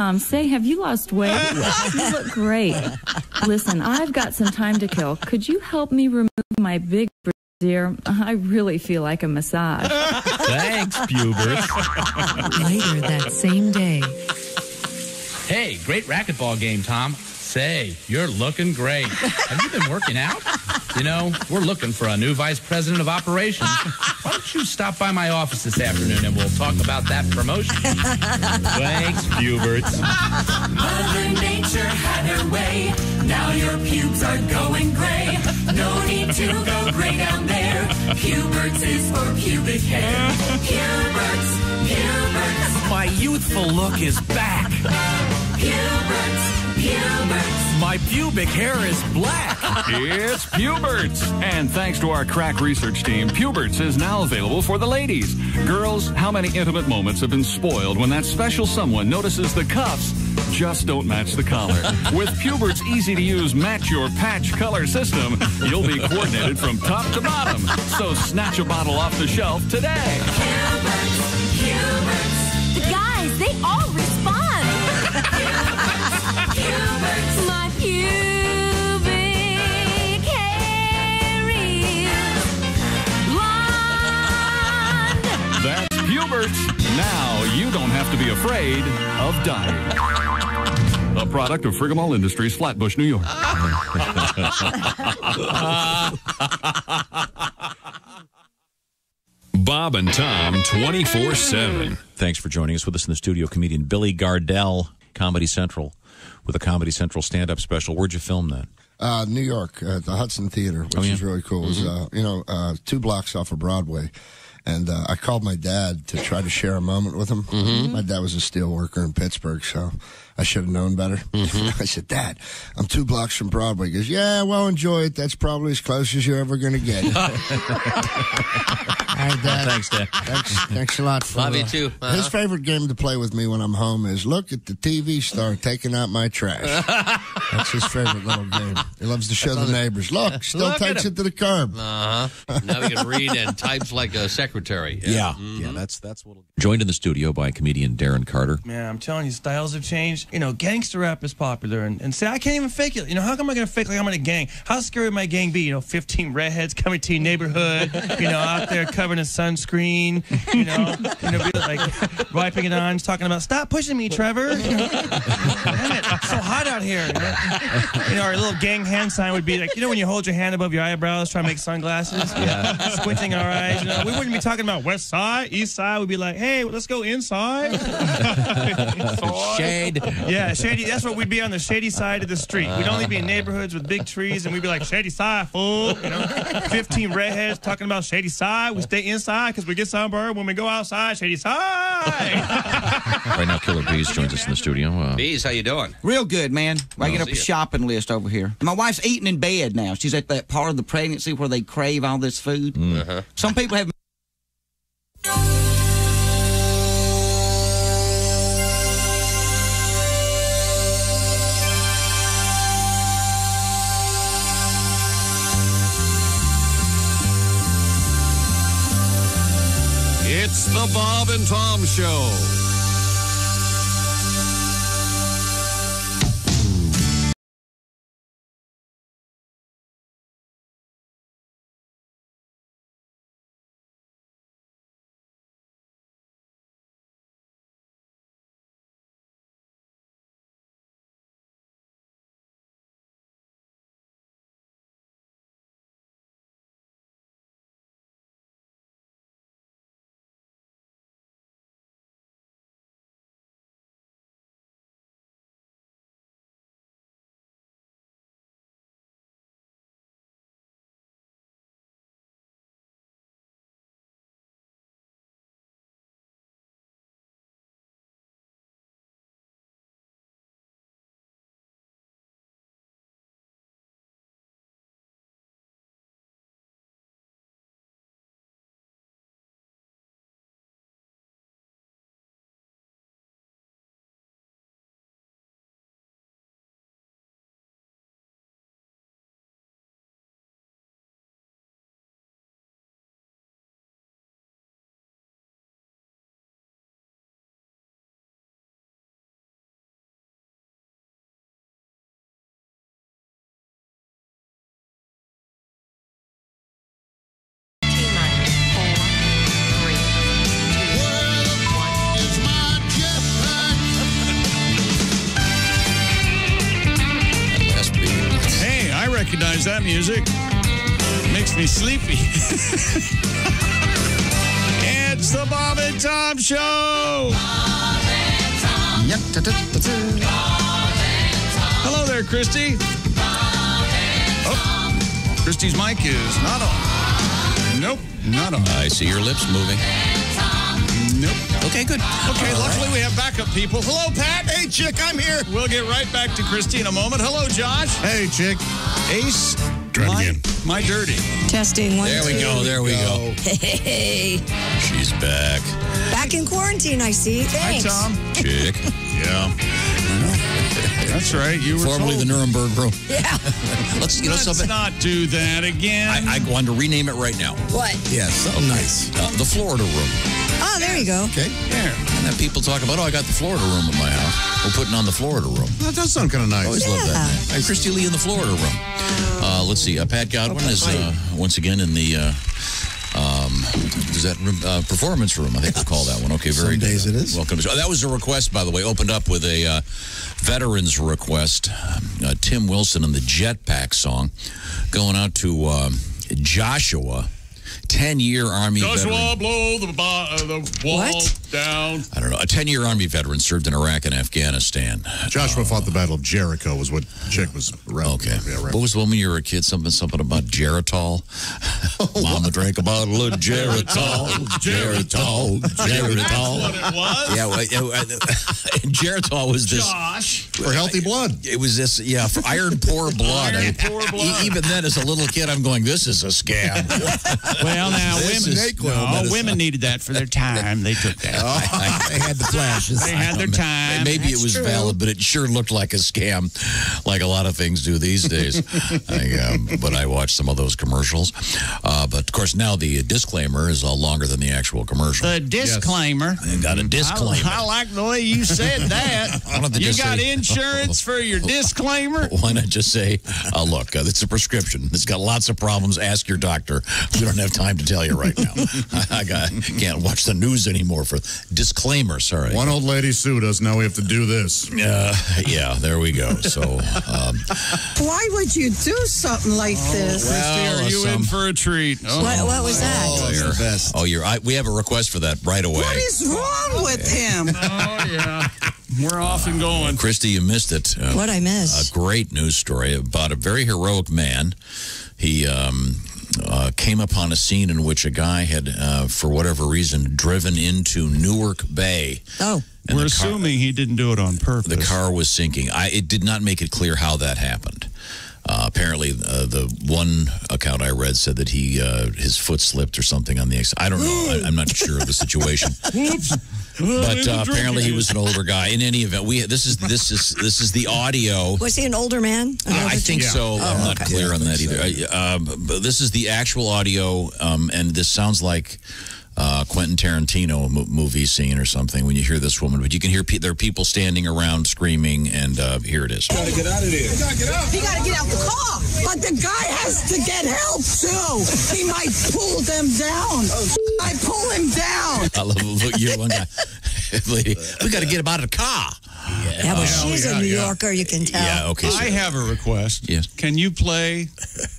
Tom, say, have you lost weight? You look great. Listen, I've got some time to kill. Could you help me remove my big brassiere? I really feel like a massage. Thanks, Pubert. Later that same day. Hey, great racquetball game, Tom. Say, you're looking great. Have you been working out? You know, we're looking for a new vice president of operations. Why don't you stop by my office this afternoon and we'll talk about that promotion? Thanks, Pubert. Mother Nature had her way. Now your pubes are going gray. No need to go gray down there. Puberts is for pubic hair. Puberts, Puberts. My youthful look is back. Puberts, Puberts. My pubic hair is black. It's Puberts. And thanks to our crack research team, Puberts is now available for the ladies. Girls, how many intimate moments have been spoiled when that special someone notices the cuffs just don't match the collar? With Puberts' easy-to-use match your patch color system, you'll be coordinated from top to bottom. So snatch a bottle off the shelf today. Puberts, Puberts. The guys, they all respond. Puberts. My pubic hair is blonde. That's Puberts. Now you don't have to be afraid of dying. A product of Frigamall Industries, Flatbush, New York. Bob and Tom 24/7. Thanks for joining us. With us in the studio, comedian Billy Gardell, Comedy Central, with a Comedy Central stand-up special. Where'd you film that? New York, at the Hudson Theater, which is really cool. It was, 2 blocks off of Broadway. And I called my dad to try to share a moment with him. My dad was a steel worker in Pittsburgh, so I should have known better. I said, Dad, I'm 2 blocks from Broadway. He goes, yeah, well, enjoy it. That's probably as close as you're ever going to get. All right, Dad. Thanks, Dad. Thanks a lot. Love you, too. His favorite game to play with me when I'm home is look at the TV star taking out my trash. That's his favorite little game. He loves to show the neighbors. Look, still takes it to the curb. Now he can read and types like a secretary. Yeah, that's what. Joined in the studio by comedian Darren Carter. Man, I'm telling you, styles have changed. You know, gangster rap is popular, and say I can't even fake it. You know, how come I gonna fake like I'm in a gang? How scary would my gang be? You know, 15 redheads coming to your neighborhood. You know, out there covered in sunscreen. You know, be like wiping it on, talking about stop pushing me, Trevor. You know, damn it, it's so hot out here. You know, our little gang hand sign would be like, you know, when you hold your hand above your eyebrows, trying to make sunglasses. Yeah. Squinting our eyes. You know, we wouldn't be talking about west side, east side. We'd be like, hey, let's go inside. Shade. Yeah, shady. That's what we'd be on the shady side of the street. We'd only be in neighborhoods with big trees, and we'd be like, shady side, fool. You know, 15 redheads talking about shady side. We stay inside because we get sunburned when we go outside. Shady side. Right now, Killer Bees joins us in the studio. Bees, how you doing? Real good, man. I get up a shopping list over here. My wife's eating in bed now. She's at that part of the pregnancy where they crave all this food. Some people have. It's the Bob and Tom Show. recognize that music. Makes me sleepy. It's the Bob and Tom Show. Yep. Hello there, Christy. Oh, Christy's mic is not on. Nope, not on. I see your lips moving. Nope. Okay, good. Okay, luckily we have backup people. Hello, Pat. Hey, Chick, I'm here. We'll get right back to Christy in a moment. Hello, Josh. Hey, Chick. Ace. Try it again. My dirty. Testing 1, 2. There we go. Hey. She's back. Back in quarantine, I see. Thanks. Hi, Tom. Chick. Yeah. That's right. You were Formerly told. the Nuremberg Room. Yeah. Let's Let's not do that again. I wanted to rename it right now. What? Yeah, something nice. The Florida Room. Oh, there you go. Okay. There. And then people talk about, I got the Florida Room at my house. We're putting on the Florida Room. That does sound kind of nice. Always love that. Hey, Christy Lee in the Florida Room. Let's see. Pat Godwin is once again in the is that performance room? I think we'll call that one. Okay, very Some good. days it is. Welcome to. That was a request, by the way. Opened up with a veterans request. Tim Wilson and the Jetpack song, going out to Joshua. 10-year Army Joshua, veteran. blow the wall down. I don't know. A 10-year Army veteran served in Iraq and Afghanistan. Joshua fought the Battle of Jericho was what Chick was around. Okay. Yeah, right. What was the one when you were a kid? Something about Geritol? Mama drank a bottle of Geritol. Geritol. Geritol. That's what it was? Yeah, Geritol was this. Josh. For healthy blood. It was this, for iron poor blood. Poor blood. Even then, as a little kid, I'm going, this is a scam. Well, now, women needed that for their time. They took that. They had the flashes. They had their time. Maybe it was valid, but it sure looked like a scam, like a lot of things do these days. But I watched some of those commercials. But, of course, now the disclaimer is longer than the actual commercial. The disclaimer. You got a disclaimer. I like the way you said that. You got insurance for your disclaimer? Why not just say, look, it's a prescription. It's got lots of problems. Ask your doctor. We don't have time to tell you right now. I can't watch the news anymore for disclaimer. Sorry. One old lady sued us. Now we have to do this. Yeah, there we go. So, why would you do something like this? Christy, are you in for a treat? Oh. What was that? We have a request for that right away. What is wrong with him? Oh, yeah. We're off and going. Christy, you missed it. What I missed? A great news story about a very heroic man. He came upon a scene in which a guy had, for whatever reason, driven into Newark Bay. Oh. And we're assuming he didn't do it on purpose. The car was sinking. It did not make it clear how that happened. Apparently, the one account I read said that his foot slipped or something on the exit. I don't know. I'm not sure of the situation. Whoops. But apparently he was an older guy. In any event, this is the audio. Was he an older man? I think so. I'm not clear on that either. But this is the actual audio, and this sounds like Quentin Tarantino movie scene or something when you hear this woman. But you can hear there are people standing around screaming, and here it is. You gotta get out of there. He gotta get out the car. But the guy has to get help too. He might pull them down. I pull him down. I love you, one guy. Lady, we got to get him out of the car. Yeah, but she's a New Yorker, you can tell. Yeah, okay. I have a request. Yes. Can you play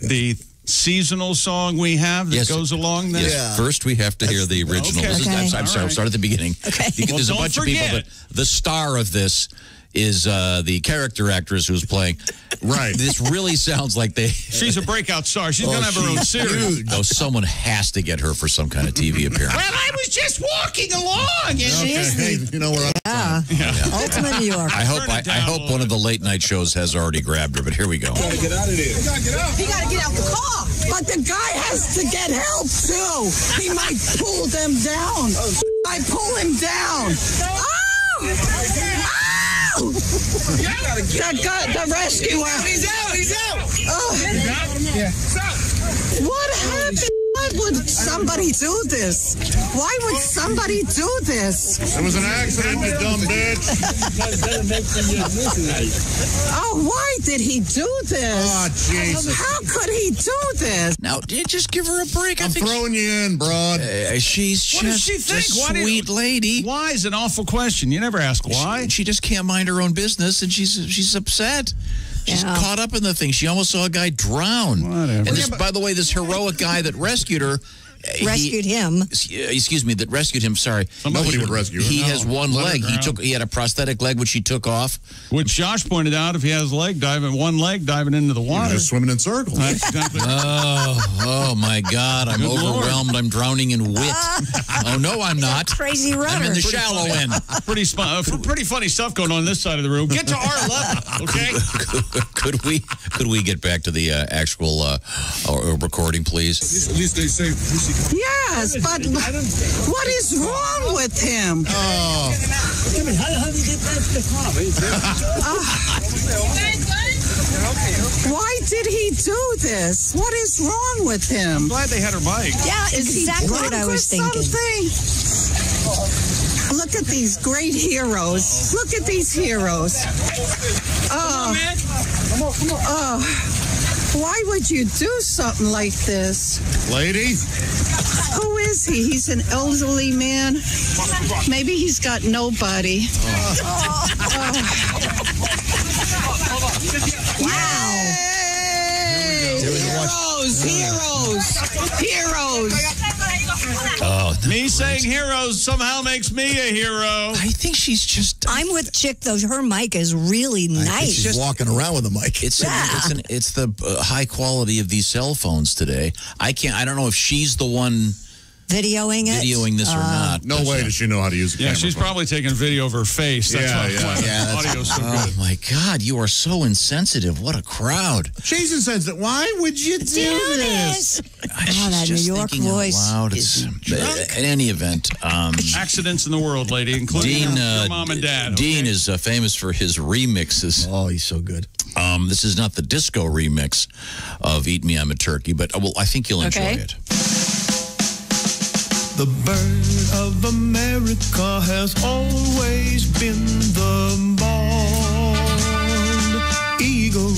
the seasonal song we have that goes along there? Yes. Yeah. First, we have to hear the original. Okay. I'm sorry. Start at the beginning. Okay. There's a bunch of people, but the star of this is the character actress who's playing. Right. This really sounds like She's a breakout star. She's going to have her own series. No, someone has to get her for some kind of TV appearance. Well, I was just walking along. And She is you know where I'm ultimate New York. I hope one of the late night shows has already grabbed her, but here we go. Gotta get out of there. He gotta get out. He gotta get out the car. But the guy has to get help too. He might pull them down. I pull him down. The rescuer. He's out. He's out. What happened? Why would somebody do this? Why would somebody do this? It was an accident, you dumb bitch. Oh, why did he do this? Oh, Jesus. How could he do this? Now, just give her a break. I'm throwing you in, broad. She's What does she think? a sweet lady. Why is an awful question? You never ask why. She just can't mind her own business, and she's upset. She's caught up in the thing. She almost saw a guy drown. Whatever. And this, by the way, this heroic guy that rescued her. Rescued him. Excuse me, that rescued him. Sorry. Nobody would rescue him. He No. has one Let her leg. drown. He had a prosthetic leg, which he took off. Which Josh pointed out, if he has one leg diving into the water. Just swimming in circles. That's exactly Oh my God! I'm Good overwhelmed. Lord. I'm drowning in wit. Oh no, I'm not. Crazy runner. I'm in the shallow end. pretty funny stuff going on this side of the room. Get to our level, okay? Could we get back to the actual recording, please? At least they say yes, but what is wrong with him? Oh. Why did he do this? What is wrong with him? I'm glad they had her bike. Yeah, Is he exactly drunk what I or was thinking. something? Look at these great heroes. Look at these heroes. Oh, why would you do something like this? Lady? Who is he? He's an elderly man. Maybe he's got nobody. Wow. Heroes. Oh, me saying heroes somehow makes me a hero. I think she's just. I'm with Chick though. Her mic is really nice. She's walking around with a mic. It's the high quality of these cell phones today. I don't know if she's the one videoing this or not. No way does she know how to use a camera. she's probably taking video of her face. That's why the audio's so good. Oh my God, you are so insensitive. What a crowd. She's insensitive. Why would you do this? That New York voice. Loud. In any event, accidents in the world, lady, including your mom and dad. Dean is famous for his remixes. Oh, he's so good. This is not the disco remix of "Eat Me, I'm a Turkey," but I think you'll enjoy it. The bird of America has always been the born eagle.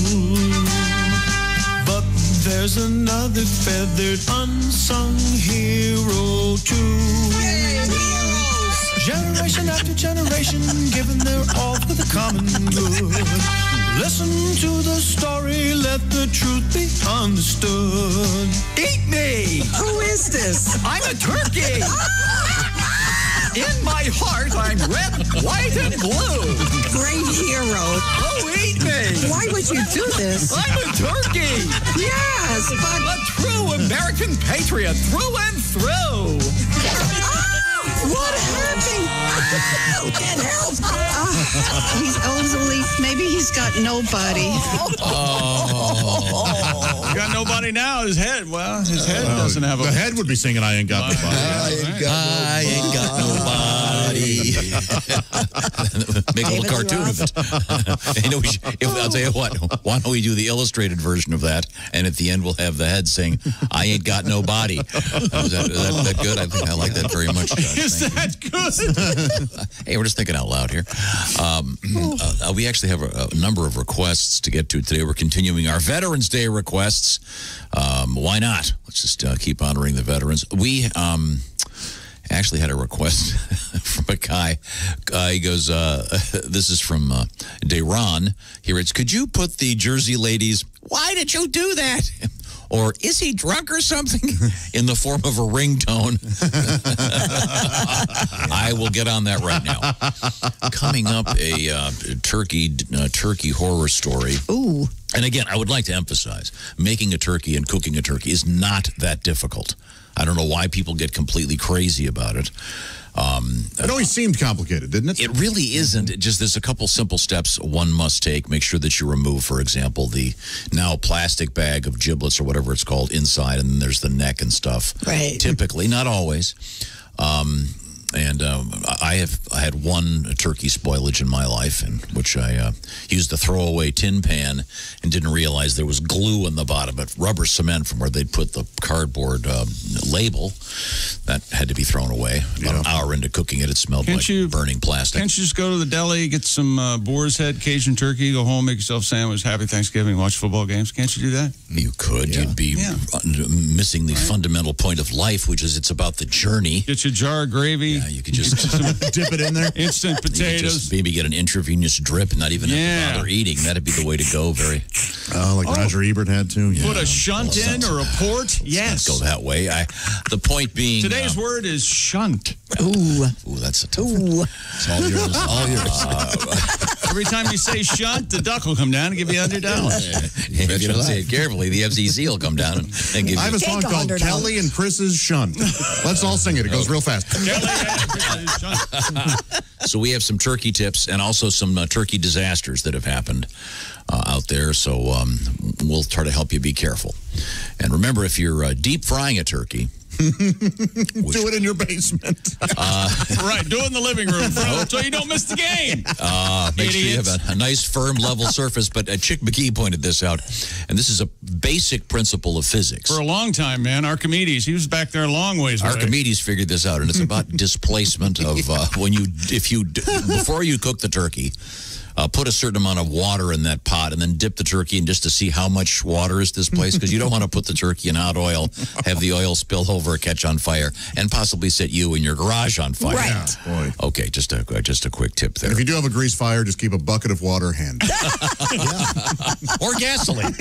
But there's another feathered unsung hero too. Generation after generation, giving their all for the common good. Listen to the story, let the truth be understood. Eat me! Who is this? I'm a turkey! In my heart, I'm red, white, and blue. Great hero. Oh, eat me! Why would you do this? I'm a turkey! Yes, but... A true American patriot through and through! What happened? Get help! He's elderly. Maybe he's got nobody. You got nobody now. His head doesn't have a... The head would be singing, I ain't got nobody. I ain't got nobody. Make a little cartoon of it. I'll tell you what, why don't we do the illustrated version of that, and at the end we'll have the head sing, I ain't got no body. Is that good? I think I like that very much. Is that good? Hey, we're just thinking out loud here. We actually have a number of requests to get to today. We're continuing our Veterans Day requests. Why not? Let's just keep honoring the veterans. We actually had a request from a guy. He goes, this is from Dayron. He writes, could you put the Jersey ladies, why did you do that? Or is he drunk or something? In the form of a ringtone. I will get on that right now. Coming up, a turkey horror story. Ooh. And again, I would like to emphasize, making a turkey and cooking a turkey is not that difficult. I don't know why people get completely crazy about it. It always seemed complicated, didn't it? It really isn't. Just there's a couple simple steps one must take. Make sure that you remove, for example, the now plastic bag of giblets or whatever it's called inside, and then there's the neck and stuff. Right. Typically, not always. I had one turkey spoilage in my life, in which I used a throwaway tin pan and didn't realize there was glue in the bottom of it, rubber cement from where they'd put the cardboard label. That had to be thrown away. About an hour into cooking it, it smelled like burning plastic. Can't you just go to the deli, get some boar's head Cajun turkey, go home, make yourself a sandwich, happy Thanksgiving, watch football games? Can't you do that? You could. Yeah. You'd be missing the fundamental point of life, which is it's about the journey. Get your jar of gravy, Yeah, you could just dip it in there. Instant You could potatoes. just maybe get an intravenous drip and not even have to bother eating. That'd be the way to go. Like Roger Ebert had to. Yeah. Put a shunt in or a port. Yes. Go that way. The point being, Today's word is shunt. Ooh, that's a tough one. It's all yours. All yours. Every time you say shunt, the duck will come down and give you $100. If you don't say it carefully, the FCC will come down and give you. I have a song called Kelly and Chris's Shunt. Let's all sing it. It goes real fast. So we have some turkey tips and also some turkey disasters that have happened out there. So we'll try to help you be careful. And remember, if you're deep frying a turkey, do it in your basement. Right, do it in the living room, bro, so you don't miss the game. Make sure you have a nice, firm, level surface. But Chick McGee pointed this out, and this is a basic principle of physics. For a long time, man, Archimedes, he was back there a long ways away. Archimedes figured this out, and it's about displacement of before you cook the turkey. Put a certain amount of water in that pot and then dip the turkey in just to see how much water is displaced, because you don't want to put the turkey in hot oil, have the oil spill over, catch on fire, and possibly set you and your garage on fire. Right. Boy. Okay, just a quick tip there. And if you do have a grease fire, just keep a bucket of water handy. Or gasoline.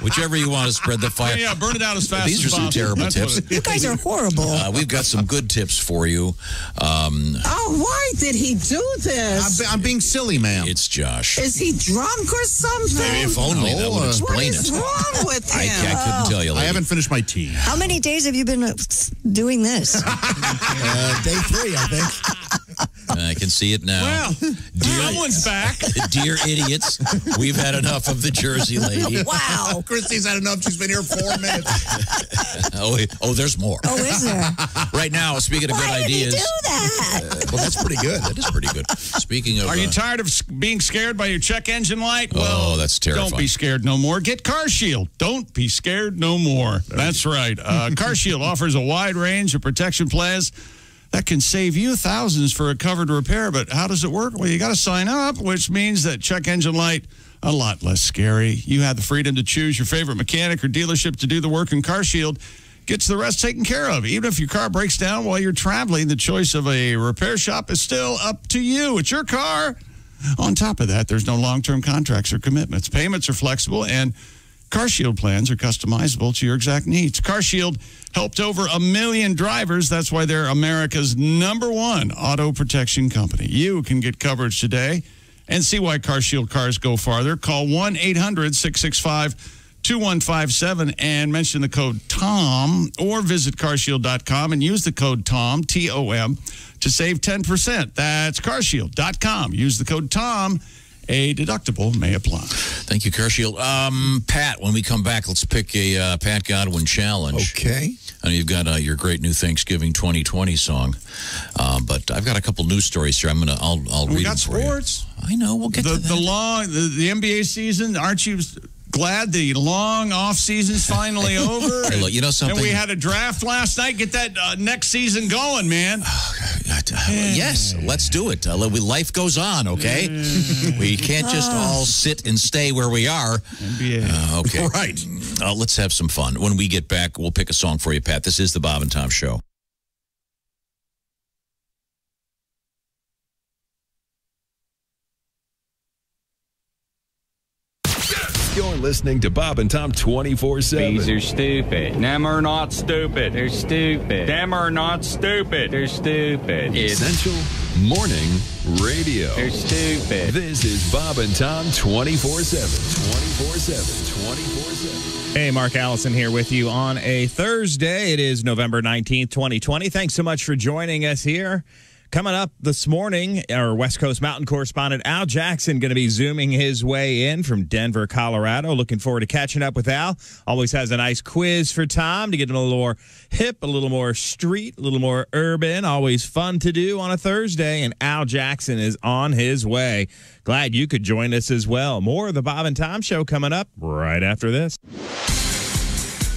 Whichever you want to spread the fire. Yeah, burn it out as fast These as are possible. some terrible That's tips. you guys are horrible. We've got some good tips for you. Oh, why did he do this? I'm being silly, ma'am. It's Josh. Is he drunk or something? If only that would explain What is it. wrong with him? I couldn't tell you. I Lady. haven't finished my tea. How many days have you been doing this? Day 3, I think. I can see it now. Well, someone's back. Dear idiots, we've had enough of the Jersey lady. Wow. Christy's had enough. She's been here 4 minutes. Oh, there's more. Oh, is there? Right now, speaking of Why good did ideas. he do that? Well, that's pretty good. That is pretty good. Speaking of. Are you tired of being scared by your check engine light? Oh, that's terrifying. Don't be scared no more. Get Car Shield. Don't be scared no more. That's right. Car Shield offers a wide range of protection plans that can save you thousands for a covered repair. But how does it work? Well, you got to sign up, which means that check engine light, a lot less scary. You have the freedom to choose your favorite mechanic or dealership to do the work, and Car Shield gets the rest taken care of. Even if your car breaks down while you're traveling, the choice of a repair shop is still up to you. It's your car. On top of that, there's no long-term contracts or commitments. Payments are flexible, and Car Shield plans are customizable to your exact needs. Car Shield helped over 1 million drivers. That's why they're America's #1 auto protection company. You can get coverage today and see why Car Shield cars go farther. Call 1-800-665-2157 and mention the code TOM, or visit carshield.com and use the code TOM, T-O-M, to save 10%. That's carshield.com. Use the code TOM. A deductible may apply. Thank you, CarShield. Pat, when we come back, let's pick a Pat Godwin challenge. Okay. I know you've got your great new Thanksgiving 2020 song, but I've got a couple news stories here. I'll read We them got for you. sports. I know. We'll get to that. The NBA season. Aren't you glad the long off season's finally over? Hey, look, you know something? And we had a draft last night. Get that next season going, man. Yes, let's do it. Life goes on, okay? We can't just all sit and stay where we are. NBA. Okay. Right. Let's have some fun. When we get back, we'll pick a song for you, Pat. This is the Bob and Tom Show. You're listening to Bob and Tom 24/7. Bees are stupid. Them are not stupid. They're stupid. Them are not stupid. They're stupid. Essential Morning Radio. They're stupid. This is Bob and Tom 24/7. 24/7. 24/7. Hey, Mark Allison here with you on a Thursday. It is November 19th, 2020. Thanks so much for joining us here. Coming up this morning, our West Coast Mountain correspondent Al Jackson going to be zooming his way in from Denver, Colorado. Looking forward to catching up with Al. Always has a nice quiz for Tom to get him a little more hip, a little more street, a little more urban. Always fun to do on a Thursday, and Al Jackson is on his way. Glad you could join us as well. More of the Bob and Tom Show coming up right after this.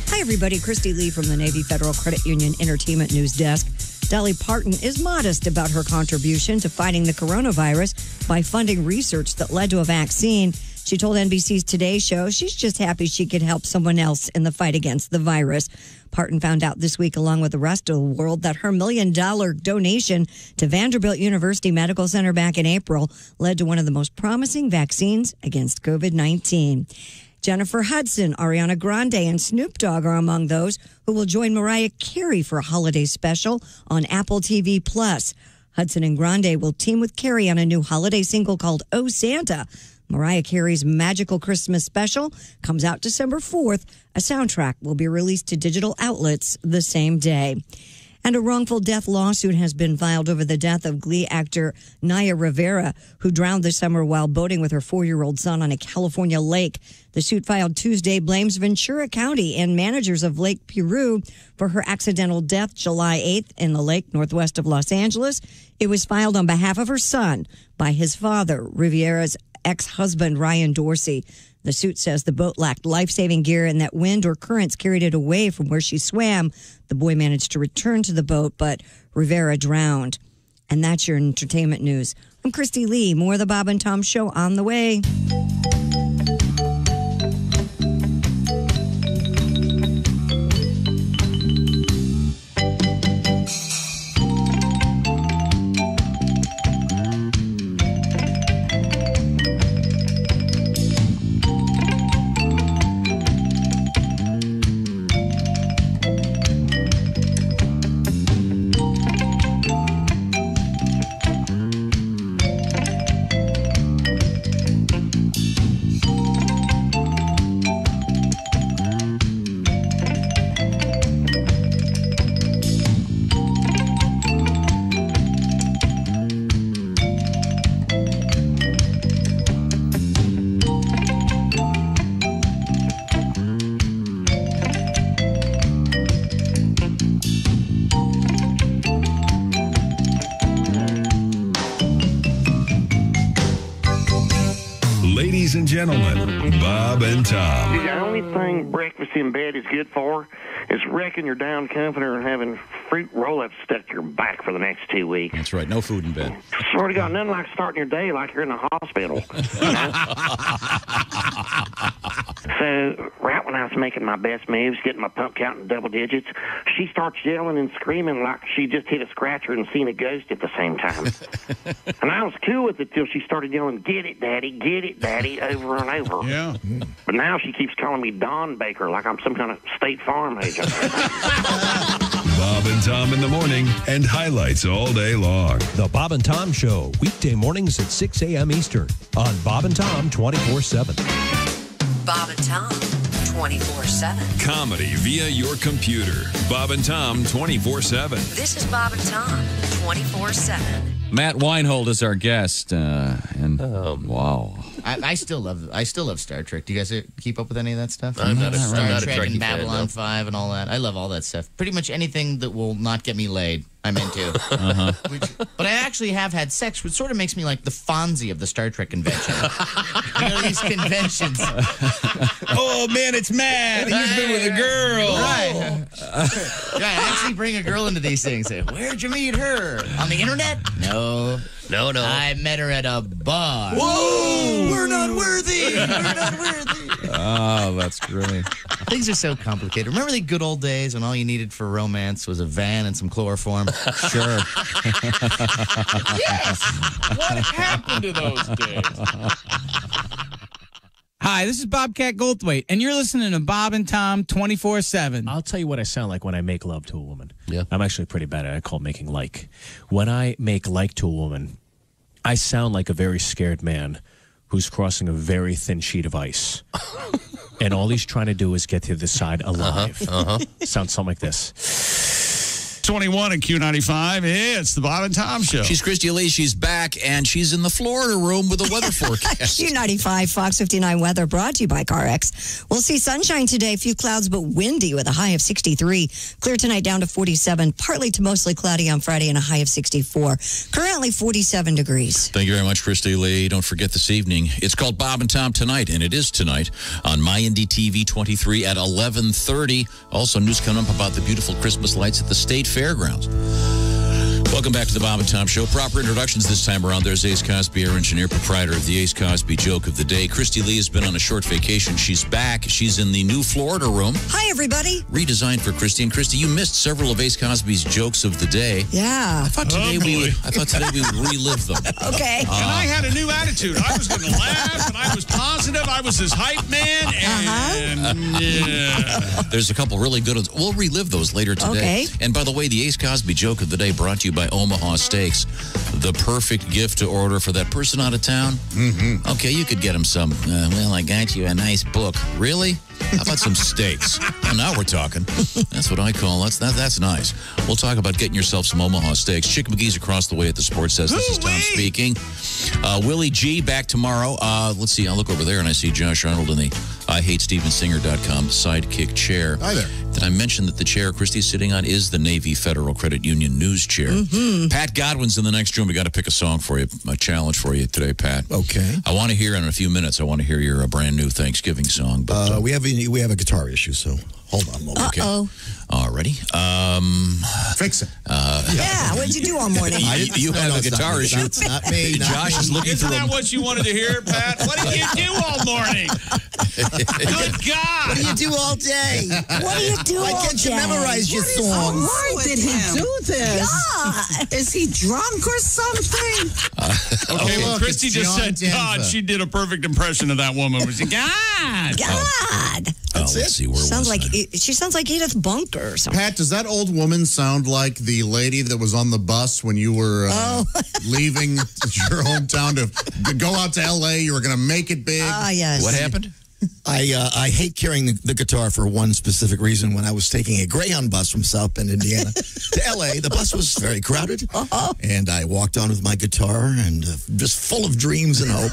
Hi, everybody. Christy Lee from the Navy Federal Credit Union Entertainment News Desk. Dolly Parton is modest about her contribution to fighting the coronavirus by funding research that led to a vaccine. She told NBC's Today Show she's just happy she could help someone else in the fight against the virus. Parton found out this week, along with the rest of the world, that her $1 million donation to Vanderbilt University Medical Center back in April led to one of the most promising vaccines against COVID-19. Jennifer Hudson, Ariana Grande, and Snoop Dogg are among those who will join Mariah Carey for a holiday special on Apple TV+. Hudson and Grande will team with Carey on a new holiday single called Oh Santa. Mariah Carey's Magical Christmas Special comes out December 4th. A soundtrack will be released to digital outlets the same day. And a wrongful death lawsuit has been filed over the death of Glee actor Naya Rivera, who drowned this summer while boating with her 4-year-old son on a California lake. The suit filed Tuesday blames Ventura County and managers of Lake Piru for her accidental death July 8th in the lake northwest of Los Angeles. It was filed on behalf of her son by his father, Rivera's ex-husband, Ryan Dorsey. The suit says the boat lacked life-saving gear and that wind or currents carried it away from where she swam. The boy managed to return to the boat, but Rivera drowned. And that's your entertainment news. I'm Christy Lee. More of the Bob and Tom Show on the way. Ladies and gentlemen, Bob and Tom. The only thing breakfast in bed is good for is wrecking your down comforter and having fruit roll-ups stuck to your back for the next 2 weeks. That's right. No food in bed. Swear to God, nothing like starting your day like you're in a hospital. So, right when I was making my best moves, getting my pump count in double digits, she starts yelling and screaming like she just hit a scratcher and seen a ghost at the same time. And I was cool with it till she started yelling, get it, Daddy, over and over. Yeah. But now she keeps calling me Don Baker like I'm some kind of State Farm agent. Bob and Tom in the morning and highlights all day long. The Bob and Tom Show, weekday mornings at 6 a.m. Eastern on Bob and Tom 24/7. Bob and Tom 24/7. Comedy via your computer. Bob and Tom 24/7. This is Bob and Tom 24/7. Matt Weinhold is our guest, and wow, I still love Star Trek. Do you guys keep up with any of that stuff? I'm not a Star Trek Trekkie and Babylon fan, 5 and all that. I love all that stuff. Pretty much anything that will not get me laid, I'm into. But I actually have had sex, which sort of makes me like the Fonzie of the Star Trek convention. You know, these conventions. Oh man, it's Matt. He's been with a girl. Right. I actually bring a girl into these things. Where'd you meet her? On the internet? No. I met her at a bar. Whoa! We're not worthy. We're not worthy. Oh, that's great. Things are so complicated. Remember the good old days when all you needed for romance was a van and some chloroform? Sure. Yes. What happened to those days? Hi, this is Bobcat Goldthwait, and you're listening to Bob and Tom 24/7. I'll tell you what I sound like when I make love to a woman. Yeah. I'm actually pretty bad at it. I call it making like. When I make like to a woman, I sound like a very scared man who's crossing a very thin sheet of ice. And all he's trying to do is get to the side alive. Sounds something like this. 21 at Q95. It's the Bob and Tom Show. She's Christy Lee. She's back, and she's in the Florida room with a weather forecast. Q95 Fox 59 weather brought to you by CarX. We'll see sunshine today, a few clouds, but windy with a high of 63. Clear tonight down to 47. Partly to mostly cloudy on Friday and a high of 64. Currently 47 degrees. Thank you very much, Christy Lee. Don't forget this evening. It's called Bob and Tom Tonight, and it is tonight on MyNDTV 23 at 11:30. Also, news coming up about the beautiful Christmas lights at the State Fairgrounds. Welcome back to the Bob and Tom Show. Proper introductions this time around. There's Ace Cosby, our engineer, proprietor of the Ace Cosby Joke of the Day. Christy Lee has been on a short vacation. She's back. She's in the new Florida room. Hi, everybody. Redesigned for Christy. And Christy, you missed several of Ace Cosby's jokes of the day. Yeah. I thought today we would relive them. Okay. And I had a new attitude. I was going to laugh, and I was positive. I was his hype man, and yeah. There's a couple really good ones. We'll relive those later today. Okay. And by the way, the Ace Cosby Joke of the Day brought to you by Omaha Steaks. The perfect gift to order for that person out of town. Mm-hmm. Okay, you could get him some, well, I got you a nice book. Really? How about some steaks? Well, now we're talking. That's what I call, that's nice. We'll talk about getting yourself some Omaha Steaks. Chick McGee's across the way at the Sports Desk. This is Tom speaking. Willie G back tomorrow. Let's see, I'll look over there and I see Josh Arnold in the IHateStevensinger.com sidekick chair. Hi there. Did I mention that the chair Christy's sitting on is the Navy Federal Credit Union news chair? Mm-hmm. Pat Godwin's in the next room. We got to pick a song for you, a challenge for you today, Pat. Okay. I want to hear in a few minutes. I want to hear your brand new Thanksgiving song. But we have a guitar issue, so hold on a moment. Uh-oh. Alrighty. Fix it. Yeah, what'd you do all morning? You have a guitar issue. That's not me. Josh is looking Isn't through that what you wanted to hear, Pat? What did you do all morning? Good God. What do you do all day? What do you do Why all can't you day? memorize your songs? Why did he do this? God. Is he drunk or something? Okay, well, look, Christy it's just John said, God, Denver. she did a perfect impression of that woman. Was it, God. God. Let's see, where Sounds was like I? she sounds like Edith Bunker or something. Pat, does that old woman sound like the lady that was on the bus when you were leaving your hometown to go out to L.A.? You were going to make it big. Ah, yes. What happened? I hate carrying the guitar for one specific reason. When I was taking a Greyhound bus from South Bend, Indiana to L.A., the bus was very crowded. And I walked on with my guitar and just full of dreams and hope.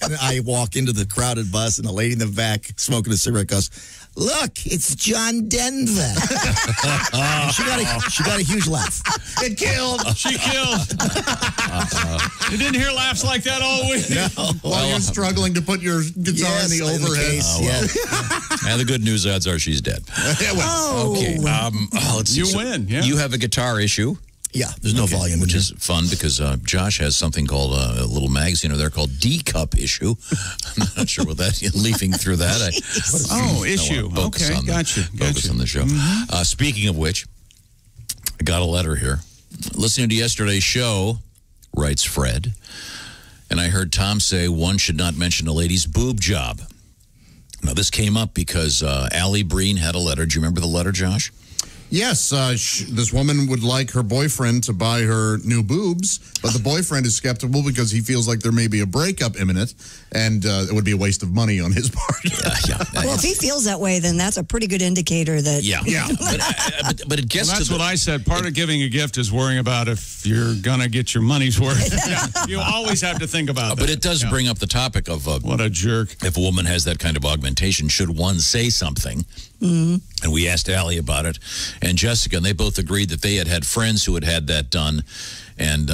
And I walk into the crowded bus, and the lady in the back smoking a cigarette goes, "Look, it's John Denver." And she got a huge laugh. It killed. She killed. You didn't hear laughs like that all week. No. While you're struggling to put your guitar in the overhead. And the good news odds are she's dead. Okay. Let's see. You win. Yeah. You have a guitar issue. Yeah, there's no volume. Which is fun because Josh has something called a little magazine over there called D-Cup Issue. I'm not sure what that, leafing through that. Issue. Okay, gotcha. Focus on the show. Mm-hmm. Speaking of which, I got a letter here. Listening to yesterday's show, writes Fred, and I heard Tom say one should not mention a lady's boob job. Now, this came up because Allie Breen had a letter. Do you remember the letter, Josh? Yes, this woman would like her boyfriend to buy her new boobs, but the boyfriend is skeptical because he feels like there may be a breakup imminent, and it would be a waste of money on his part. Well, if he feels that way, then that's a pretty good indicator that... Yeah. But it gets that's to what I said. Part of giving a gift is worrying about if you're going to get your money's worth. You always have to think about that. But it does bring up the topic of... what a jerk. If a woman has that kind of augmentation, should one say something? Mm-hmm. And we asked Allie about it, and Jessica, and they both agreed that they had friends who had that done, and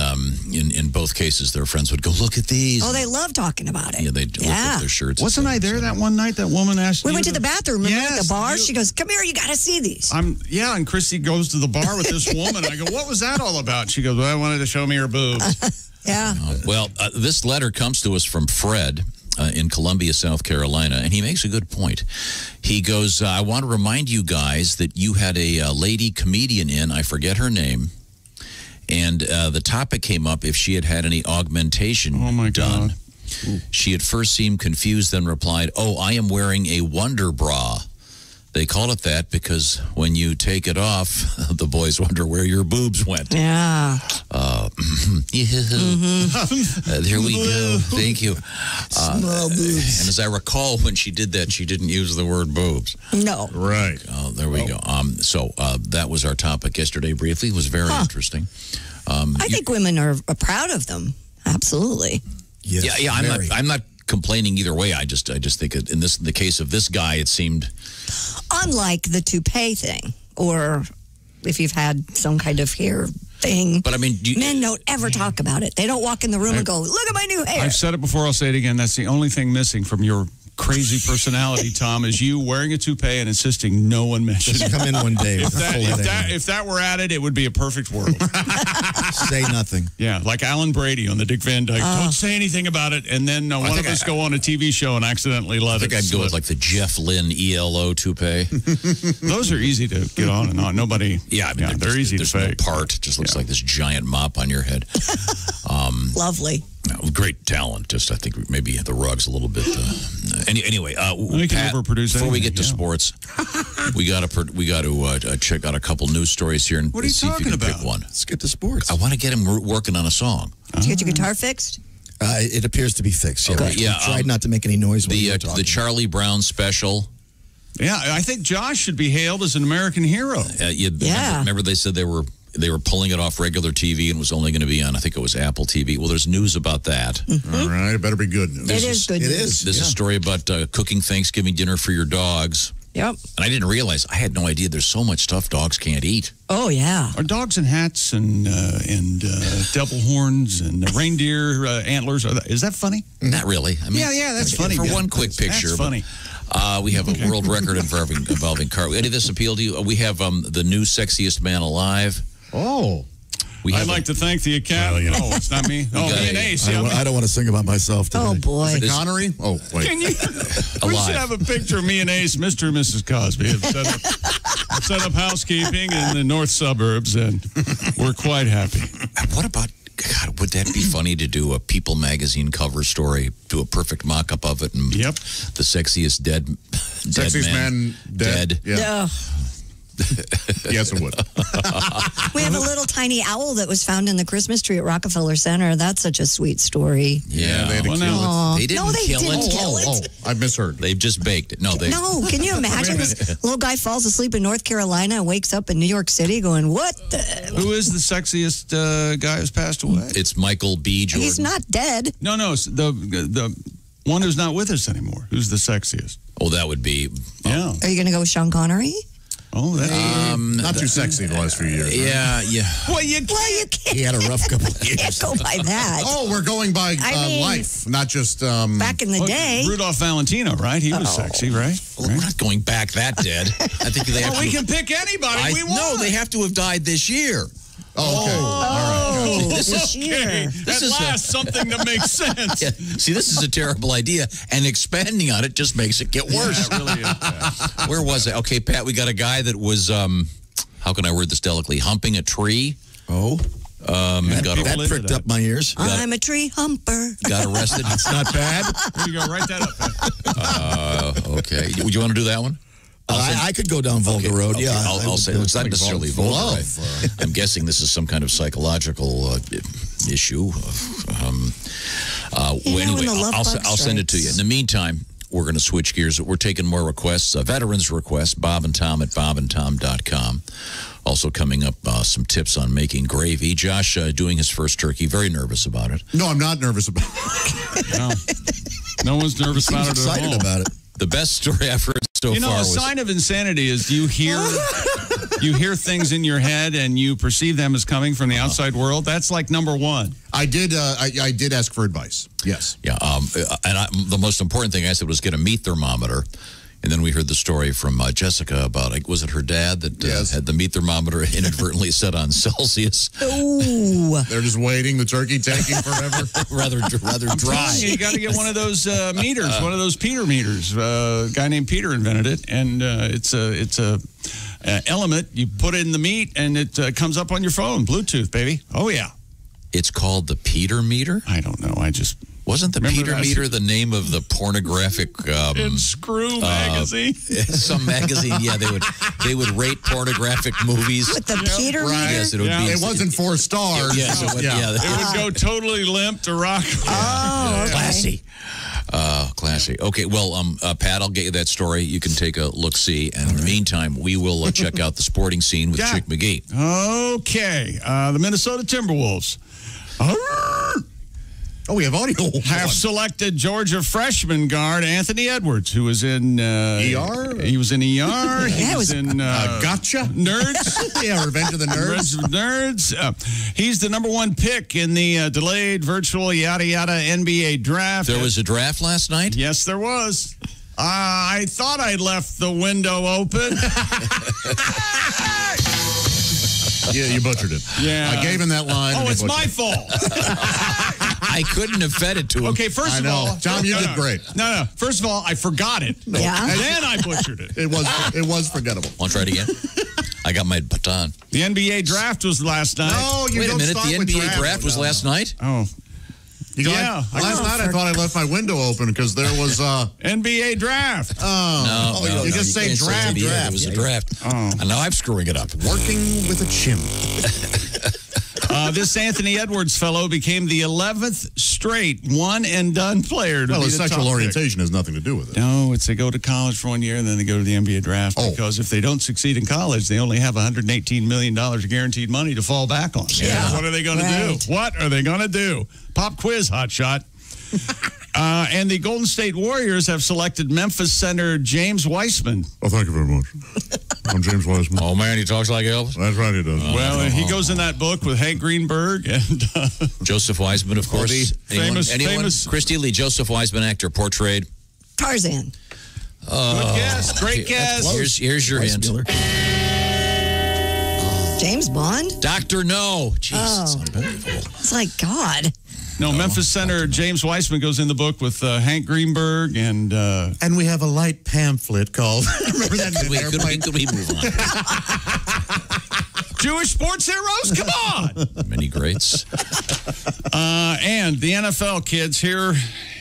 in both cases, their friends would go, "Look at these." Oh, they love talking about it. Yeah, they'd look at their shirts. Wasn't I there that one night? That woman asked We you went to the bathroom, remember, at the bar? you- She goes, "Come here, you got to see these." And Christy goes to the bar with this woman. I go, "What was that all about?" She goes, "Well, I wanted to show me her boobs." Yeah. This letter comes to us from Fred in Columbia, South Carolina, and he makes a good point. He goes, I want to remind you guys that you had a lady comedian in, I forget her name, and the topic came up if she had any augmentation done. She at first seemed confused, then replied, "Oh, I am wearing a Wonder Bra. They call it that because when you take it off, the boys wonder where your boobs went." Yeah. There we go. Thank you. Small boobs. And as I recall, when she did that, she didn't use the word boobs. No. Right. Oh, there we go. So that was our topic yesterday briefly. It was very interesting. I think women are proud of them. Absolutely. Yes, yeah. I'm not complaining either way. I just think in the case of this guy, it seemed unlike the toupee thing, or if you've had some kind of hair thing. But I mean, men don't ever talk about it. They don't walk in the room and go, "Look at my new hair." I've said it before. I'll say it again. That's the only thing missing from your crazy personality, Tom, is you wearing a toupee and insisting no one mention Just it. come in one day. If with a that, full if, head that, of if that were added, it would be a perfect world. Say nothing. Yeah, like Alan Brady on the Dick Van Dyke. Don't say anything about it. And then one of us go on a TV show and accidentally let it I'd go with like the Jeff Lynne ELO toupee. Those are easy to get on and on. Nobody. Yeah, I mean, they're easy to there's no fake. part. It just looks like this giant mop on your head. Lovely. Great talent. Just I think maybe the rug's a little bit. Anyway, can Pat, overproduce before we anything, get to sports, we got to check out a couple news stories here and What are you see if you talking can pick about? one. Let's get to sports. I want to get him working on a song. Did you get your guitar fixed? It appears to be fixed. Yeah, Okay, yeah, I tried not to make any noise when we were The talking. Charlie Brown special. Yeah, I think Josh should be hailed as an American hero. Remember they said they were pulling it off regular TV and was only going to be on, I think it was Apple TV. Well, there's news about that. All right, it better be good news. It is good news. It is. There's a story about cooking Thanksgiving dinner for your dogs. Yep. And I didn't realize, I had no idea there's so much stuff dogs can't eat. Oh, yeah. Are dogs in hats and devil horns and reindeer antlers? Is that funny? Not really. I mean, Yeah, that's funny. For Yeah, one quick picture. That's but, funny. we have a world record involving car. Any of this appeal to you? We have the new sexiest man alive. Oh. I'd like to thank the Academy. Well, Oh, it's not me. Oh, me and Ace. I don't want to sing about myself today. Oh, boy. Is it Connery? Oh, wait. Can you? We should have a picture of me and Ace, Mr. and Mrs. Cosby, have set up housekeeping in the north suburbs, and we're quite happy. What about, God, would that be funny to do a People magazine cover story, do a perfect mock-up of it, and the sexiest dead man dead. Yeah. Yes, it would. We have a little tiny owl that was found in the Christmas tree at Rockefeller Center. That's such a sweet story. Yeah, they had to kill it. They didn't No, they kill didn't it. kill it. I misheard. They've just baked it. No, Can you imagine this little guy falls asleep in North Carolina and wakes up in New York City going, what the? Who is the sexiest guy who's passed away? It's Michael B. Jordan. He's not dead. No, the one who's not with us anymore. Who's the sexiest? Oh, that would be. Yeah. Are you going to go with Sean Connery? Oh, that's not too sexy the last few years. Yeah. Well, you can't. He had a rough couple of You years. can't go by that. Oh, we're going by I mean, life, not just. Back in the day. Rudolph Valentino, right? He was sexy, right? Well, we're not going back that dead. I think they have Well, we can pick anybody we want. No, they have to have died this year. Oh, okay. Oh, This is Okay. This At is last, something that makes sense. Yeah. See, this is a terrible idea, and expanding on it just makes it get worse. Yeah, it really is bad. Where was it? Okay, Pat, we got a guy that was, how can I word this delicately, humping a tree. Oh. That pricked up my ears. I'm a tree humper. Got arrested. It's not bad. There you go. Write that up. Okay. Would you want to do that one? I could go down Volga Road. Okay. Yeah, I'll say it's not necessarily vulgar. I'm guessing this is some kind of psychological issue. Anyway, I'll send it to you. In the meantime, we're going to switch gears. We're taking more requests, veterans requests, Bob and Tom at bobandtom.com. Also coming up, some tips on making gravy. Josh doing his first turkey, very nervous about it. No, I'm not nervous about it. No one's nervous about it at all. Excited about it. The best story I've heard so far a was... sign of insanity is you hear things in your head and you perceive them as coming from the outside world. That's like number one. I did ask for advice. Yes. Yeah. The most important thing I said was get a meat thermometer. And then we heard the story from Jessica about, was it her dad that had the meat thermometer inadvertently set on Celsius? Ooh. They're just waiting, the turkey taking forever. rather dry. You got to get one of those meters, one of those Peter meters. A guy named Peter invented it, and it's a element. You put it in the meat, and it comes up on your phone. Bluetooth, baby. Oh, yeah. It's called the Peter meter? I don't know. Wasn't the Peter meter the name of the pornographic in Screw magazine? Some magazine, yeah, they would rate pornographic movies With the Peter meter? Yes, it would be. It wasn't 4 stars. Yes, it would, It would go totally limp to rock. Oh, okay. Classy. Classy. Okay, well, Pat, I'll get you that story. You can take a look-see. And in the meantime, we will check out the sporting scene with Chick McGee. Okay. The Minnesota Timberwolves. Oh, we have audio. Have selected Georgia freshman guard Anthony Edwards, who was in ER. He was in ER. He was in Gotcha. Nerds. Yeah, Revenge of the Nerds. He's the number 1 pick in the delayed virtual yada yada NBA draft. There was a draft last night? Yes, there was. I thought I left the window open. Yeah, you butchered it. Yeah. I gave him that line. Oh, and he it's my butchered fault. I couldn't have fed it to him. Okay, first of all, Tom, you did great. No. First of all, I forgot it. Yeah. And then I butchered it. It was forgettable. Want to try it again? I got my baton. The NBA draft was last night. No, you Wait a don't minute. start The with NBA draft was last night? Oh. Yeah. Last night I thought I left my window open because there was NBA draft. No, you just say can't draft. NBA. It was a draft. Oh. And now I'm screwing it up. Working with a chimp. This Anthony Edwards fellow became the 11th straight one-and-done player to Well, be his the sexual top orientation has nothing to do with it. pick. No, it's they go to college for 1 year and then they go to the NBA draft because if they don't succeed in college, they only have $118 million of guaranteed money to fall back on. Yeah. What are they going to do? What are they going to do? Pop quiz, hotshot. And the Golden State Warriors have selected Memphis center James Wiseman. Oh, thank you very much. I'm James Wiseman. Oh, man, he talks like Elvis? That's right, he does. Well, he goes in that book with Hank Greenberg and Joseph Wiseman, of course. Anyone? famous. Christy Lee, Joseph Wiseman actor portrayed. Tarzan. Good guess. Great guess. Here's your hint. James Bond? Dr. No. Jeez, it's unbelievable. It's like, God. No, Memphis center James Wiseman goes in the book with Hank Greenberg and we have a light pamphlet called. Remember that? Could we move on? Jewish sports heroes. Come on, many greats. And the NFL kids here.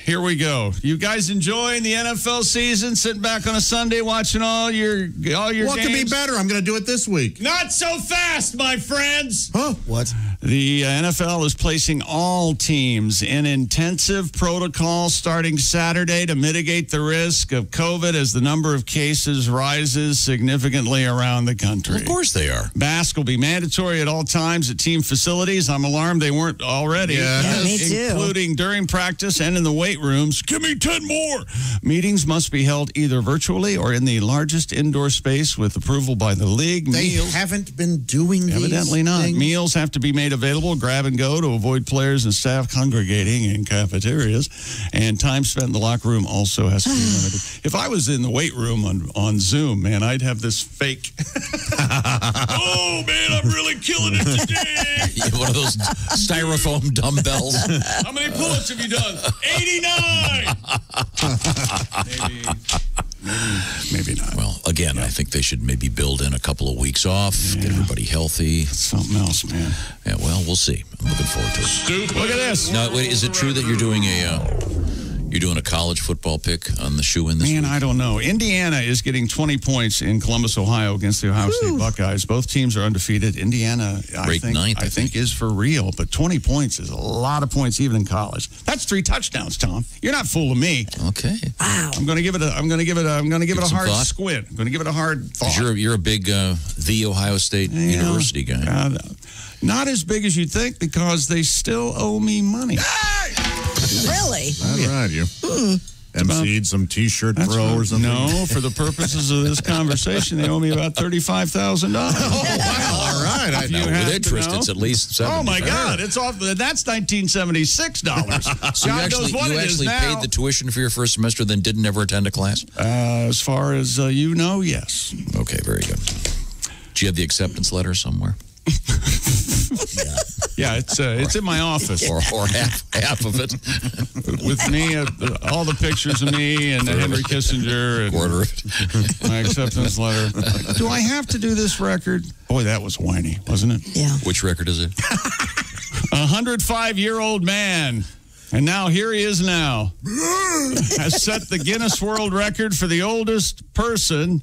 Here we go. You guys enjoying the NFL season? Sitting back on a Sunday watching all your What games? could be better? I'm going to do it this week. Not so fast, my friends. Huh? What? The NFL is placing all teams in intensive protocol starting Saturday to mitigate the risk of COVID as the number of cases rises significantly around the country. Of course they are. Masks will be mandatory at all times at team facilities. I'm alarmed they weren't already. Yeah, me too. Including during practice and in the weight rooms. Give me 10 more. Meetings must be held either virtually or in the largest indoor space with approval by the league. They haven't been doing these Evidently not. things. Meals have to be made available, grab and go, to avoid players and staff congregating in cafeterias. And time spent in the locker room also has to be limited. If I was in the weight room on Zoom, man, I'd have this fake. Oh, man, I'm really killing it today. One of those styrofoam dumbbells. How many pull-ups have you done? 89. Maybe not. Well, again, I think they should maybe build in a couple of weeks off, get everybody healthy. Something else, man. Yeah, well, we'll see. I'm looking forward to it. Stupid. Look at this. Now, wait, is it true that you're doing a college football pick on the shoe-in this week? Man, I don't know. Indiana is getting 20 points in Columbus, Ohio against the Ohio State Buckeyes. Both teams are undefeated. Indiana, I think, is for real. But 20 points is a lot of points even in college. That's 3 touchdowns, Tom. You're not fooling me. Okay. Wow. I'm going to give it a hard thought. squint. I'm going to give it a hard thought. You're a big The Ohio State University guy. Not as big as you'd think because they still owe me money. Really? All right, you. MC'd some T-shirt throw or something? No, for the purposes of this conversation, they owe me about $35,000. Oh, wow. All right. I know. With interest, it's at least $70,000. Oh, my God. It's off. That's $1,976. So you actually paid the tuition for your first semester, then didn't ever attend a class? As far as you know, yes. Okay, very good. Do you have the acceptance letter somewhere? Yeah, it's in my office. Or half of it. With me, all the pictures of me and Henry Kissinger. And quarter of it. My acceptance letter. Do I have to do this record? Boy, that was whiny, wasn't it? Yeah. Which record is it? 105-year-old man. And now here he is now. Has set the Guinness World Record for the oldest person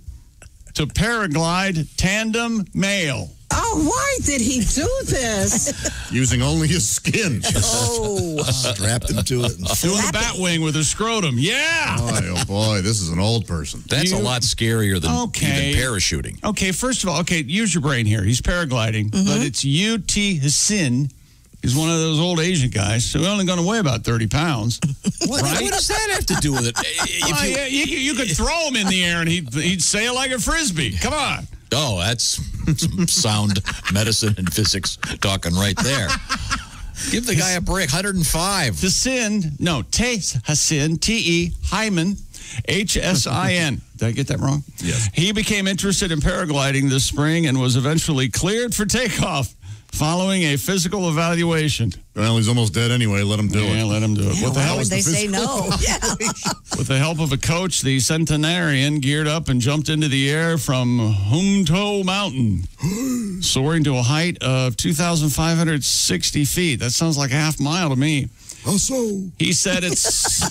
to paraglide tandem male. Oh, why did he do this? Using only his skin. Oh. Strapped him to it. Doing the bat wing with his scrotum. Yeah. Oh, boy, this is an old person. That's a lot scarier than even parachuting. Okay, first of all, use your brain here. He's paragliding, but it's U.T. Hassan. He's one of those old Asian guys, so he's only going to weigh about 30 pounds. What does that have to do with it? You could throw him in the air and he'd sail like a Frisbee. Come on. Oh, that's some sound medicine and physics talking right there. Give the guy a break. 105. Hassin, T-E, Hyman, H-S-I-N. Did I get that wrong? Yes. He became interested in paragliding this spring and was eventually cleared for takeoff following a physical evaluation. Well, he's almost dead anyway. Let him do it. Yeah, let him do it. Yeah, why would they say no? Yeah. With the help of a coach, the centenarian geared up and jumped into the air from Humto Mountain, soaring to a height of 2,560 feet. That sounds like a half mile to me. He said it's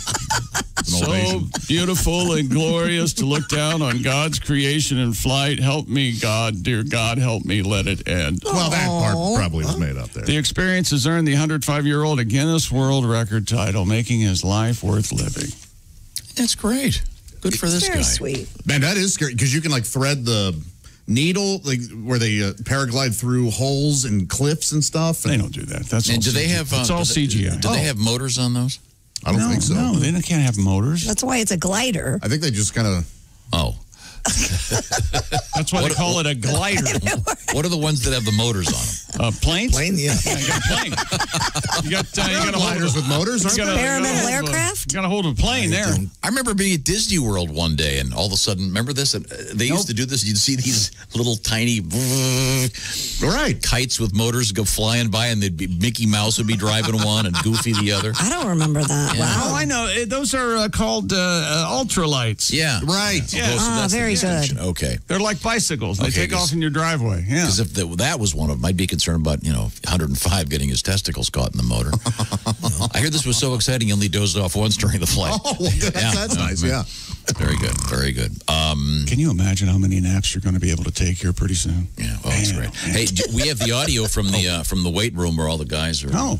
so beautiful and glorious to look down on God's creation in flight. Help me, God, dear God, help me, let it end. Well, that part probably was made up there. The experience has earned the 105-year-old a Guinness World Record title, making his life worth living. That's great. Good for this guy. Very sweet. Man, that is scary because you can like thread the needle, like where they paraglide through holes and cliffs and stuff. They don't do that. That's And all do they have? It's all CGI. Do they have motors on those? I don't think so. No, they can't have motors. That's why it's a glider. I think they just kind of. Oh. That's why they call it a glider. What are the ones that have the motors on them? Planes? Plane, yeah. You got a plane. You got gliders with motors, aren't there? Experimental aircraft? You got to hold a plane there. I remember being at Disney World one day, and all of a sudden, remember this? They used to do this. You'd see these little tiny kites with motors go flying by, and they'd be Mickey Mouse would be driving one, and Goofy the other. I don't remember that. Yeah. Wow. Oh, I know. Those are called ultralights. Yeah, right. Yeah. So very good. Okay. They're like bicycles. They take off in your driveway. Yeah. Because if that was one of them, I'd be concerned about 105 getting his testicles caught in the motor. I hear this was so exciting. He only dozed off once during the flight. Oh, well, that's nice. Yeah. Very good. Very good. Can you imagine how many naps you're going to be able to take here pretty soon? Yeah. Well, that's great. Hey, we have the audio from the weight room where all the guys are.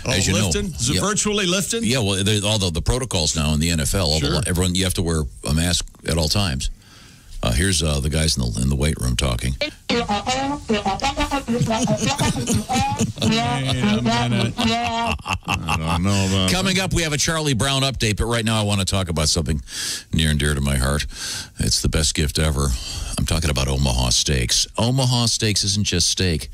As you lifting? know, Is it virtually lifting? Yeah. Well, although the protocols now in the NFL, everyone you have to wear a mask at all times. Here's the guys in the weight room talking. I don't know about Coming up, we have a Charlie Brown update, but right now I want to talk about something near and dear to my heart. It's the best gift ever. I'm talking about Omaha Steaks. Omaha Steaks isn't just steak.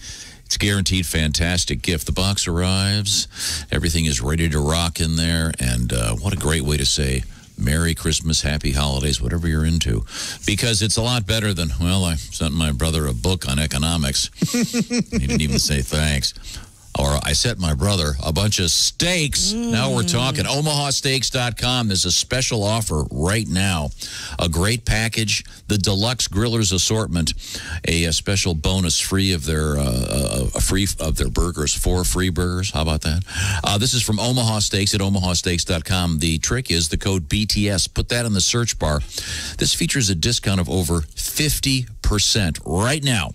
It's a guaranteed fantastic gift. The box arrives. Everything is ready to rock in there. And what a great way to say Merry Christmas, Happy Holidays, whatever you're into. Because it's a lot better than, well, I sent my brother a book on economics. He didn't even say thanks. Or I sent my brother a bunch of steaks. Now we're talking. OmahaSteaks.com. There's a special offer right now. A great package. The Deluxe Grillers Assortment. A special bonus free of their burgers. 4 free burgers. How about that? This is from Omaha Steaks at OmahaSteaks.com. The trick is the code BTS. Put that in the search bar. This features a discount of over 50% right now.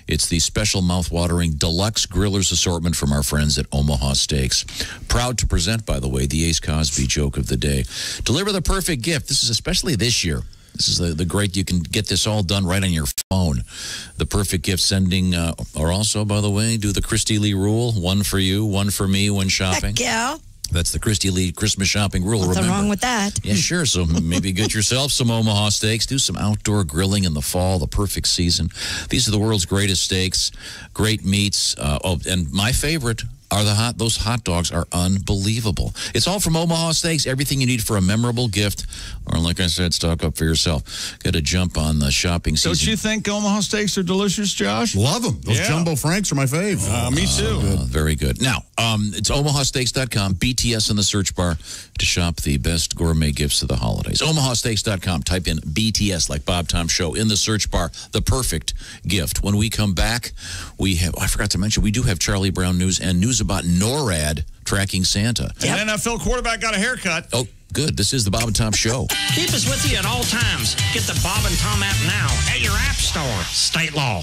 It's the special mouth-watering Deluxe Grillers Assortment from our friends at Omaha Steaks. Proud to present, by the way, the Ace Cosby joke of the day. Deliver the perfect gift. This is especially this year. This is the great, you can get this all done right on your phone. The perfect gift sending, or also, by the way, do the Christy Lee rule. 1 for you, 1 for me when shopping. Heck yeah. That's the Christy Lee Christmas shopping rule. What's Remember. wrong with that? Yeah, sure. So maybe get yourself some Omaha Steaks. Do some outdoor grilling in the fall, the perfect season. These are the world's greatest steaks, great meats. And my favorite are those hot dogs are unbelievable. It's all from Omaha Steaks. Everything you need for a memorable gift. Or like I said, stock up for yourself. Got to jump on the shopping season. Don't you think Omaha Steaks are delicious, Josh? Love them. Those Jumbo Franks are my fave. Me too. Very good. Now, it's OmahaSteaks.com, BTS in the search bar to shop the best gourmet gifts of the holidays. OmahaSteaks.com. Type in BTS, like Bob Tom Show, in the search bar. The perfect gift. When we come back, I forgot to mention, we do have Charlie Brown news and news about NORAD tracking Santa. And NFL quarterback got a haircut. Oh, good. This is the Bob and Tom Show. Keep us with you at all times. Get the Bob and Tom app now at your app store. State law.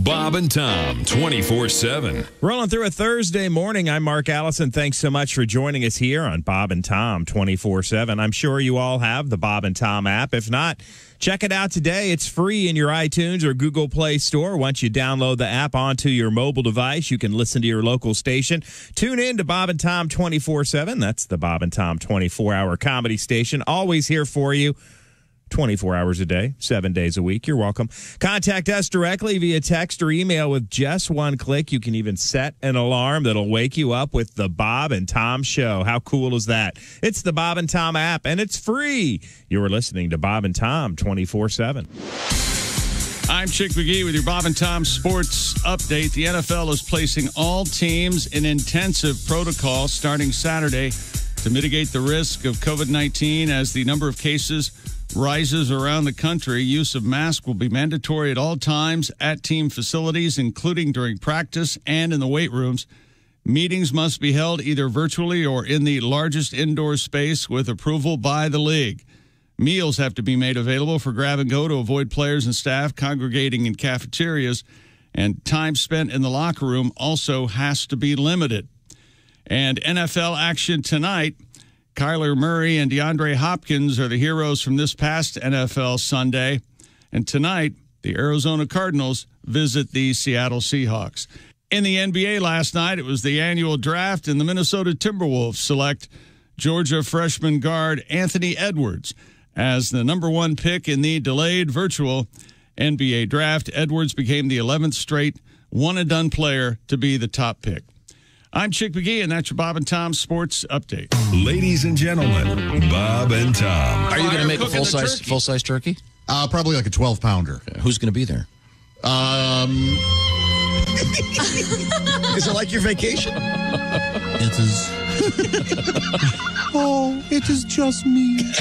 Bob and Tom 24/7. Rolling through a Thursday morning. I'm Mark Allison. Thanks so much for joining us here on Bob and Tom 24/7. I'm sure you all have the Bob and Tom app. If not, check it out today. It's free in your iTunes or Google Play Store. Once you download the app onto your mobile device, you can listen to your local station. Tune in to Bob and Tom 24/7. That's the Bob and Tom 24-hour comedy station. Always here for you. 24 hours a day, 7 days a week. You're welcome. Contact us directly via text or email with just one click. You can even set an alarm that'll wake you up with the Bob and Tom Show. How cool is that? It's the Bob and Tom app, and it's free. You're listening to Bob and Tom 24/7. I'm Chick McGee with your Bob and Tom Sports Update. The NFL is placing all teams in intensive protocol starting Saturday to mitigate the risk of COVID-19 as the number of cases rises around the country. Use of masks will be mandatory at all times at team facilities, including during practice and in the weight rooms. Meetings must be held either virtually or in the largest indoor space with approval by the league. Meals have to be made available for grab and go to avoid players and staff congregating in cafeterias, and time spent in the locker room also has to be limited. And NFL action tonight. Kyler Murray and DeAndre Hopkins are the heroes from this past NFL Sunday. And tonight, the Arizona Cardinals visit the Seattle Seahawks. In the NBA last night, it was the annual draft, and the Minnesota Timberwolves select Georgia freshman guard Anthony Edwards as the number one pick in the delayed virtual NBA draft. Edwards became the 11th straight one-and-done player to be the top pick. I'm Chick McGee, and that's your Bob and Tom Sports Update. Ladies and gentlemen, Bob and Tom. Are you going to make a full-size turkey? Probably like a 12-pounder. Who's going to be there? Is it like your vacation? It is. Oh, it is just me.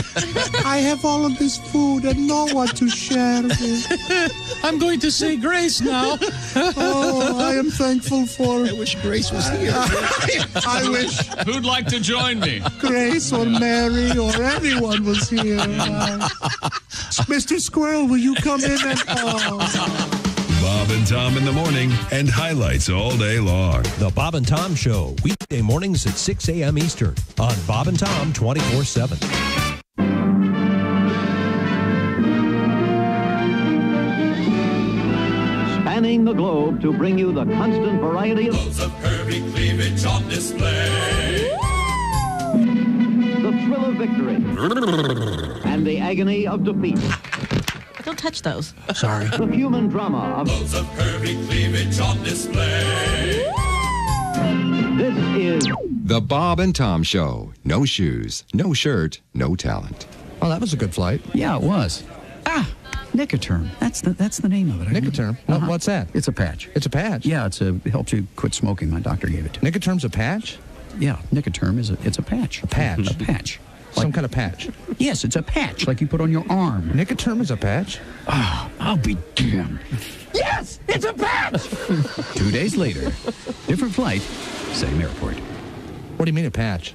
I have all of this food and no one to share with. I'm going to say grace now. Oh, I am thankful for. I wish Grace was here. I wish Who'd like to join me? Grace or Mary or anyone was here. Mr. Squirrel, will you come in and... Bob and Tom in the morning and highlights all day long. The Bob and Tom Show, weekday mornings at 6 a.m. Eastern on Bob and Tom 24/7. Spanning the globe to bring you the constant variety of loads of curvy cleavage on display. The thrill of victory and the agony of defeat. Don't touch those. Sorry. The human drama of loads of curvy cleavage on display. This is the Bob and Tom Show. No shoes, no shirt, no talent. Oh, that was a good flight. Yeah, it was. Nicoterm. That's the name of it. Nicoterm? What's that? It's a patch. It's a patch? Yeah, it helps you quit smoking. My doctor gave it to me. Nicoterm's a patch? Yeah, Nicoterm it's a patch. A patch? A patch. Some kind of patch? Yes, it's a patch like you put on your arm. Nicoterm is a patch? Oh, I'll be damned. Yes, it's a patch! 2 days later, different flight, same airport. What do you mean a patch?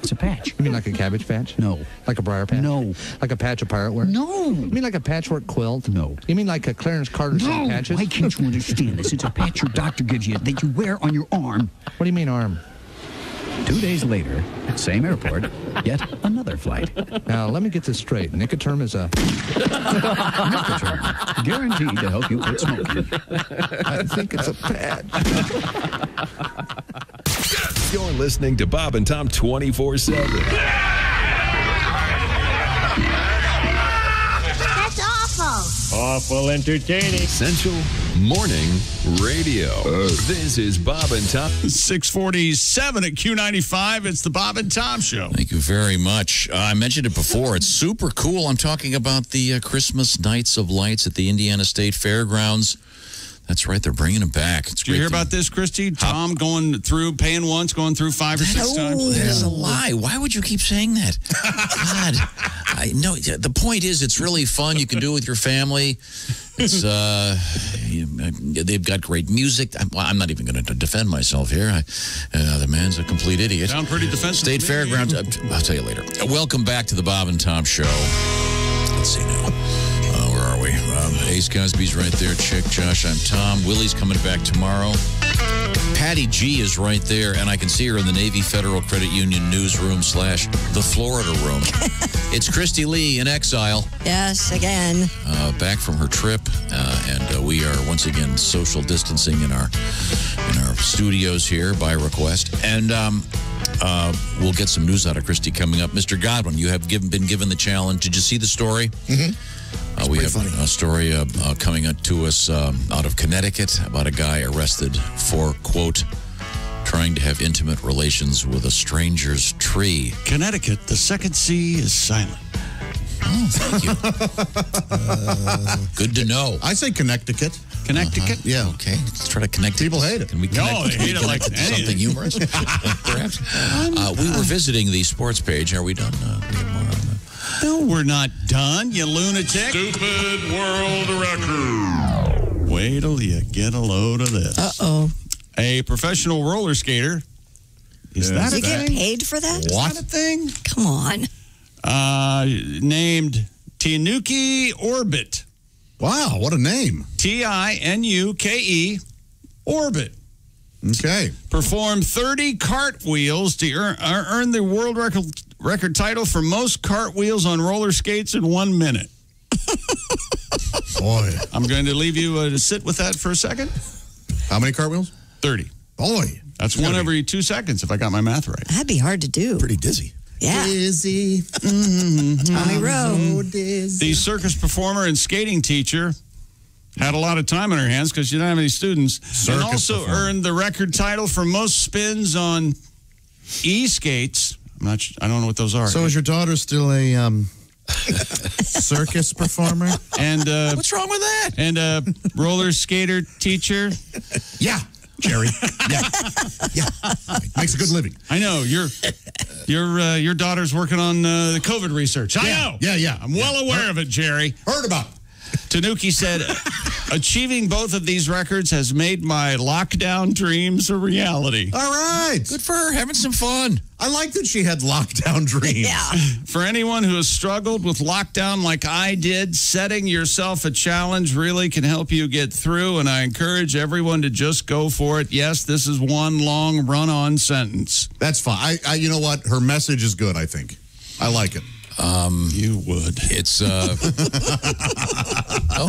It's a patch. You mean like a cabbage patch? No. Like a briar patch? No. Like a patch of pirate wear? No. You mean like a patchwork quilt? No. You mean like a Clarence Carter no. patches? Why can't you understand this? It's a patch your doctor gives you that you wear on your arm. What do you mean arm? 2 days later, same airport, yet another flight. Now, let me get this straight. Nicoterm is a... Nicoterm. Guaranteed to help you quit smoking. I think it's a patch. You're listening to Bob and Tom 24/7. That's awful. Awful entertaining. Essential Morning Radio. This is Bob and Tom. 647 at Q95. It's the Bob and Tom Show. Thank you very much. I mentioned it before. It's super cool. I'm talking about the Christmas Nights of Lights at the Indiana State Fairgrounds. That's right. They're bringing them back. It's Did you hear about this, Christy? Tom going through, paying once, going through 5 or 6 times? That is a lie. Why would you keep saying that? God. No, the point is it's really fun. You can do it with your family. It's they've got great music. I'm not even going to defend myself here. The man's a complete idiot. Sound pretty defensive. State Fairgrounds. I'll tell you later. Welcome back to the Bob and Tom Show. Let's see now. Where are we? Ace Cosby's right there. Chick, Josh, I'm Tom. Willie's coming back tomorrow. Patty G is right there, and I can see her in the Navy Federal Credit Union newsroom / the Florida room. It's Christy Lee in exile. Yes, again. Back from her trip, and we are once again social distancing in our studios here by request. And we'll get some news out of Christy coming up. Mr. Godwin, you have been given the challenge. Did you see the story? Mm-hmm. We have a story coming to us out of Connecticut about a guy arrested for, quote, trying to have intimate relations with a stranger's tree. Connecticut, the second C is silent. Oh, thank you. Good to know. I say Connecticut. Connecticut? Yeah. Okay. Let's try to connect. People hate it. Can we connect? No, they hate it like something humorous, perhaps. We were visiting the sports page. Are we done? No, we're not done, you lunatic. Stupid world record. Wait till you get a load of this. Uh-oh. A professional roller skater. Is that Does a he get thing? paid for that? Is that a thing? Come on. Named Tinuke Orbit. Wow, what a name. Tinuke Orbit. Okay. Performed 30 cartwheels to earn the world record title for most cartwheels on roller skates in 1 minute. Boy. I'm going to leave you to sit with that for a second. How many cartwheels? 30. Boy. That's one every 2 seconds if I got my math right. That'd be hard to do. Pretty dizzy. Yeah. Dizzy. Tommy Rowe. The circus performer and skating teacher had a lot of time on her hands because she didn't have any students. And also earned the record title for most spins on e-skates. I don't know what those are. So is your daughter still a circus performer? And what's wrong with that? And a roller skater teacher. Yeah, Jerry. Yeah. Makes a good living. I know your daughter's working on the COVID research. I know. Yeah. I'm well aware of it, Jerry. Heard about it. Tanuki said, achieving both of these records has made my lockdown dreams a reality. All right. Good for her, having some fun. I like that she had lockdown dreams. Yeah. For anyone who has struggled with lockdown like I did, setting yourself a challenge really can help you get through, and I encourage everyone to just go for it. Yes, this is one long run-on sentence. That's fine. I you know what? Her message is good, I think. I like it. You would. It's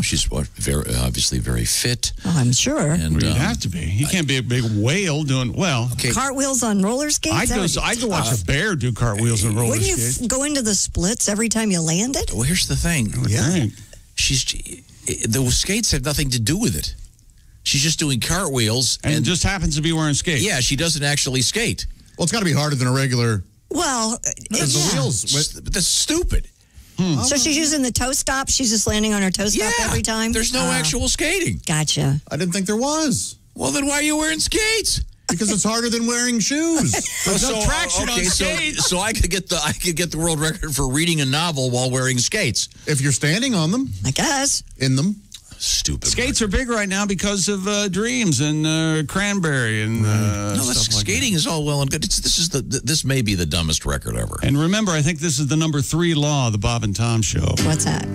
she's obviously very fit. Oh, I'm sure. And You'd have to be. You can't be a big whale doing Okay. Cartwheels on roller skates? I'd go watch a bear do cartwheels on roller Wouldn't skates. you go into the splits every time you landed? Well, here's the thing. Yeah. The skates have nothing to do with it. She's just doing cartwheels and just happens to be wearing skates. Yeah, she doesn't actually skate. Well, it's got to be harder than a regular. Well, the wheels. That's stupid. So she's using the toe stop. She's just landing on her toe stop every time. There's no actual skating. Gotcha. I didn't think there was. Well, then why are you wearing skates? Because it's harder than wearing shoes. There's no traction on skates. So I could get the world record for reading a novel while wearing skates. If you're standing on them. I guess. In them. Stupid. Skates are big right now because of Dreams and Cranberry and skating is all well and good. This may be the dumbest record ever. And remember, I think this is the number 3 law of the Bob and Tom Show. What's that?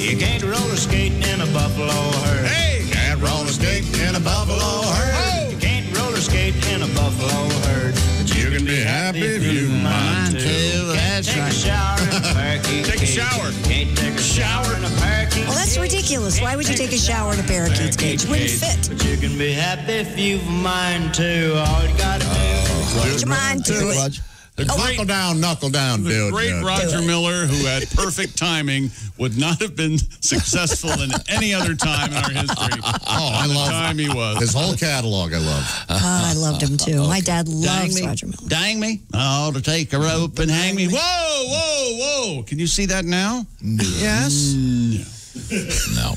You can't roller skate in a buffalo herd. Hey, can't roller skate in a buffalo herd. Oh. You can't roller skate in a buffalo herd. But you can be happy if you mind to. That's Take a shower in a parakeet. Take a shower. Can't take a shower in a parakeet. Well, that's ridiculous. Why would you take a shower in a parakeet's cage? It wouldn't fit. But you can be happy if you've a mind to. All you gotta do Put your mind to it. Knuckle down, The dude. great Roger Miller, who had perfect timing, would not have been successful in any other time in our history. I love time he was. His whole catalog, I love. I loved him too. My dad loves me, Roger Miller. Dang me. Oh, to take a rope and hang me. Whoa. Can you see that now? Yes. No.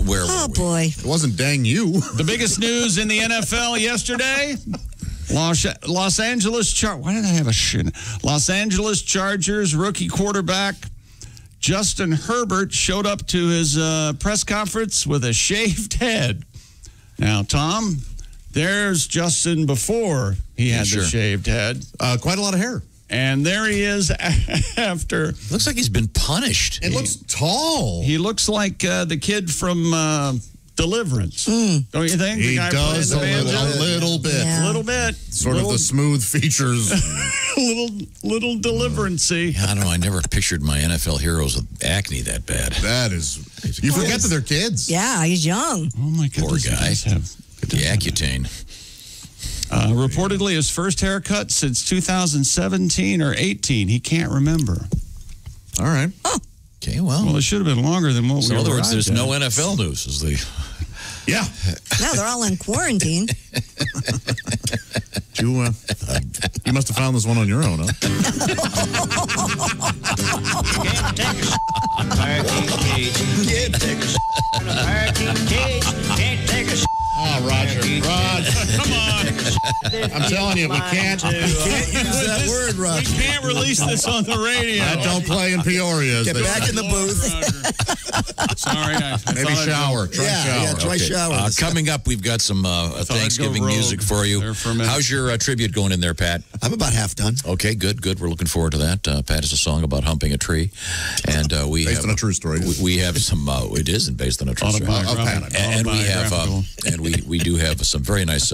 Where were we? Boy. It wasn't dang you. The biggest news in the NFL yesterday. Los Angeles Why did I have a shit? Los Angeles Chargers rookie quarterback Justin Herbert showed up to his press conference with a shaved head. Now, Tom, there's Justin before he had the shaved head. Quite a lot of hair. And there he is after. Looks like he's been punished. It looks tall. He looks like the kid from Deliverance. Don't you think? He The guy does a playing the banjo? little bit. Yeah. A little bit. Sort of the smooth features. little Deliverance-y. I don't know. I never pictured my NFL heroes with acne that bad. That is. You forget that they're kids. Yeah, he's young. Oh, my goodness. Poor guy. The Accutane. Reportedly, his first haircut since 2017 or 18. He can't remember. All right. Okay, well. It should have been longer than what we So in other words, there's arrived no at. NFL news. Is the Yeah. No, they're all in quarantine. You must have found this one on your own, huh? Oh, Roger. Come on. I'm telling you, we can't use that word, Roger. We can't release this on the radio. That don't play in Peoria. Get back in the booth. Sorry. I Maybe shower. Try shower. Yeah, try shower. coming up, we've got some Thanksgiving music for you. How's your tribute going in there, Pat? I'm about half done. Okay, good. We're looking forward to that. Pat has a song about humping a tree, and we Based have on a true story. We have some. It isn't based on a true story. And we have we do have some very nice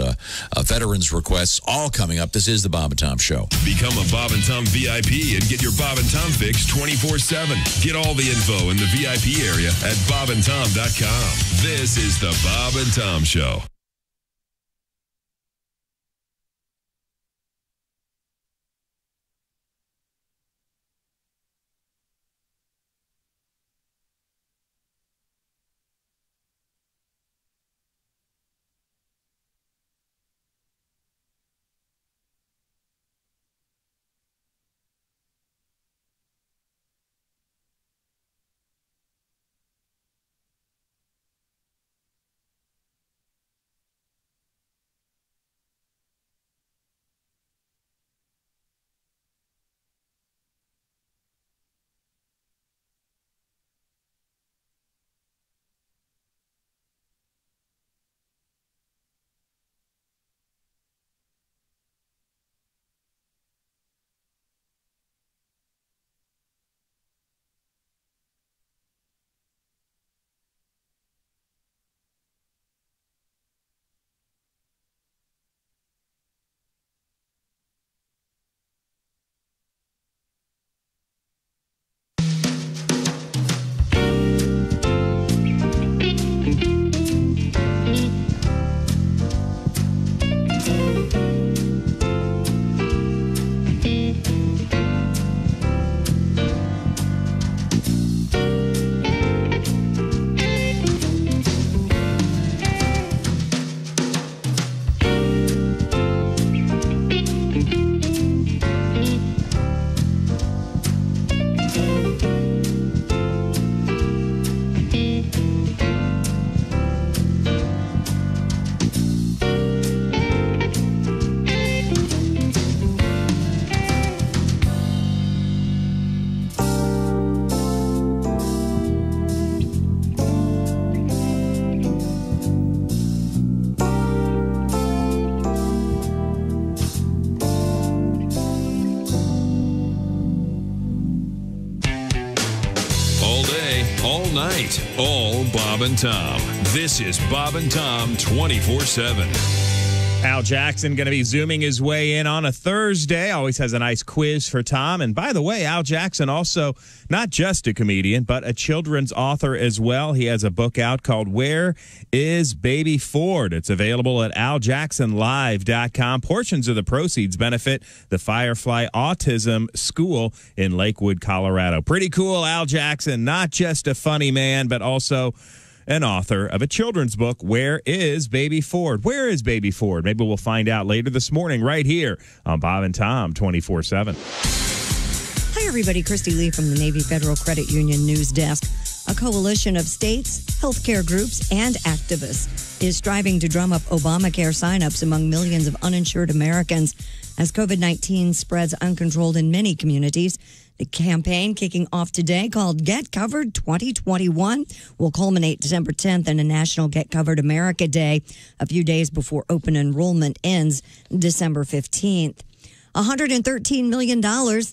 veterans requests all coming up. This is the Bob and Tom Show. Become a Bob and Tom VIP and get your Bob and Tom fix 24/7. Get all the info in the VIP area at bobandtom.com. This is the Bob and Tom Show. Night, all Bob and Tom. This is Bob and Tom 24/7. Al Jackson going to be zooming his way in on a Thursday. Always has a nice quiz for Tom. And by the way, Al Jackson also not just a comedian, but a children's author as well. He has a book out called Where is Baby Ford? It's available at aljacksonlive.com. Portions of the proceeds benefit the Firefly Autism School in Lakewood, Colorado. Pretty cool, Al Jackson. Not just a funny man, but also an author of a children's book, Where is Baby Ford? Where is Baby Ford? Maybe we'll find out later this morning right here on Bob and Tom 24/7. Hi, everybody. Christy Lee from the Navy Federal Credit Union News Desk. A coalition of states, healthcare groups, and activists is striving to drum up Obamacare signups among millions of uninsured Americans as COVID-19 spreads uncontrolled in many communities. The campaign kicking off today, called Get Covered 2021, will culminate December 10th in a National Get Covered America Day, a few days before open enrollment ends December 15th. $113 million.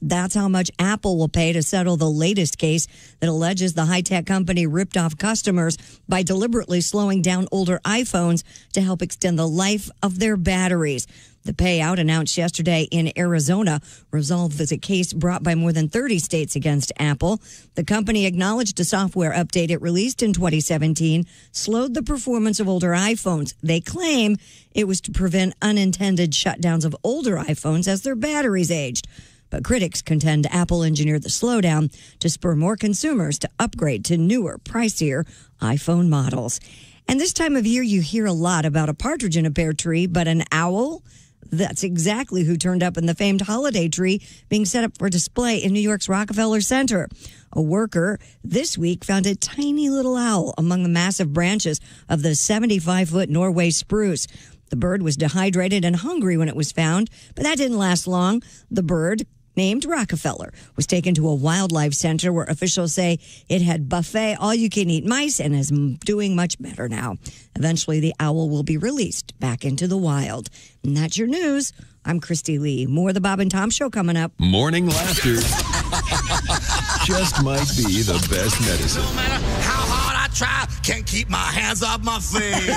That's how much Apple will pay to settle the latest case that alleges the high-tech company ripped off customers by deliberately slowing down older iPhones to help extend the life of their batteries. The payout, announced yesterday in Arizona, resolved as a case brought by more than 30 states against Apple. The company acknowledged a software update it released in 2017 slowed the performance of older iPhones. They claim it was to prevent unintended shutdowns of older iPhones as their batteries aged. But critics contend Apple engineered the slowdown to spur more consumers to upgrade to newer, pricier iPhone models. And this time of year, you hear a lot about a partridge in a pear tree, but an owl? That's exactly who turned up in the famed holiday tree being set up for display in New York's Rockefeller Center. A worker this week found a tiny little owl among the massive branches of the 75-foot Norway spruce. The bird was dehydrated and hungry when it was found, but that didn't last long. The bird, named Rockefeller, was taken to a wildlife center where officials say it had buffet all-you-can-eat mice and is doing much better now. Eventually, the owl will be released back into the wild. And that's your news. I'm Christy Lee. More of the Bob and Tom Show coming up. Morning laughter just might be the best medicine. No matter how hard I try, can't keep my hands off my face.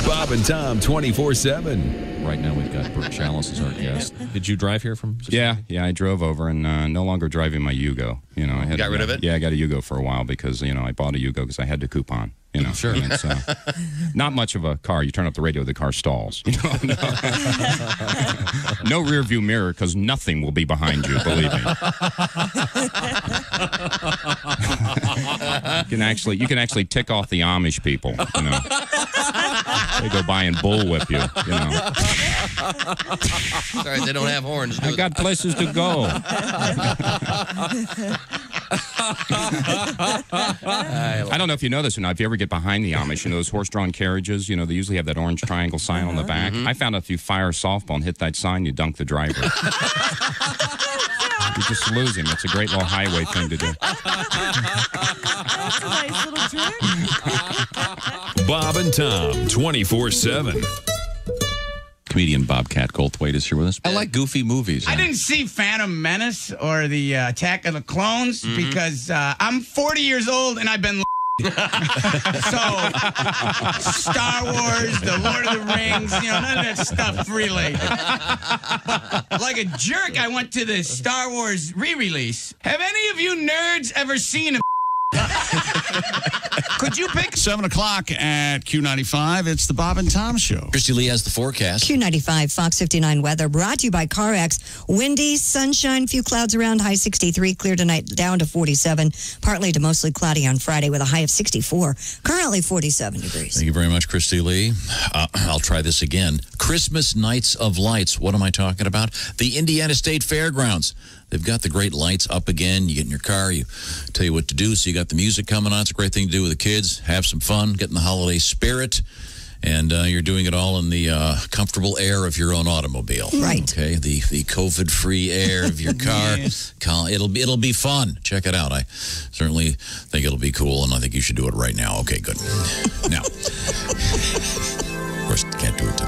Bob and Tom 24/7. Right now we've got Brooke Chalice as our guest. Did you drive here from? Yeah, I drove over and no longer driving my Yugo. I had got rid of it? Yeah, I got a Yugo for a while because I bought a Yugo because I had the coupon. Sure. And it's not much of a car. You turn up the radio, the car stalls. No rear view mirror because nothing will be behind you. Believe me. You can actually tick off the Amish people. They go by and bullwhip you. Sorry, they don't have horns. I got places to go. I don't know if you know this or not. If you ever get behind the Amish, those horse-drawn carriages, they usually have that orange triangle sign on the back. I found out if you fire a softball and hit that sign, you dunk the driver. You just lose him. It's a great little highway thing to do. That's a nice little trick. Bob and Tom 24/7. Comedian Bobcat Goldthwait is here with us. I like goofy movies. I didn't see Phantom Menace or the Attack of the Clones because I'm 40 years old and I've been so Star Wars, the Lord of the Rings, none of that stuff really. But like a jerk, I went to the Star Wars re-release. Have any of you nerds ever seen a Could you pick 7 o'clock at Q95? It's the Bob and Tom Show. Christy Lee has the forecast. Q95, Fox 59 weather brought to you by CarX. Windy, sunshine, few clouds around, high 63. Clear tonight, down to 47. Partly to mostly cloudy on Friday with a high of 64. Currently 47 degrees. Thank you very much, Christy Lee. I'll try this again. Christmas Nights of Lights. What am I talking about? The Indiana State Fairgrounds. They've got the great lights up again. You get in your car, you tell you what to do. So you got the music coming on. It's a great thing to do with the kids. Have some fun, get in the holiday spirit. And you're doing it all in the comfortable air of your own automobile. Right. Okay, the COVID-free air of your car. Yes. It'll be fun. Check it out. I certainly think it'll be cool, and I think you should do it right now. Okay, good. Now, of course, can't do it.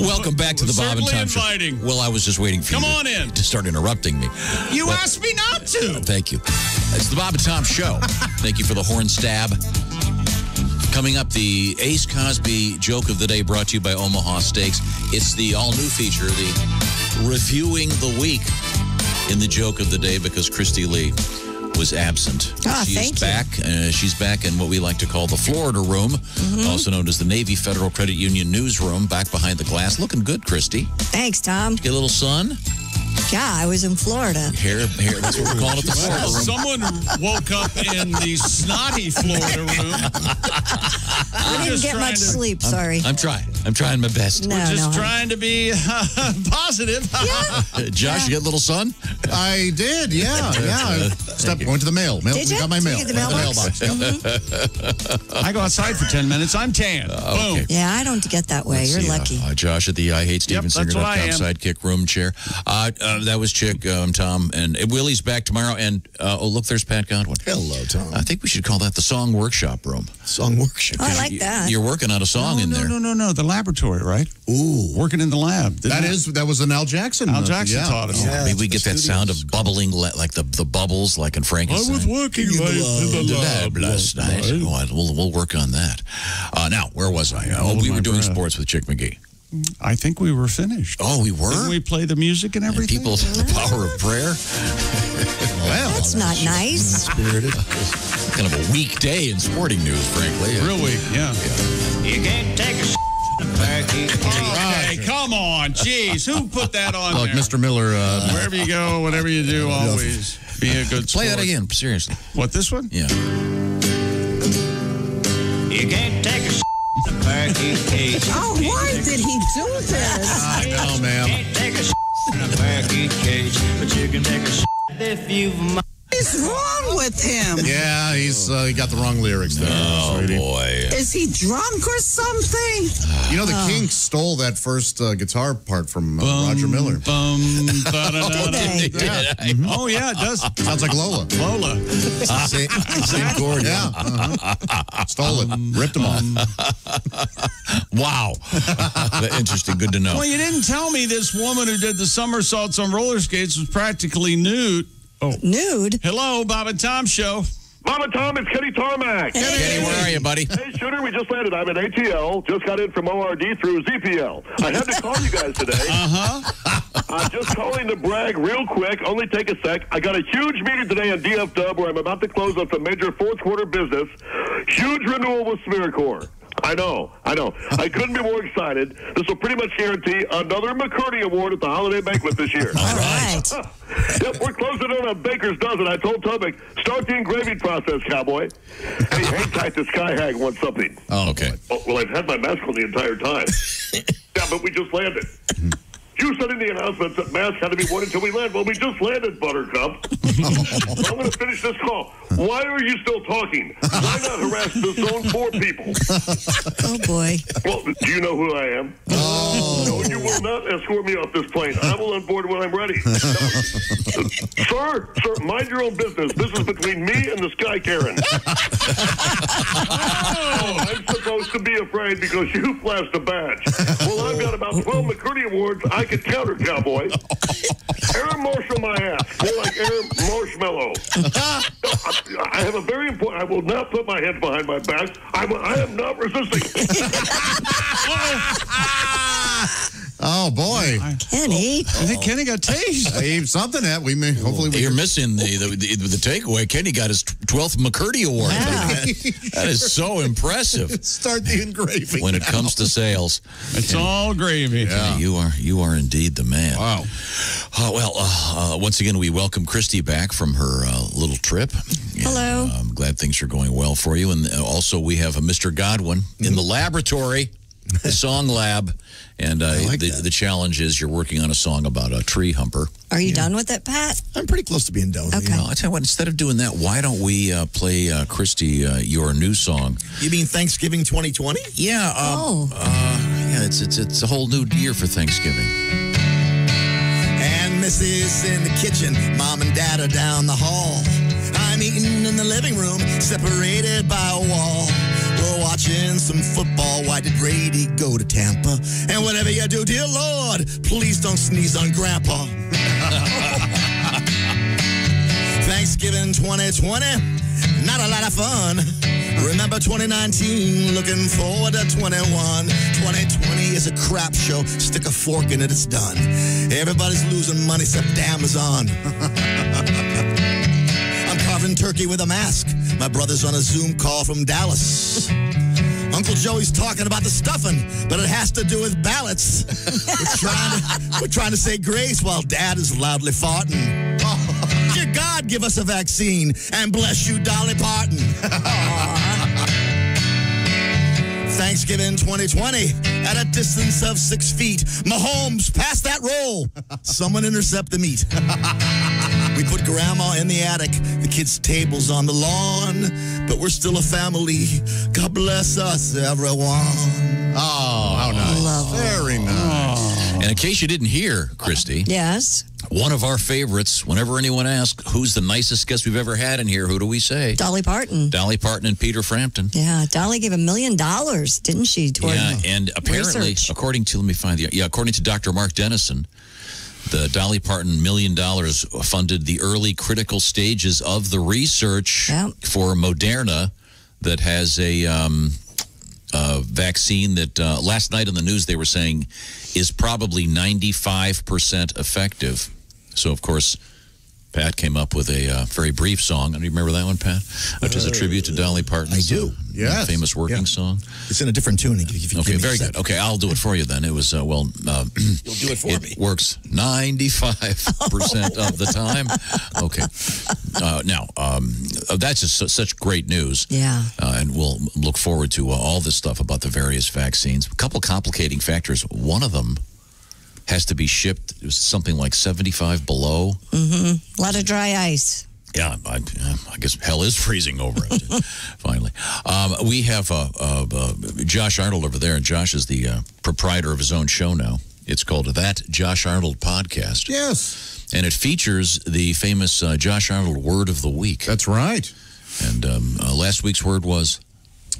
Welcome back to the Bob and Tom Show. Well, I was just waiting for you to start interrupting me. You asked me not to. Thank you. It's the Bob and Tom Show. Thank you for the horn stab. Coming up, the Ace Cosby Joke of the Day brought to you by Omaha Steaks. It's the all-new feature, the Reviewing the Week in the Joke of the Day because Christy Lee was absent. She's back. She's back in what we like to call the Florida Room, also known as the Navy Federal Credit Union Newsroom, back behind the glass. Looking good, Christy. Thanks, Tom. Get a little sun? Yeah, I was in Florida. Hair, that's what we're calling it, the Florida Room. Someone woke up in the snotty Florida room. I didn't get much sleep, sorry. I'm trying my best. No, We're just trying to be positive. Josh, you get a little sun? I did, yeah. Went to the mail. Did you? Got my mail. Did you get the mailbox? I go outside for 10 minutes. I'm tan. Boom. Yeah, I don't get that way. You're lucky. Josh at the I Hate Steven Singer.com sidekick room chair. That was Chick, Tom, and Willie's back tomorrow. And look, there's Pat Godwin. Hello, Tom. I think we should call that the Song Workshop Room. Song Workshop. Oh, I like that. You're working on a song in there. No. The laboratory, right? Ooh. Working in the lab. That was an Al Jackson. Al Jackson taught us. Yeah, maybe we get that sound of bubbling, like the bubbles, like in Frankenstein. I was working in the lab last night. We'll work on that. Now, where was I? We were doing sports with Chick McGee. I think we were finished. Oh, we were? Didn't we play the music and everything? And the power of prayer. Well, that's not nice. Spirited. Kind of a weak day in sporting news, frankly. Real weak, yeah. You can't take a Okay, come on. Jeez, who put that on Look, there? Mr. Miller. Wherever you go, whatever you do, always be a good sport. Play that again, seriously. What, this one? Yeah. You can't take a party cage. Oh, why did he do this? I know, ma'am. Can't take a in a parakeet cage, but you can take a if you've. What is wrong with him? Yeah, he got the wrong lyrics there. Oh, sweetie. boy. Is he drunk or something? You know, the Kinks stole that first guitar part from Roger Miller. Oh, yeah, it does. Sounds like Lola. Lola. Same chord. Yeah. Stole it. Ripped them off. Wow. Interesting. Good to know. Well, you didn't tell me this woman who did the somersaults on roller skates was practically nude. Oh. Nude? Hello, Bob and Tom Show. Bob and Tom, it's Kenny Tarmac. Kenny, where are you, buddy? Hey, Shooter, we just landed. I'm at ATL. Just got in from ORD through ZPL. I had to call you guys today. I'm just calling to brag real quick. Only take a sec. I got a huge meeting today on DF Dub where I'm about to close on some major fourth quarter business. Huge renewal with SmearCorps. I know. I couldn't be more excited. This will pretty much guarantee another McCurdy Award at the holiday banquet this year. All right. Yep, we're closing in on Baker's Dozen. I told Tubek, start the engraving process, cowboy. Hey, hang tight, the Sky Hag wants something. Oh, okay. Oh, well, I've had my mask on the entire time. Yeah, but we just landed. You said in the announcements that masks had to be worn until we land. Well, we just landed, Buttercup. I'm going to finish this call. Why are you still talking? Why not harass the Zone 4 people? Oh, boy. Well, do you know who I am? Oh. No, you will not escort me off this plane. I will on board when I'm ready. Sir, mind your own business. This is between me and the Sky Karen. Oh, I'm supposed to be afraid because you flashed a badge. Well, I've got about 12 McCurdy Awards I could counter, cowboy. Air Marshal my ass. More like Air Marshmallow. I have a very important... I will not put my hands behind my back. I am not resisting. Oh, boy. Kenny. I think Kenny got tased. Something that we may... Hopefully we You're missing the takeaway. Kenny got his 12th McCurdy Award. Yeah. That is so impressive. Start the engraving. When it comes to sales. It's all gravy. Yeah. You are indeed the man. Wow. Once again, we welcome Christy back from her little trip. Hello. I'm glad things are going well for you. And also, we have a Mr. Godwin in the laboratory, the song lab. And the challenge is you're working on a song about a tree humper. Are you done with it, Pat? I'm pretty close to being done with it. Okay. I tell you what, instead of doing that, why don't we play, Christy, your new song? You mean Thanksgiving 2020? Yeah. Yeah, it's a whole new year for Thanksgiving. And Mrs. in the kitchen, Mom and Dad are down the hall. I'm eating in the living room, separated by a wall. We're watching some football. Why did Brady go to Tampa? And whatever you do, dear Lord, please don't sneeze on Grandpa. Thanksgiving 2020, not a lot of fun. Remember 2019, looking forward to 21. 2020 is a crap show. Stick a fork in it, it's done. Everybody's losing money except Amazon. I'm carving turkey with a mask. My brother's on a Zoom call from Dallas. Uncle Joey's talking about the stuffing, but it has to do with ballots. We're trying to say grace while Dad is loudly farting. Dear God, give us a vaccine and bless you, Dolly Parton. Thanksgiving 2020 at a distance of 6 feet. Mahomes, pass that roll. Someone intercept the meat. We put Grandma in the attic. The kids' table's on the lawn. But we're still a family. God bless us, everyone. Oh, how nice. Love it. Very nice. And in case you didn't hear, Christy. Yes. One of our favorites, whenever anyone asks, who's the nicest guest we've ever had in here, who do we say? Dolly Parton. Dolly Parton and Peter Frampton. Yeah, Dolly gave $1 million, didn't she? Toward and apparently, research. according to Dr. Mark Dennison, the Dolly Parton $1 million funded the early critical stages of the research for Moderna that has a vaccine that last night in the news they were saying is probably 95% effective. So, of course, Pat came up with a very brief song. Do you remember that one, Pat? Which is a tribute to Dolly Parton. I do. Yes. Famous working song. It's in a different tune. Okay, very good. Okay, I'll do it for you then. It was, You'll do it for me. It works 95% of the time. Okay. Now, that's just such great news. Yeah. And we'll look forward to all this stuff about the various vaccines. A couple complicating factors. One of them has to be shipped. It was something like 75 below. Mm-hmm. A lot of dry ice. Yeah, I guess hell is freezing over it, finally. We have Josh Arnold over there, and Josh is the proprietor of his own show now. It's called That Josh Arnold Podcast. Yes. And it features the famous Josh Arnold Word of the Week. That's right. And last week's word was?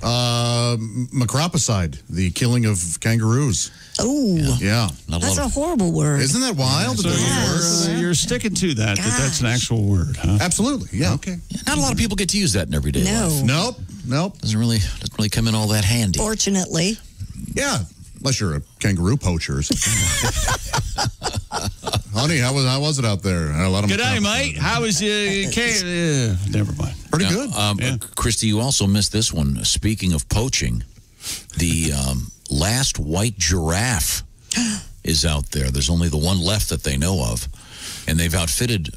Macropicide, the killing of kangaroos. Oh. Yeah. That's a horrible word. Isn't that wild? So you're sticking to that that's an actual word, huh? Absolutely. Yeah. Okay. Not a lot of people get to use that in everyday life. Nope. Doesn't really come in all that handy. Fortunately. Yeah. Unless you're a kangaroo poacher or something. Honey, how was it out there? A lot of G'day, mate. How was your never mind. Pretty good. Christy, you also missed this one. Speaking of poaching, the last white giraffe is out there. There's only the one left that they know of. And they've outfitted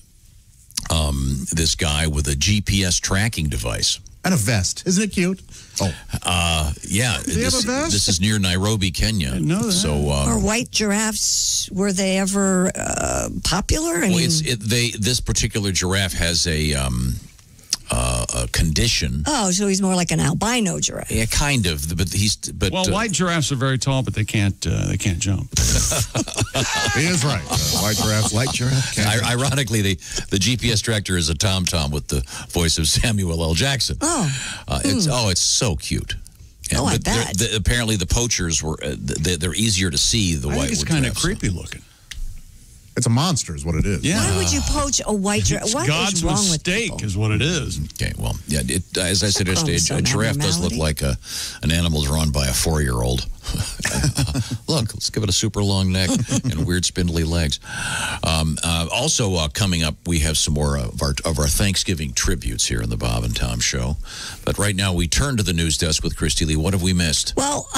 this guy with a GPS tracking device. And a vest. Isn't it cute? Oh. Yeah. Do they have a vest? This is near Nairobi, Kenya. I know that. So, Are white giraffes, were they ever popular? This particular giraffe has a condition. Oh, so he's more like an albino giraffe. Yeah, kind of. But white giraffes are very tall, but they can't jump. He is right. White giraffe. Ironically, the GPS tractor is a tom-tom with the voice of Samuel L. Jackson. Oh. It's so cute. And, I bet. Apparently, the poachers were they're easier to see. The white. It's kind of creepy looking. It's a monster, is what it is. Yeah. Why would you poach a white giraffe? What God's is wrong mistake with is what it is. Okay, well, yeah. As I said yesterday, a giraffe does look like an animal drawn by a 4-year-old. Look, let's give it a super long neck and weird spindly legs. Also, coming up, we have some more of our Thanksgiving tributes here in the Bob and Tom Show. But right now, we turn to the news desk with Christy Lee. What have we missed? Well,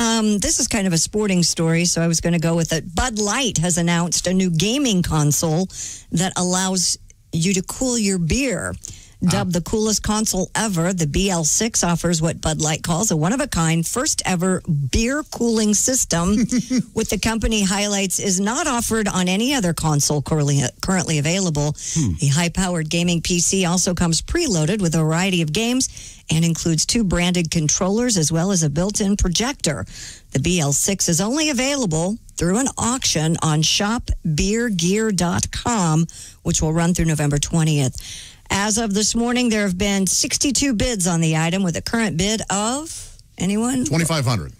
this is kind of a sporting story, so I was going to go with it. Bud Light has announced a new gaming console that allows you to cool your beer. Dubbed the coolest console ever, the BL6 offers what Bud Light calls a one-of-a-kind, first-ever beer cooling system, which the company highlights is not offered on any other console currently available. The high-powered gaming PC also comes preloaded with a variety of games and includes 2 branded controllers as well as a built-in projector. The BL6 is only available through an auction on shopbeergear.com, which will run through November 20th. As of this morning, there have been 62 bids on the item with a current bid of, anyone? $2,500.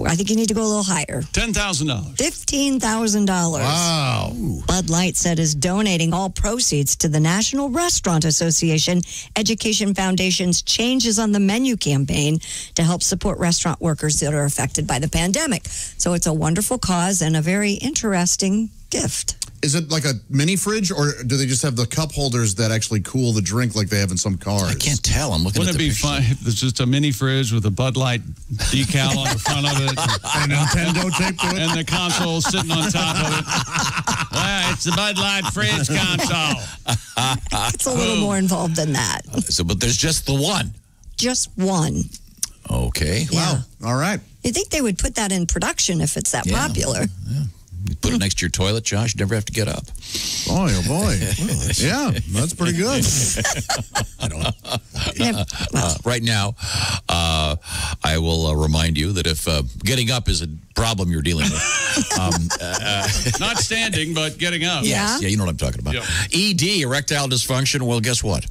I think you need to go a little higher. $10,000. $15,000. Wow. Bud Light said is donating all proceeds to the National Restaurant Association Education Foundation's Changes on the Menu campaign to help support restaurant workers that are affected by the pandemic. So it's a wonderful cause and a very interesting gift. Is it like a mini fridge, or do they just have the cup holders that actually cool the drink like they have in some cars? I can't tell. I'm looking Wouldn't at the it be picture. fun if there's just a mini fridge with a Bud Light decal on the front of it? And a Nintendo tape to it? And the console sitting on top of it. Well, it's the Bud Light fridge console. It's a little more involved than that. But there's just the one. Just one. Okay. Yeah. Wow. All right. You'd think they would put that in production if it's that popular. Yeah. You put it next to your toilet, Josh. You never have to get up. Boy, oh boy. Yeah, that's pretty good. Right now, I will remind you that if getting up is a problem you're dealing with. Not standing, but getting up. Yes. Yeah, you know what I'm talking about. Yep. ED, erectile dysfunction. Well, guess what?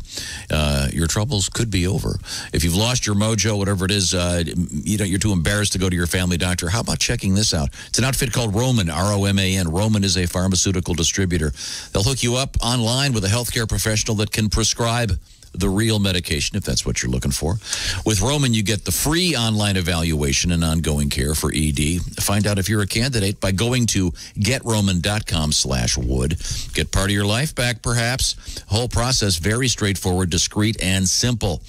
Your troubles could be over. If you've lost your mojo, whatever it is, you're too embarrassed to go to your family doctor. How about checking this out? It's an outfit called Roman, R-O-M-A-N. Roman is a pharmaceutical distributor. They'll hook you up online with a healthcare professional that can prescribe the real medication, if that's what you're looking for. With Roman, you get the free online evaluation and ongoing care for ED. Find out if you're a candidate by going to getroman.com/wood. Get part of your life back, perhaps. Whole process very straightforward, discreet, and simple.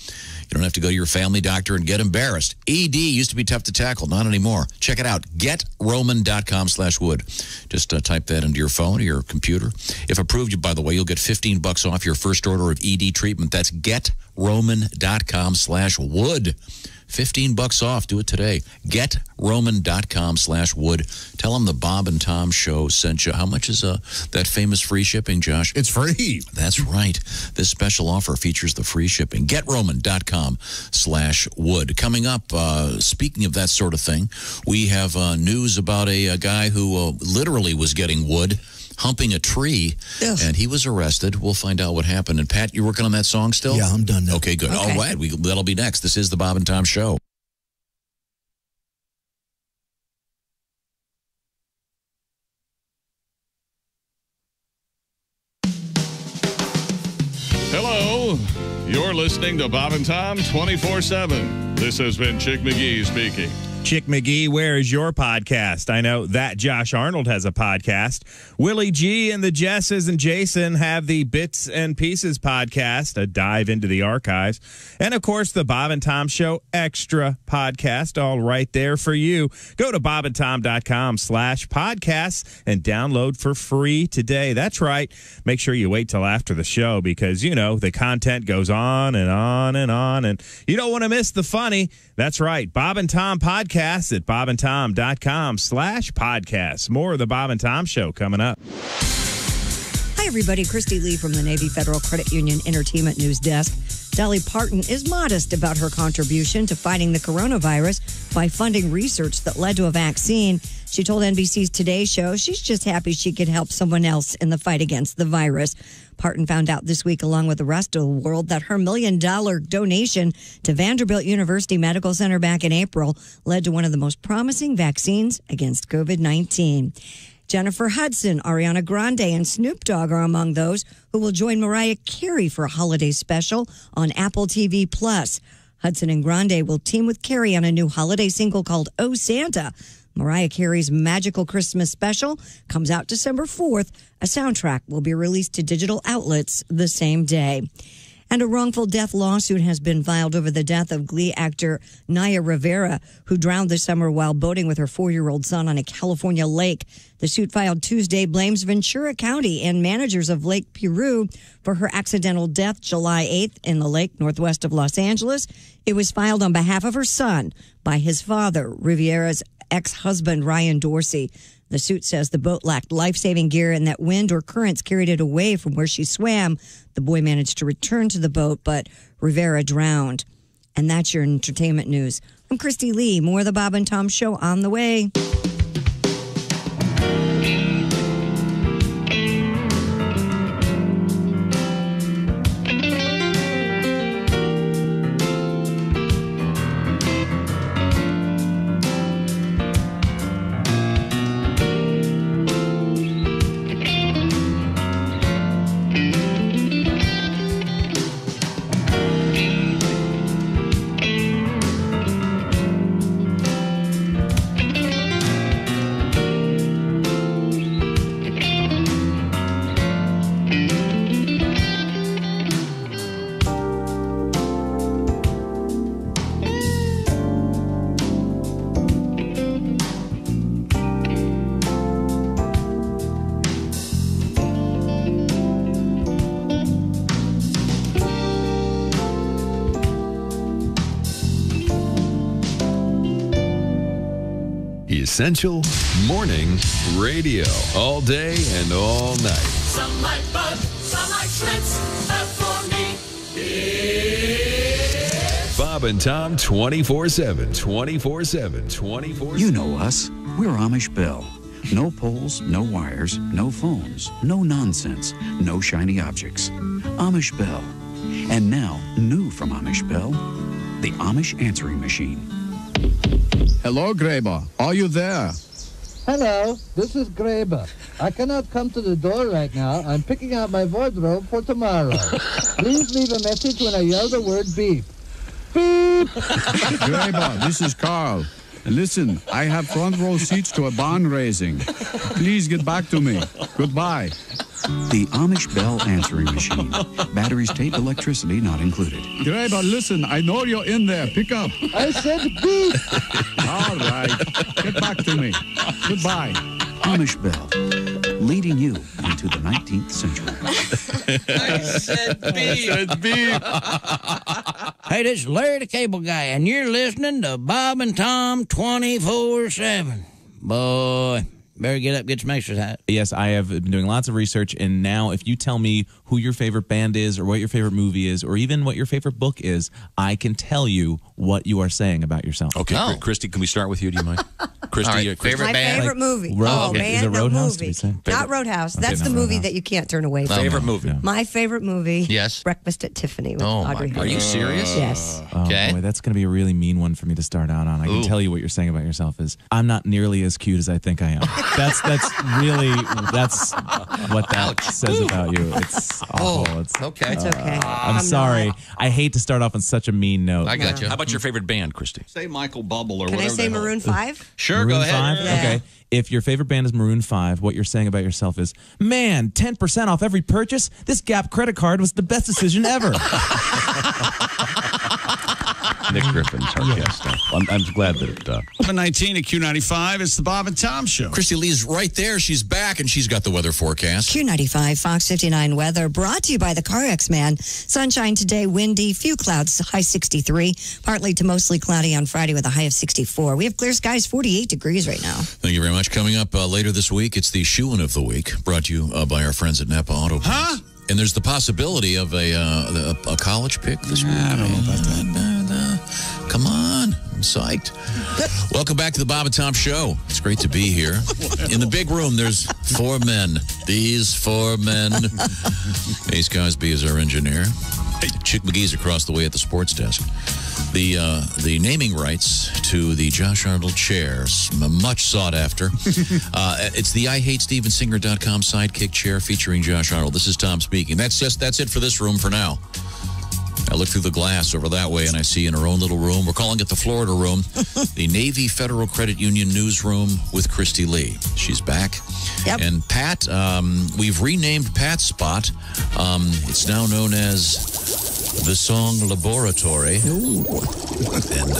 You don't have to go to your family doctor and get embarrassed. ED used to be tough to tackle, not anymore. Check it out, getroman.com/wood. Just type that into your phone or your computer. If approved, by the way, you'll get $15 off your first order of ED treatment. That's getroman.com/wood. $15 off. Do it today. GetRoman.com/wood. Tell them the Bob and Tom Show sent you. How much is that famous free shipping, Josh? It's free. That's right. This special offer features the free shipping. GetRoman.com/wood. Coming up, speaking of that sort of thing, we have news about a guy who literally was getting wood, humping a tree, and he was arrested. We'll find out what happened. And Pat, you're working on that song still? Yeah, I'm done now. Okay, good. Okay. All right, that'll be next. This is the Bob and Tom Show. Hello. You're listening to Bob and Tom 24/7. This has been Chick McGee speaking. Chick McGee, where is your podcast? I know that Josh Arnold has a podcast. Willie G and the Jesses and Jason have the Bits and Pieces podcast, a dive into the archives. And, of course, the Bob and Tom Show Extra podcast, all right there for you. Go to bobandtom.com/podcasts and download for free today. That's right. Make sure you wait till after the show because, the content goes on and on and on, and you don't want to miss the funny. That's right. Bob and Tom podcast at bobandtom.com/podcasts. More of the Bob and Tom Show coming up. Hi, everybody. Christy Lee from the Navy Federal Credit Union Entertainment News Desk. Dolly Parton is modest about her contribution to fighting the coronavirus by funding research that led to a vaccine. She told NBC's Today Show she's just happy she could help someone else in the fight against the virus. Parton found out this week, along with the rest of the world, that her $1 million donation to Vanderbilt University Medical Center back in April led to one of the most promising vaccines against COVID-19. Jennifer Hudson, Ariana Grande, and Snoop Dogg are among those who will join Mariah Carey for a holiday special on Apple TV+. Hudson and Grande will team with Carey on a new holiday single called Oh Santa. Mariah Carey's Magical Christmas Special comes out December 4th. A soundtrack will be released to digital outlets the same day. And a wrongful death lawsuit has been filed over the death of Glee actor Naya Rivera, who drowned this summer while boating with her 4-year-old son on a California lake. The suit filed Tuesday blames Ventura County and managers of Lake Piru for her accidental death July 8th in the lake northwest of Los Angeles. It was filed on behalf of her son by his father, Rivera's ex-husband, Ryan Dorsey. The suit says the boat lacked life-saving gear and that wind or currents carried it away from where she swam. The boy managed to return to the boat, but Rivera drowned. And that's your entertainment news. I'm Christy Lee. More of the Bob and Tom Show on the way. Essential Morning Radio. All day and all night. Some like Bud, some like Schlitz, but for me, it's Bob and Tom 24/7, 24/7, 24/7. You know us. We're Amish Bell. No poles, no wires, no phones, no nonsense, no shiny objects. Amish Bell. And now, new from Amish Bell, the Amish answering machine. Hello, Graber. Are you there? Hello, this is Graber. I cannot come to the door right now. I'm picking out my wardrobe for tomorrow. Please leave a message when I yell the word beep. Beep! Graber, this is Carl. Listen, I have front row seats to a barn raising. Please get back to me. Goodbye. The Amish Bell answering machine. Batteries, tape, electricity not included. Graber, listen, I know you're in there. Pick up. I said beep! All right. Get back to me. Goodbye. Amish Bell, leading you into the 19th century. I said beep. I said beep. Hey, this is Larry the Cable Guy, and you're listening to Bob and Tom 24/7. Boy, better get up, get some exercise. Yes, I have been doing lots of research, and now if you tell me who your favorite band is or what your favorite movie is or even what your favorite book is, I can tell you what you are saying about yourself. Okay, Christy, can we start with you? Do you mind? Christy, All right, favorite my band? favorite movie. Road- band, is it no Roadhouse, did movie. we say? Not Roadhouse. Okay, That's not the movie Roadhouse. that you can't turn away from. Favorite movie? My favorite movie. Yes. Breakfast at Tiffany with Oh, my Audrey God. Hepburn. Are you serious? Yes. Oh, Okay. boy, that's going to be a really mean one for me to start out on. I can Ooh. tell you what you're saying about yourself is, I'm not nearly as cute as I think I am. That's what that says about you. It's awful. Oh, It's okay. It's okay. I'm sorry. I hate to start off on such a mean note. I got you. How about your favorite band, Christy? Say Michael Bubble or Can I whatever. say the hell. Maroon 5? Sure, Maroon go ahead. 5? Yeah. Okay. If your favorite band is Maroon 5, what you're saying about yourself is, man, 10% off every purchase? This Gap credit card was the best decision ever. Nick Griffin's our guest. I'm glad that. 19 at Q95, it's the Bob and Tom Show. Christy Lee's right there. She's back, and she's got the weather forecast. Q95 Fox 59 weather brought to you by the CarX Man. Sunshine today, windy, few clouds, high 63. Partly to mostly cloudy on Friday with a high of 64. We have clear skies, 48 degrees right now. Thank you very much. Coming up later this week, it's the Shoe-In of the Week, brought to you by our friends at Napa Auto Parts. Huh? And there's the possibility of a college pick this week. I don't know about that. Come on. I'm psyched. Welcome back to the Bob and Tom Show. It's great to be here. In the big room, there's 4 men. These 4 men. Ace Cosby is our engineer. Chick McGee's across the way at the sports desk. The naming rights to the Josh Arnold chairs, much sought after. It's the IHateStevensinger.com sidekick chair featuring Josh Arnold. This is Tom speaking. That's it for this room for now. I look through the glass over that way and I see in her own little room, we're calling it the Florida Room, the Navy Federal Credit Union newsroom with Christy Lee. She's back. Yep. And Pat, we've renamed Pat's spot. It's now known as the Song Laboratory. Ooh. And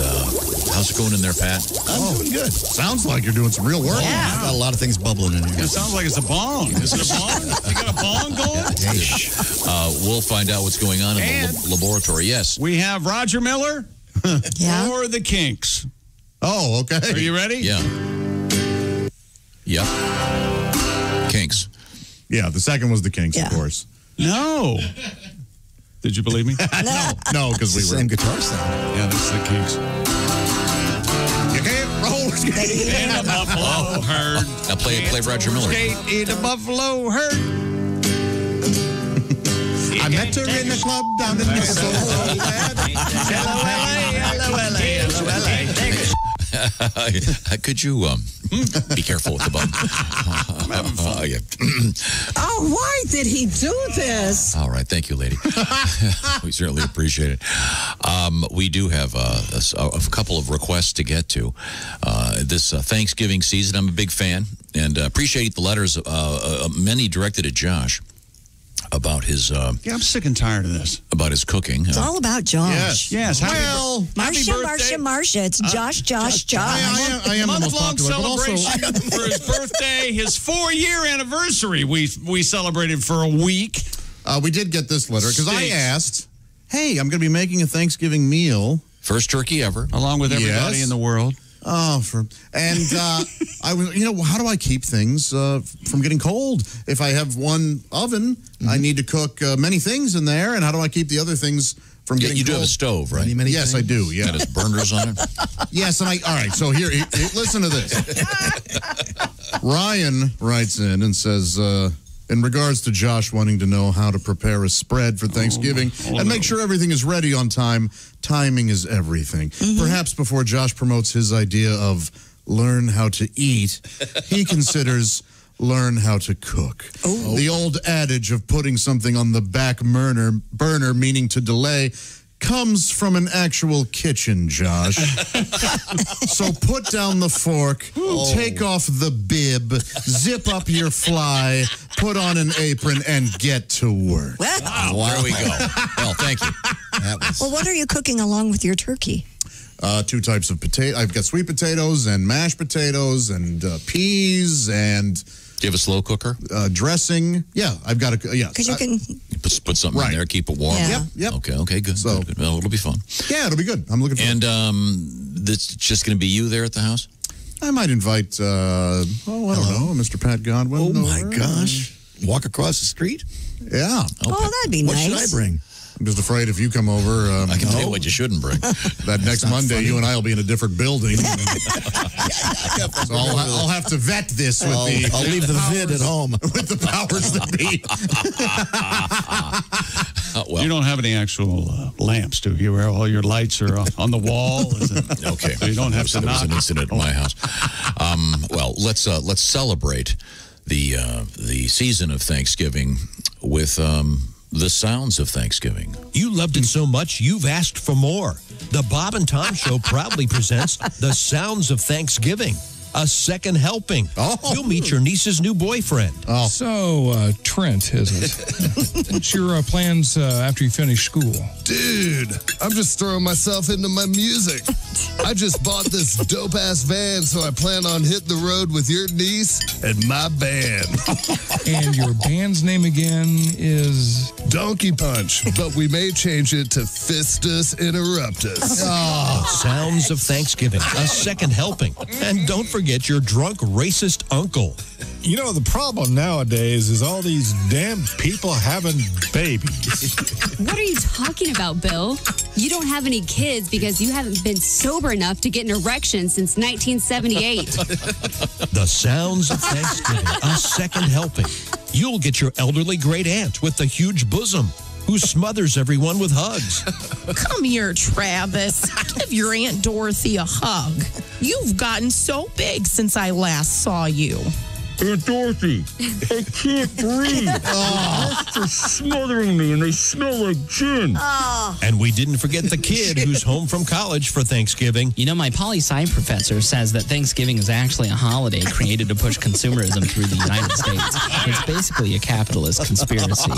how's it going in there, Pat? I'm doing good. Sounds like you're doing some real work. Yeah. I've got a lot of things bubbling in here. It sounds like it's a bong. Is it a bong? You got a bong going? Hey. We'll find out what's going on in And- the laboratory. Yes. We have Roger Miller Yeah. or the Kinks. Oh, okay. Are you ready? Yeah. Yep. Kinks. Yeah, the second was the Kinks, Yeah. of course. No. Did you believe me? No, because we It's the were. same guitar sound. Yeah, that's the Kinks. You can't roll. In a buffalo herd. Now play Roger Miller. Skate in a buffalo herd. I met her in the club down in Minnesota. Could you be careful with the button? Yeah. Oh, why did he do this? All right, thank you, lady. We certainly appreciate it. We do have a couple of requests to get to this Thanksgiving season. I'm a big fan and appreciate the letters, many directed at Josh about his Yeah, I'm sick and tired of this. about his cooking. It's all about Josh. Yes. Well, Marsha. It's Josh. I am the most month-long popular, but also celebration for his birthday, his 4-year anniversary. We celebrated for a week. we did get this letter because I Stinks. asked, "Hey, I'm going to be making a Thanksgiving meal." First turkey ever, along with everybody Yes. in the world. Oh, I was, how do I keep things from getting cold? If I have one oven, I need to cook many things in there, and how do I keep the other things from getting You do have a cold. stove, right? Yes, I do. Yeah. Got his burners on it? Yes, and all right, so here, listen to this. Ryan writes in and says, in regards to Josh wanting to know how to prepare a spread for Thanksgiving and make sure everything is ready on time, timing is everything. Perhaps before Josh promotes his idea of learn how to eat, he considers learn how to cook. The old adage of putting something on the back burner, meaning to delay, comes from an actual kitchen, Josh. So put down the fork, take off the bib, zip up your fly, put on an apron, and get to work. Wow, there we go. Well, thank you. Well, what are you cooking along with your turkey? 2 types of potato. I've got sweet potatoes and mashed potatoes and peas and... Do you have a slow cooker? Dressing. Yeah, I've got a... Yeah. Because you can... Put something in there, keep it warm. Yeah. Yep. Okay, good. So, good. Well, it'll be fun. Yeah, it'll be good. I'm looking forward. And this just going to be you there at the house? I might invite, I don't know, Mr. Pat Godwin. Oh, my gosh. Walk across the street? Yeah. Oh, that'd be What nice. should I bring? I'm just afraid if you come over... I can tell you what you shouldn't bring. That next Monday, you and I will be in a different building. So I'll have to vet this with I'll leave the vid at home. With the powers that be. You don't have any actual lamps, do you? Where all your lights are on the wall? Okay. So you don't have to There was knock. an incident at my house. Well, let's celebrate the season of Thanksgiving with the sounds of Thanksgiving. You loved it so much, you've asked for more. The Bob and Tom Show proudly presents The Sounds of Thanksgiving, a second helping. You'll meet your niece's new boyfriend. So, Trent, is it? What's your plans after you finish school? Dude, I'm just throwing myself into my music. I just bought this dope-ass van, so I plan on hitting the road with your niece and my band. And your band's name again is? Donkey Punch, but we may change it to Fistus Interruptus. Sounds of Thanksgiving, a second helping. And don't forget your drunk racist uncle. You know, the problem nowadays is all these damn people having babies. What are you talking about, Bill? You don't have any kids because you haven't been sober enough to get an erection since 1978. The Sounds of Thanksgiving, a second helping. You'll get your elderly great aunt with the huge bosom who smothers everyone with hugs. Come here, Travis. Give your Aunt Dorothy a hug. You've gotten so big since I last saw you. Aunt Dorothy, I can't breathe. They're smothering me and they smell like gin. And we didn't forget the kid who's home from college for Thanksgiving. You know, my poli-sci professor says that Thanksgiving is actually a holiday created to push consumerism through the United States. It's basically a capitalist conspiracy.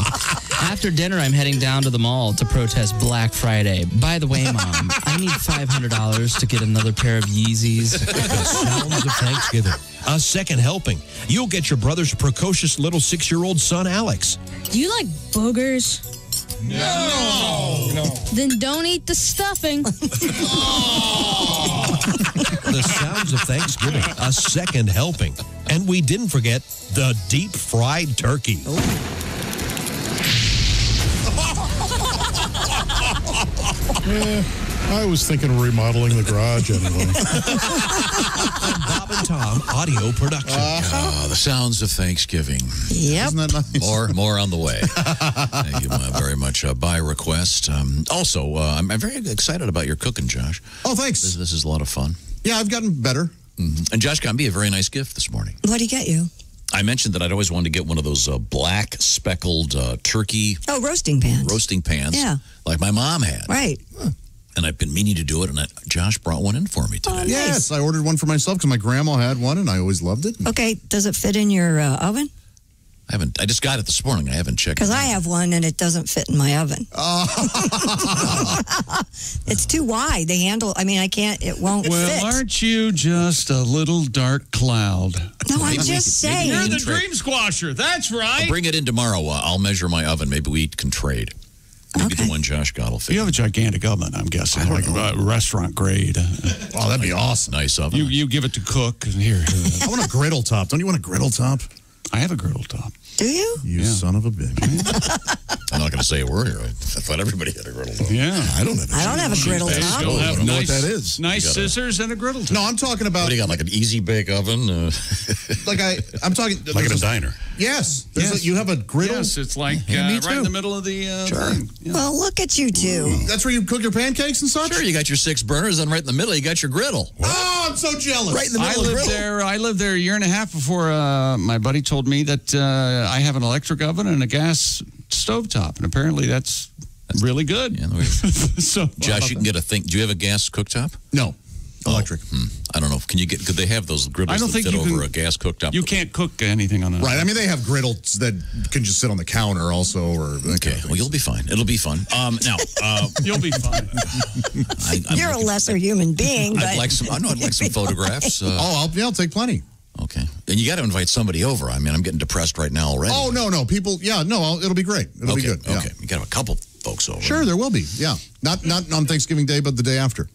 After dinner, I'm heading down to the mall to protest Black Friday. By the way, Mom, I need $500 to get another pair of Yeezys. The Sounds of Thanksgiving, a second helping. You'll get your brother's precocious little 6-year-old son, Alex. Do you like boogers? No. Then don't eat the stuffing. The Sounds of Thanksgiving, a second helping. And we didn't forget the deep-fried turkey. I was thinking of remodeling the garage anyway. Bob and Tom audio production. The Sounds of Thanksgiving. Yep. Isn't that nice? More on the way. Thank you very much. By request. Also, I'm very excited about your cooking, Josh. Oh, thanks. This is a lot of fun. Yeah, I've gotten better. Mm-hmm. And Josh got me a very nice gift this morning. What'd he get you? I mentioned that I'd always wanted to get one of those black speckled turkey Oh, roasting pans. roasting pans. Yeah. Like my mom had. Right. And I've been meaning to do it, and Josh brought one in for me today. Yes, I ordered one for myself because my grandma had one, and I always loved it. Okay, does it fit in your oven? I just got it this morning. I haven't checked. Because I have one and it doesn't fit in my oven. It's too wide. The handle, I mean, it won't fit. Well, aren't you just a little dark cloud? No, I'm just saying. You're the dream squasher. That's right. I'll bring it in tomorrow. I'll measure my oven. Maybe we can trade. Maybe the one Josh got will fit. You have a gigantic oven, I'm guessing, like restaurant grade. Oh, that'd be awesome. Nice oven. You give it to cook. And here. I want a griddle top. Don't you want a griddle top? I have a griddle top. Do you? You son of a bitch. I'm not going to say a word here. I thought everybody had a griddle. Though. Yeah. I don't have a griddle. They Tom. still have know nice, what that is. Nice scissors and a griddle top. No, I'm talking about. What do you got, like an easy bake oven? I'm talking. Like in a diner. Yes. Yes. You have a griddle? Yes, it's like me right in the middle of the thing. Yeah. Well, look at you two. That's where you cook your pancakes and such? Sure, you got your 6 burners, and right in the middle, you got your griddle. Oh, I'm so jealous. Right in the middle of the griddle. I lived there a year and a half before my buddy told me that I have an electric oven and a gas stovetop, and apparently that's really good. Yeah, so, Josh, you can get a thing. Do you have a gas cooktop? No. Electric. I don't know. Could they have those griddles that fit over a gas cooktop? You can't cook anything on it. Right. I mean, they have griddles that can just sit on the counter also. Okay. Well, you'll be fine. It'll be fun. Now, you'll be fine. You're a lesser human being. But... I'd like some photographs. I'll take plenty. Okay. And you got to invite somebody over. I mean, I'm getting depressed right now already. Oh, no. People, it'll be great. It'll be good. Okay. You got to have a couple folks over. Sure, there will be. Yeah. Not on Thanksgiving Day, but the day after.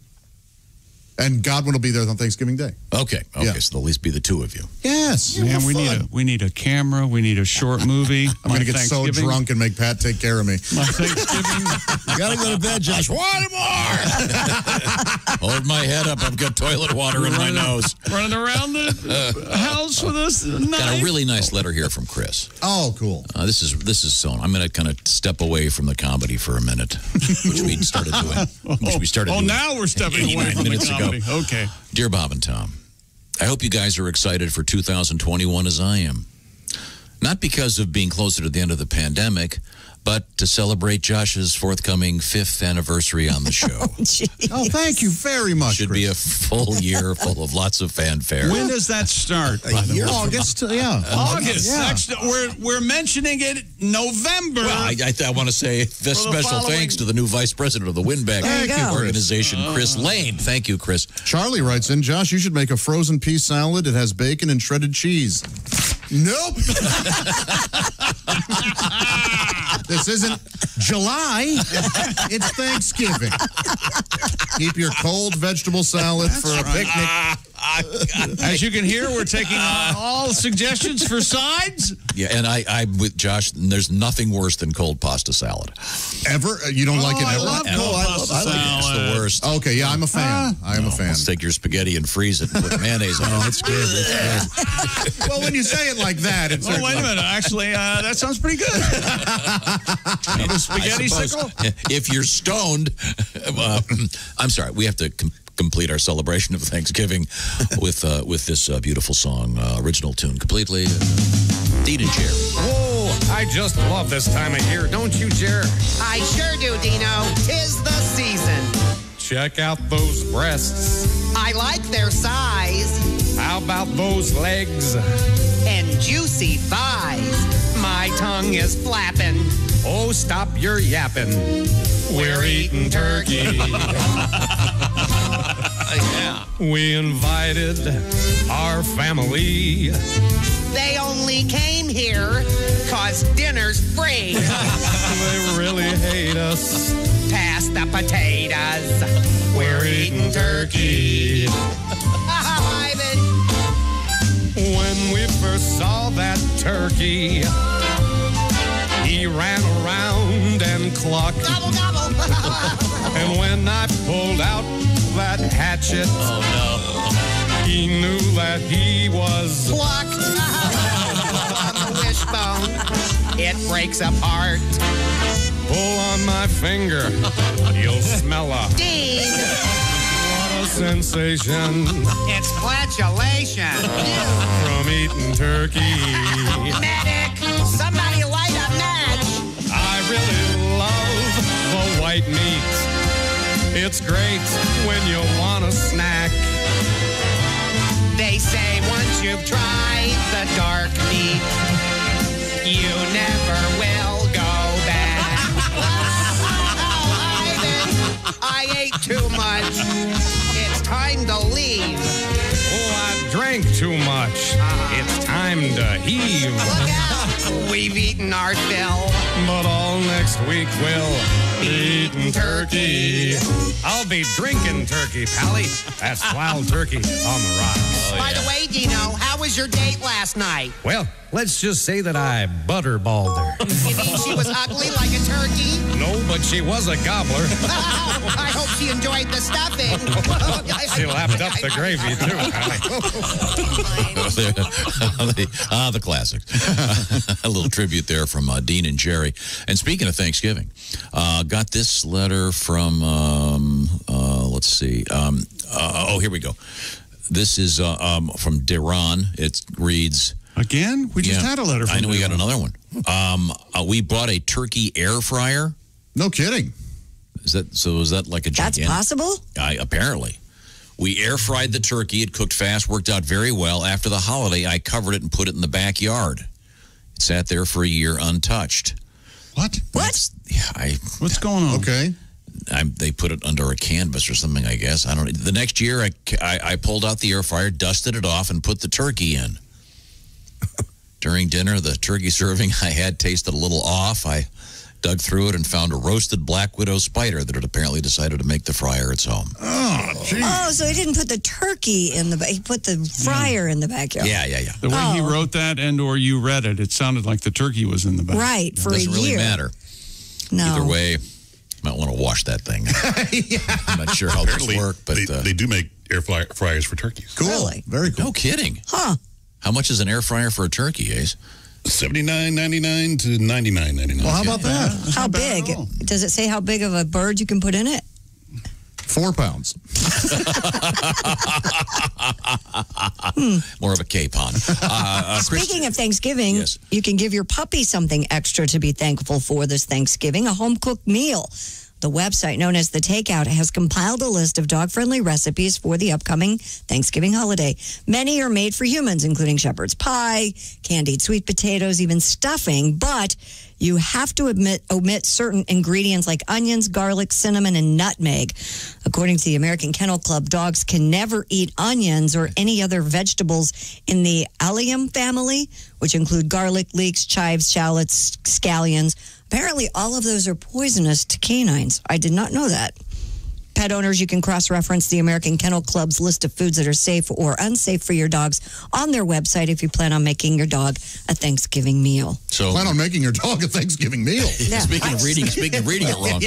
And Godwin will be there on Thanksgiving Day. Okay. So there'll at least be the 2 of you. Yes. Man, we need a camera. We need a short movie. I'm going to get so drunk and make Pat take care of me. My Thanksgiving. You got to go to bed, Josh. One more. Hold my head up. I've got toilet water in my nose. Running around the house with us. Got a really nice letter here from Chris. Oh, cool. This is so. I'm going to kind of step away from the comedy for a minute, which we started doing. Now we're stepping away from the comedy. Okay. Dear Bob and Tom, I hope you guys are excited for 2021 as I am. Not because of being closer to the end of the pandemic, but to celebrate Josh's forthcoming 5th anniversary on the show. Oh, thank you very much. Should be a full year full of lots of fanfare. When does that start? August. Yeah. August. Yeah. We're mentioning it November. Well, I want to say this special thanks to the new vice president of the Winback organization, Chris Lane. Thank you, Chris. Charlie writes in, Josh, you should make a frozen pea salad. It has bacon and shredded cheese. Nope. This isn't July. It's Thanksgiving. Keep your cold vegetable salad for a picnic. As you can hear, we're taking all suggestions for sides. Yeah, and I'm with Josh. There's nothing worse than cold pasta salad. Ever? You don't like it ever? I love cold pasta salad. It's the worst. Okay, yeah, I'm a fan. I am a fan. Let's take your spaghetti and freeze it and put mayonnaise on it. Oh, it's good. It's good. Well, when you say it like that, it's. Oh, wait a minute. Actually, that sounds pretty good. The spaghetti sickle? If you're stoned, I'm sorry. We have to complete our celebration of Thanksgiving with this beautiful song, original tune completely. Dean and Jerry. Oh, I just love this time of year, don't you, Jer? I sure do, Dino. 'Tis the season. Check out those breasts. I like their size. How about those legs? And juicy thighs. My tongue is flapping. Oh, stop your yapping. We're eating turkey. Yeah. We invited our family. They only came here 'cause dinner's free. They really hate us. Pass the potatoes. We're eating turkey. Ivan. When we first saw that turkey, he ran around and clucked. Gobble, gobble. And when I pulled out that hatchet, he knew that he was plucked. On the wishbone, it breaks apart. Pull on my finger, you'll smell a Dean. What a sensation. It's flatulation. From eating turkey. Medic, somebody light a match. I really love the white meat. It's great when you want a snack. They say once you've tried the dark meat, you never will go back. Ivan, I ate too much. It's time to leave. Oh, I drank too much. It's time to heave. Look out. We've eaten our fill. But all next week we'll be eating turkey. I'll be drinking turkey, Pally. That's Wild Turkey on the rocks. By the way, Dino, how was your date last night? Well, let's just say that I butterballed her. You mean she was ugly like a turkey? No, but she was a gobbler. I hope she enjoyed the stuffing. She lapped up the gravy, too, Pally. The classics. A little tribute there from Dean and Jerry. And speaking of Thanksgiving, got this letter from, let's see. Here we go. This is from Deron. It reads... Again? We just had a letter from I know we got Deron. another one. We bought a turkey air fryer. No kidding. Is that like a gigantic? That's possible? Apparently. We air fried the turkey. It cooked fast, worked out very well. After the holiday, I covered it and put it in the backyard. It sat there for a year untouched. What? What? What's going on? Okay. They put it under a canvas or something, I guess. I don't know. The next year, I pulled out the air fryer, dusted it off, and put the turkey in. During dinner, the turkey serving I had tasted a little off. I dug through it and found a roasted black widow spider that had apparently decided to make the fryer its home. Oh, geez. Oh, so he didn't put the turkey in he put the fryer in the backyard. Yeah. The way he wrote that and or you read it, it sounded like the turkey was in the back. Right, for a year. Doesn't really matter. No. Either way, you might want to wash that thing. I'm not sure how this works, but... They do make air fryers for turkeys. Cool. Really? Very cool. No kidding. Huh. How much is an air fryer for a turkey, Ace? $79.99 to $99.99. Well, how about that? How big? Does it say how big of a bird you can put in it? 4 pounds. More of a capon. Speaking of Thanksgiving, you can give your puppy something extra to be thankful for this Thanksgiving, a home-cooked meal. The website known as The Takeout has compiled a list of dog-friendly recipes for the upcoming Thanksgiving holiday. Many are made for humans, including shepherd's pie, candied sweet potatoes, even stuffing, but you have to omit certain ingredients like onions, garlic, cinnamon, and nutmeg. According to the American Kennel Club, dogs can never eat onions or any other vegetables in the allium family, which include garlic, leeks, chives, shallots, scallions. Apparently, all of those are poisonous to canines. I did not know that. Pet owners, you can cross-reference the American Kennel Club's list of foods that are safe or unsafe for your dogs on their website if you plan on making your dog a Thanksgiving meal. So plan on making your dog a Thanksgiving meal. Yeah. Speaking of reading it wrong.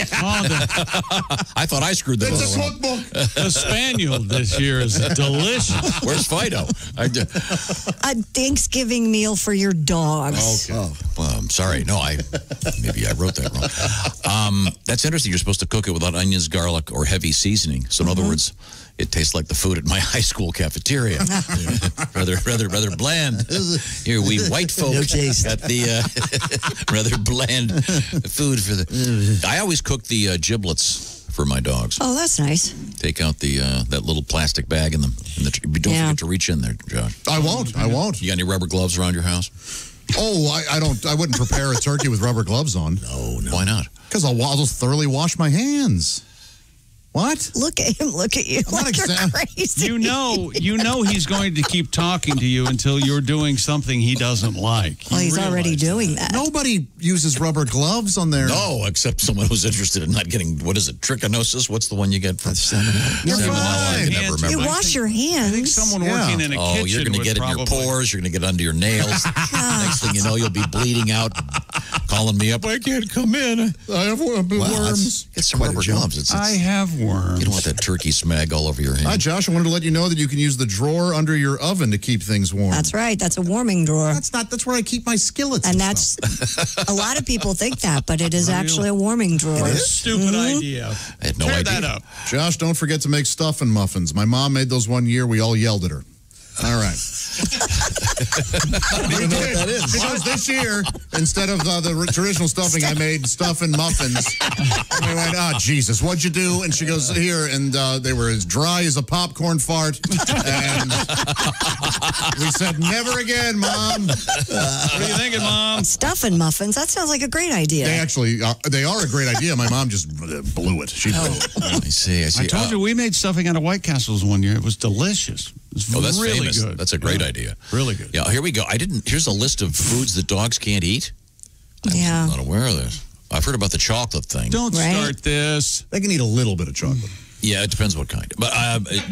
I thought I screwed that It's a wrong. cookbook. The Spaniel this year is delicious. Where's Fido? A Thanksgiving meal for your dogs. Okay. Well, I'm sorry. No, maybe I wrote that wrong. That's interesting. You're supposed to cook it without onions, garlic, or heavy seasoning. So in other words, it tastes like the food at my high school cafeteria. rather bland. Here, we white folk got the rather bland food for the... I always cook the giblets for my dogs. Oh, that's nice. Take out the that little plastic bag in them. You don't forget to reach in there, Josh. I won't. You got any rubber gloves around your house? Oh, I don't. I wouldn't prepare a turkey with rubber gloves on. No. Why not? Because I'll just thoroughly wash my hands. What? Look at him. Look at you. Like you're crazy. You know he's going to keep talking to you until you're doing something he doesn't like. Well, he's already doing that. Nobody uses rubber gloves on their... No, except someone who's interested in not getting, what is it, trichinosis? What's the one you get from salmonella? You're I can never remember. You wash your hands. I think someone working in a kitchen you're going to get it in your pores. You're going to get under your nails. Next thing you know, you'll be bleeding out, calling me up. I can't come in. I have worms. Get some rubber gloves. I have worms. You don't want that turkey smag all over your hands. Hi, Josh. I wanted to let you know that you can use the drawer under your oven to keep things warm. That's right. That's a warming drawer. That's where I keep my skillets. And that's a lot of people think that, but it is actually a warming drawer. Stupid idea. I had no Tear idea. that up. Josh, don't forget to make stuffing muffins. My mom made those one year. We all yelled at her. All right. I don't even know what that is. Because this year, instead of the traditional stuffing, I made stuffing muffins. And we went, Jesus, what'd you do? And she goes, here. And they were as dry as a popcorn fart. And We said never again, Mom. What are you thinking, Mom? Stuffing muffins. That sounds like a great idea. They actually they are a great idea. My mom just blew it. She blew it. I see. I told you we made stuffing out of White Castles one year. It was delicious. It was that's really famous. good. That's a great idea. Really good. Yeah, here we go. Here's a list of foods that dogs can't eat. Yeah. I'm not aware of this. I've heard about the chocolate thing. Don't start this. They can eat a little bit of chocolate. Yeah, it depends what kind. But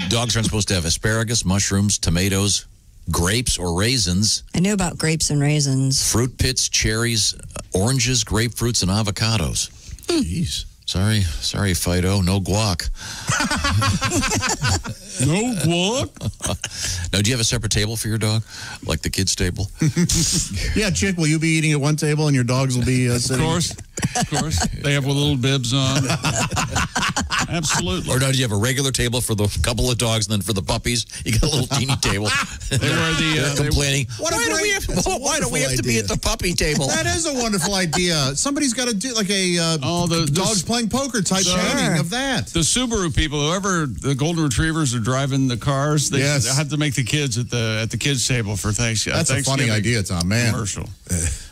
dogs aren't supposed to have asparagus, mushrooms, tomatoes, grapes, or raisins. I knew about grapes and raisins. Fruit pits, cherries, oranges, grapefruits, and avocados. Jeez. Sorry, Fido. No guac. No guac? Now, do you have a separate table for your dog? Like the kids' table? Yeah, Chick, will you be eating at one table and your dogs will be sitting? Of course. They have little bibs on. Absolutely. Or no, do you have a regular table for the couple of dogs and then for the puppies, you got a little teeny table? They're complaining. Why don't we have to be at the puppy table? That is a wonderful idea. Somebody's got to do like a dogs playing poker type training of that. The Subaru people, whoever the golden retrievers are driving the cars, they have to make the kids at the kids table for Thanksgiving. That's a funny idea, Tom. Man, commercial.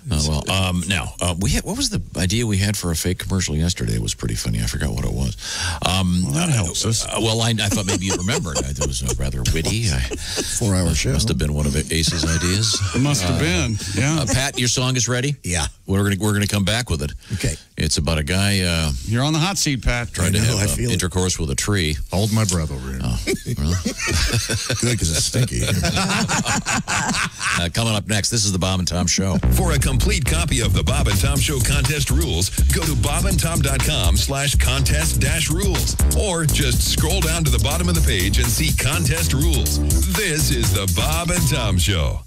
Now what was the idea we had for a fake commercial yesterday? It was pretty funny. I forgot what it was. That helps us. I thought maybe you'd remember it. It was rather witty. 4-hour show. Must have been one of Ace's ideas. It must have been. Yeah. Pat, your song is ready? Yeah. We're gonna come back with it. Okay. It's about a guy. You're on the hot seat, Pat. Trying to have intercourse with a tree. Hold my breath over here. Oh, really? Good, because it's stinky. Coming up next, this is the Bob and Tom Show. For a complete copy of the Bob and Tom Show contest rules, go to bobandtom.com/contest-rules, or just scroll down to the bottom of the page and see contest rules. This is the Bob and Tom Show.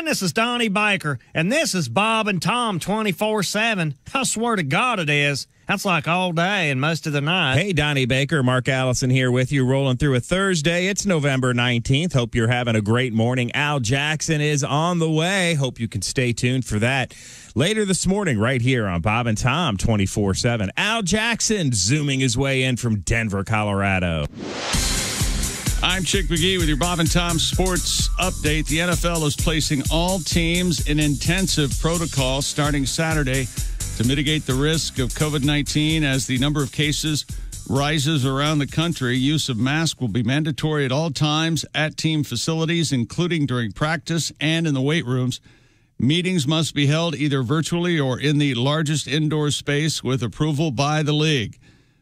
This is Donnie Baker, and this is Bob and Tom 24/7. I swear to God it is. That's like all day and most of the night. Hey, Donnie Baker, Mark Allison here with you, rolling through a Thursday. It's November 19th. Hope you're having a great morning. Al Jackson is on the way. Hope you can stay tuned for that later this morning right here on Bob and Tom 24/7. Al Jackson zooming his way in from Denver, Colorado. I'm Chick McGee with your Bob and Tom Sports Update. The NFL is placing all teams in intensive protocol starting Saturday to mitigate the risk of COVID-19 as the number of cases rises around the country. Use of masks will be mandatory at all times at team facilities, including during practice and in the weight rooms. Meetings must be held either virtually or in the largest indoor space with approval by the league.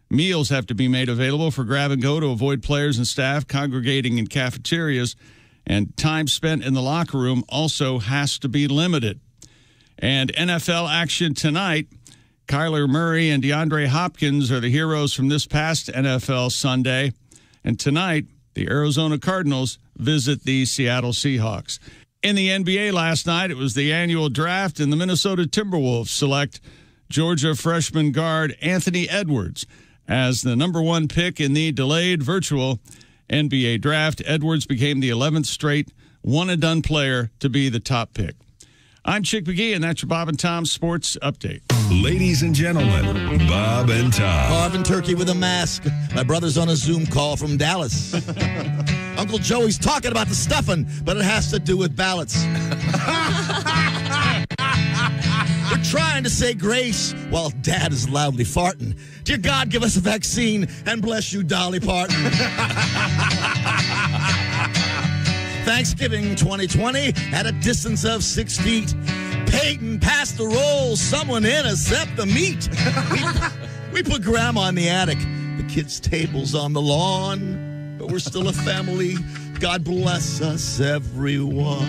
Meals have to be made available for grab and go to avoid players and staff congregating in cafeterias, and time spent in the locker room also has to be limited. And NFL action tonight. Kyler Murray and DeAndre Hopkins are the heroes from this past NFL Sunday. And tonight, the Arizona Cardinals visit the Seattle Seahawks. In the NBA last night, it was the annual draft, and the Minnesota Timberwolves select Georgia freshman guard Anthony Edwards as the number 1 pick in the delayed virtual NBA draft. Edwards became the 11th straight one-and-done player to be the top pick. I'm Chick McGee, and that's your Bob and Tom Sports Update. Ladies and gentlemen, Bob and Tom. Carving turkey with a mask. My brother's on a Zoom call from Dallas. Uncle Joey's talking about the stuffing, but it has to do with ballots. We're trying to say grace while Dad is loudly farting. Dear God, give us a vaccine and bless you, Dolly Parton. Thanksgiving 2020 at a distance of 6 feet. Peyton passed the roll. Someone intercept the meat. We put Grandma in the attic. The kids' table's on the lawn. But we're still a family. God bless us, everyone.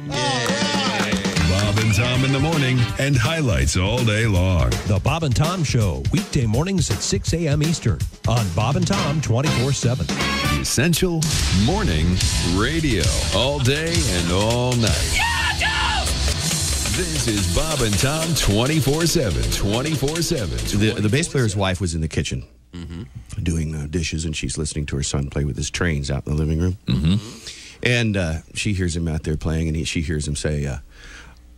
Bob and Tom in the morning and highlights all day long. The Bob and Tom Show, weekday mornings at 6 a.m. Eastern on Bob and Tom 24/7. Essential morning radio. All day and all night. This is Bob and Tom 24/7. 24/7. The bass player's wife was in the kitchen doing dishes, and she's listening to her son play with his trains out in the living room. And she hears him out there playing, and she hears him say,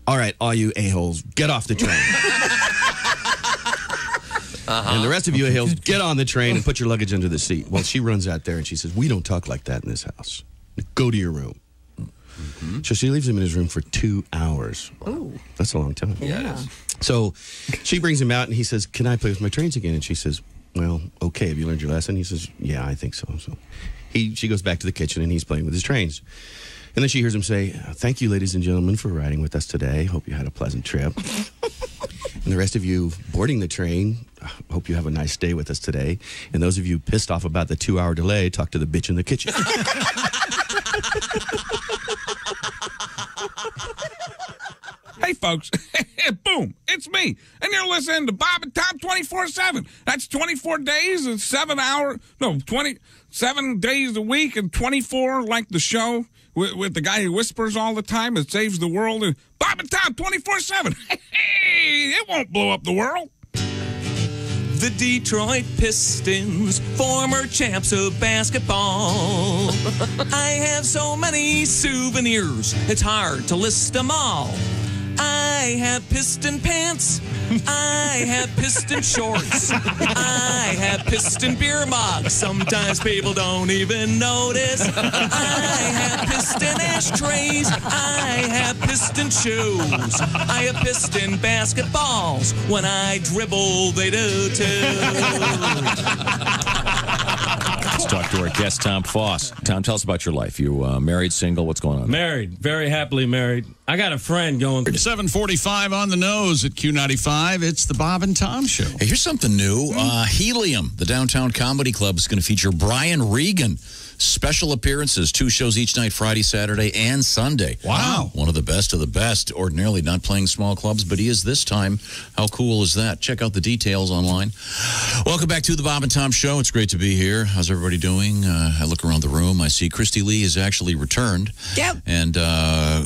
all right, all you a-holes, get off the train. And the rest of you a-holes, get on the train and put your luggage under the seat. Well, she runs out there, and she says, we don't talk like that in this house. Go to your room. So she leaves him in his room for 2 hours. Oh. That's a long time. Yeah. So she brings him out, and he says, can I play with my trains again? And she says, well, okay, have you learned your lesson? He says, yeah, I think so. So she goes back to the kitchen, and he's playing with his trains. And then she hears him say, thank you, ladies and gentlemen, for riding with us today. Hope you had a pleasant trip. And the rest of you boarding the train, hope you have a nice day with us today. And those of you pissed off about the 2-hour delay, talk to the bitch in the kitchen. Hey, folks. Boom. It's me. And you're listening to Bob and Tom 24/7. That's 24 days and 27 days a week and 24 like the show with the guy who whispers all the time and saves the world. And Bob and Tom 24/7. Hey, it won't blow up the world. The Detroit Pistons, former champs of basketball. I have so many souvenirs, it's hard to list them all. I have piston pants. I have piston shorts. I have piston beer mugs. Sometimes people don't even notice. I have piston ashtrays. I have piston shoes. I have piston basketballs. When I dribble, they do too. Let's talk to our guest, Tom Foss. Tom, tell us about your life. You married, single? What's going on? Married. Very happily married. I got a friend going. 7:45 on the nose at Q95. It's the Bob and Tom Show. Hey, here's something new. Helium, the Downtown Comedy Club, is going to feature Brian Regan. Special appearances, 2 shows each night, Friday, Saturday, and Sunday. Wow. One of the best of the best. Ordinarily not playing small clubs, but he is this time. How cool is that? Check out the details online. Welcome back to the Bob and Tom Show. It's great to be here. How's everybody doing? I look around the room. I see Christy Lee has actually returned. Yep. And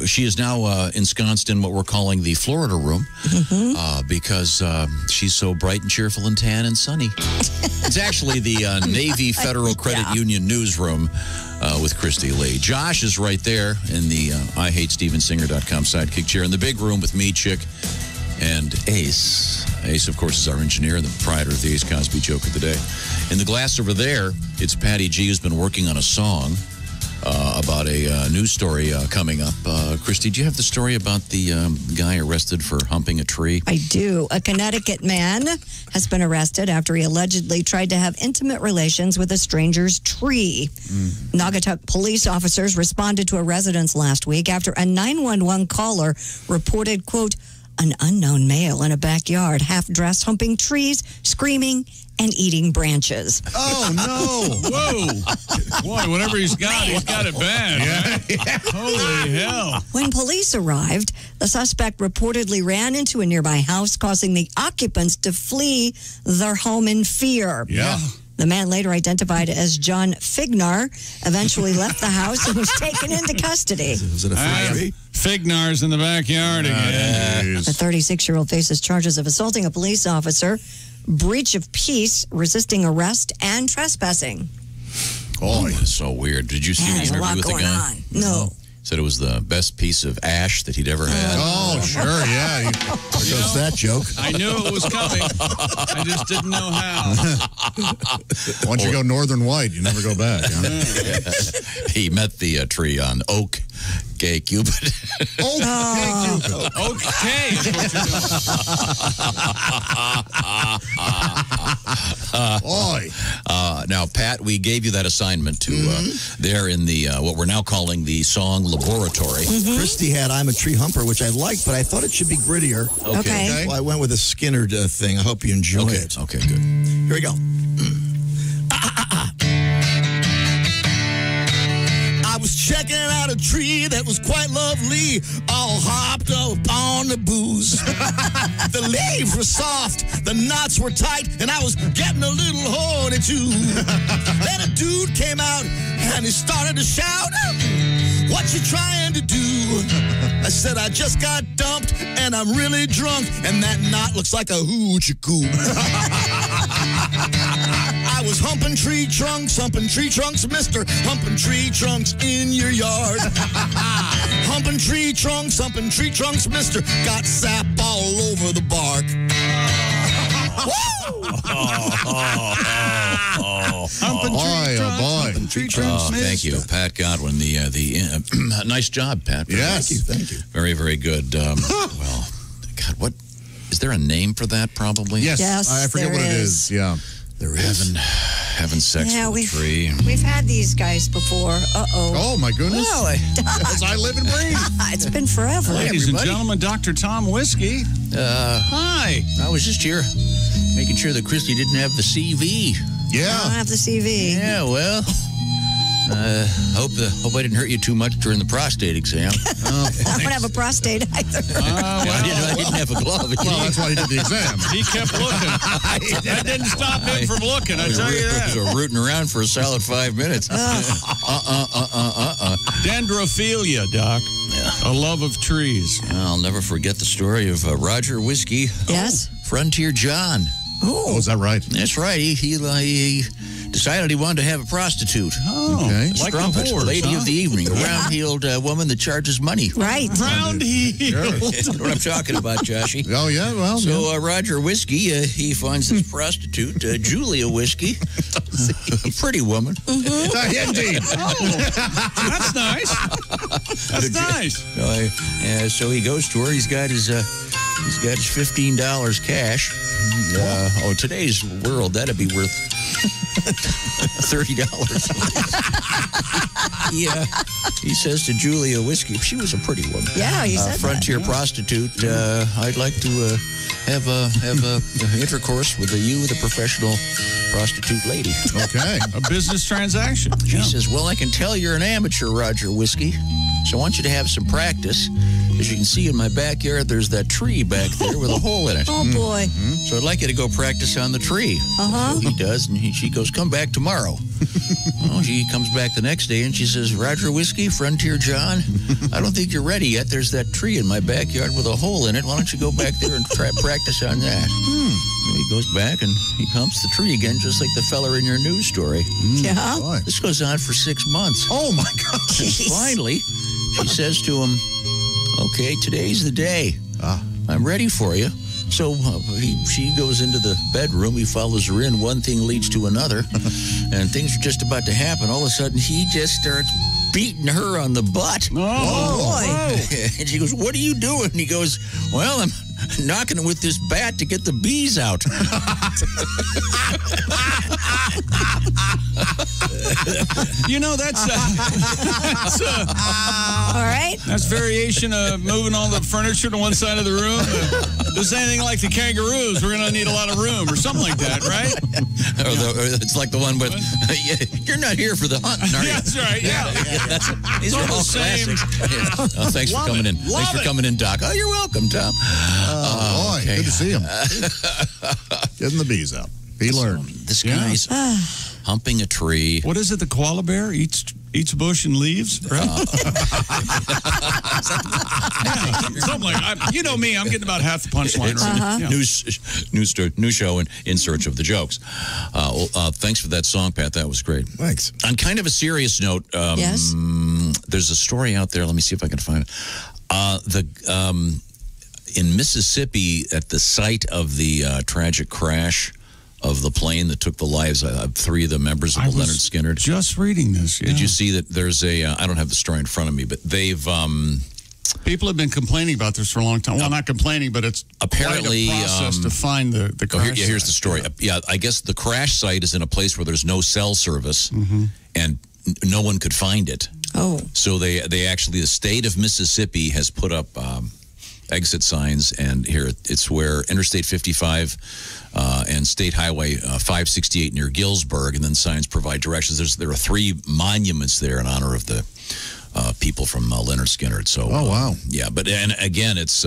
she is now ensconced in what we're calling the Florida room because she's so bright and cheerful and tan and sunny. It's actually the Navy Federal Credit Union newsroom with Christy Lee. Josh is right there in the IHateStevensinger.com sidekick chair in the big room with me, Chick, and Ace. Ace, of course, is our engineer and the proprietor of the Ace Cosby Joke of the Day. In the glass over there, it's Patty G, who's been working on a song. about a news story coming up. Christy, do you have the story about the guy arrested for humping a tree? I do. A Connecticut man has been arrested after he allegedly tried to have intimate relations with a stranger's tree. Naugatuck police officers responded to a residence last week after a 911 caller reported, quote, an unknown male in a backyard, half-dressed, humping trees, screaming, and eating branches. Oh, no. Whoa. Boy, whatever he's got it bad. Yeah. Holy hell. When police arrived, the suspect reportedly ran into a nearby house, causing the occupants to flee their home in fear. Yeah. The man, later identified as John Fignar, eventually left the house and was taken into custody. Was it a fig tree? Fignar's in the backyard again. The 36-year-old faces charges of assaulting a police officer, breach of peace, resisting arrest, and trespassing. Oh, that's so weird. Did you see the There's a interview lot with the going guy? on. No. Said it was the best piece of ash that he'd ever had. Oh, sure, yeah. There goes that joke. I knew it was coming. I just didn't know how. Once you go northern white, you never go back. Huh? He met the tree on Oak Gay Cupid. Oak K is what Boy. Now, Pat, we gave you that assignment to there in the what we're now calling the song laboratory. Christy had I'm a Tree Humper, which I liked, but I thought it should be grittier. Okay. Well, I went with a Skinner thing. I hope you enjoy it. Okay, good. Here we go. I was checking out a tree that was quite lovely, all hopped up on the booze. The leaves were soft, the knots were tight, and I was getting a little horny too. Then a dude came out and he started to shout, "What you trying to do?" I said, "I just got dumped and I'm really drunk, and that knot looks like a hoochie coo." I was humping tree trunks, mister. Humping tree trunks in your yard. Humping tree trunks, mister. Got sap all over the bark. Humping tree trunks, Thank you, Pat Godwin. The nice job, Pat. Yes. Thank you. Very, very good. Well, God, what is there a name for that? Probably. Yes. I forget there what it is. is. Yeah. They're having sex with a tree. We've had these guys before. Uh-oh. Oh, my goodness. Really? As I live and breathe. It's been forever. Ladies and gentlemen, Dr. Tom Whiskey. Hi. I was just here making sure that Christy didn't have the CV. Yeah. I don't have the CV. Yeah, well, hope I didn't hurt you too much during the prostate exam. I don't have a prostate either. I didn't have a glove. Well, that's why he did the exam. He kept looking. That didn't stop him from looking, I tell you that. I was rooting around for a solid 5 minutes. Dendrophilia, Doc. A love of trees. I'll never forget the story of Roger Whiskey. Yes? Frontier John. Oh, is that right? That's right. He decided he wanted to have a prostitute. Oh, okay. A Like the strumpet, whores, lady huh? of the evening, a round-heeled woman that charges money. Right. Round-heeled. You know what I'm talking about, Joshy? Oh, yeah, well. So Roger Whiskey, he finds this prostitute, Julia Whiskey, a pretty woman. Indeed. That's nice. That's nice. So he goes to her. He's got his $15 cash. Today's world, that'd be worth $30. Yeah. He says to Julia Whiskey, she was a pretty woman. Yeah, he said Frontier that. prostitute, I'd like to have intercourse with you, the professional prostitute lady. Okay. A business transaction. She says, well, I can tell you're an amateur, Roger Whiskey, so I want you to have some practice. As you can see in my backyard, there's that tree back there with a hole in it. Oh, boy. So I'd like you to go practice on the tree. Uh-huh. So he does, and she goes, come back tomorrow. Well, she comes back the next day, and she says, Roger Whiskey, Frontier John, I don't think you're ready yet. There's that tree in my backyard with a hole in it. Why don't you go back there and try practice on that? And he goes back, and he humps the tree again, just like the fella in your news story. Yeah. This goes on for 6 months. Oh, my God. Finally, she says to him, okay, today's the day. I'm ready for you. So she goes into the bedroom. He follows her in. One thing leads to another. And things are just about to happen. All of a sudden, he just starts beating her on the butt. And she goes, "What are you doing?" And he goes, "Well, I'm knocking it with this bat to get the bees out." You know, that's all right. That's variation of moving all the furniture to one side of the room. If there's anything like the kangaroos, we're going to need a lot of room or something like that, right? Or it's like the one with, "You're not here for the hunting, are you?" That's right, yeah. These are all same. classics. Oh, thanks for coming in. Thanks for coming in, Doc. Oh, you're welcome, Tom. Boy, good to see him. Getting the bees out. He learned. This guy's humping a tree. What is it, the koala bear eats bush and leaves, right? Something like, you know me, I'm getting about half the punchline. Right? Yeah. New show in search of the jokes. Thanks for that song, Pat. That was great. Thanks. On kind of a serious note, yes? There's a story out there. Let me see if I can find it. In Mississippi, at the site of the tragic crash of the plane that took the lives of 3 of the members of the Leonard Skinner. Just reading this. Yeah. Did you see that there's I don't have the story in front of me, but they've... people have been complaining about this for a long time. Well, not complaining, but it's apparently quite a process to find the crash here's site. the story. Yeah, I guess the crash site is in a place where there's no cell service, and no one could find it. Oh. So they actually, the state of Mississippi has put up exit signs, and here it's where Interstate 55 and State Highway 568 near Gillsburg, and then signs provide directions. There are 3 monuments there in honor of the people from Leonard Skinner. So, oh wow, yeah, but and again, it's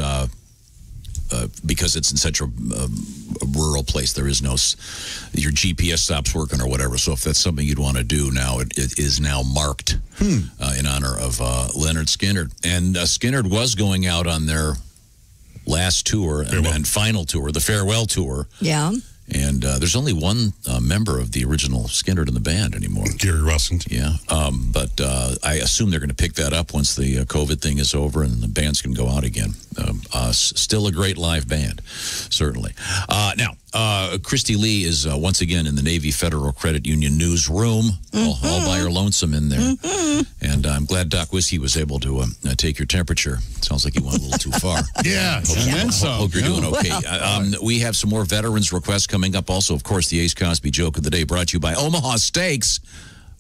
because it's in such a rural place, there is no your GPS stops working or whatever. So if that's something you'd want to do now, it is now marked in honor of Leonard Skinner. And Skinner was going out on their last tour and final tour, the farewell tour. Yeah. And there's only one member of the original Skinner in the band anymore. Gary Russell. Yeah. But I assume they're going to pick that up once the COVID thing is over and the bands can go out again. Still a great live band, certainly. Now, Christy Lee is once again in the Navy Federal Credit Union newsroom, all by her lonesome in there. And I'm glad Doc Whiskey was able to take your temperature. Sounds like he went a little too far. Yeah, hope you're doing okay. We have some more veterans requests coming up. Also, of course, the Ace Cosby joke of the day brought to you by Omaha Steaks.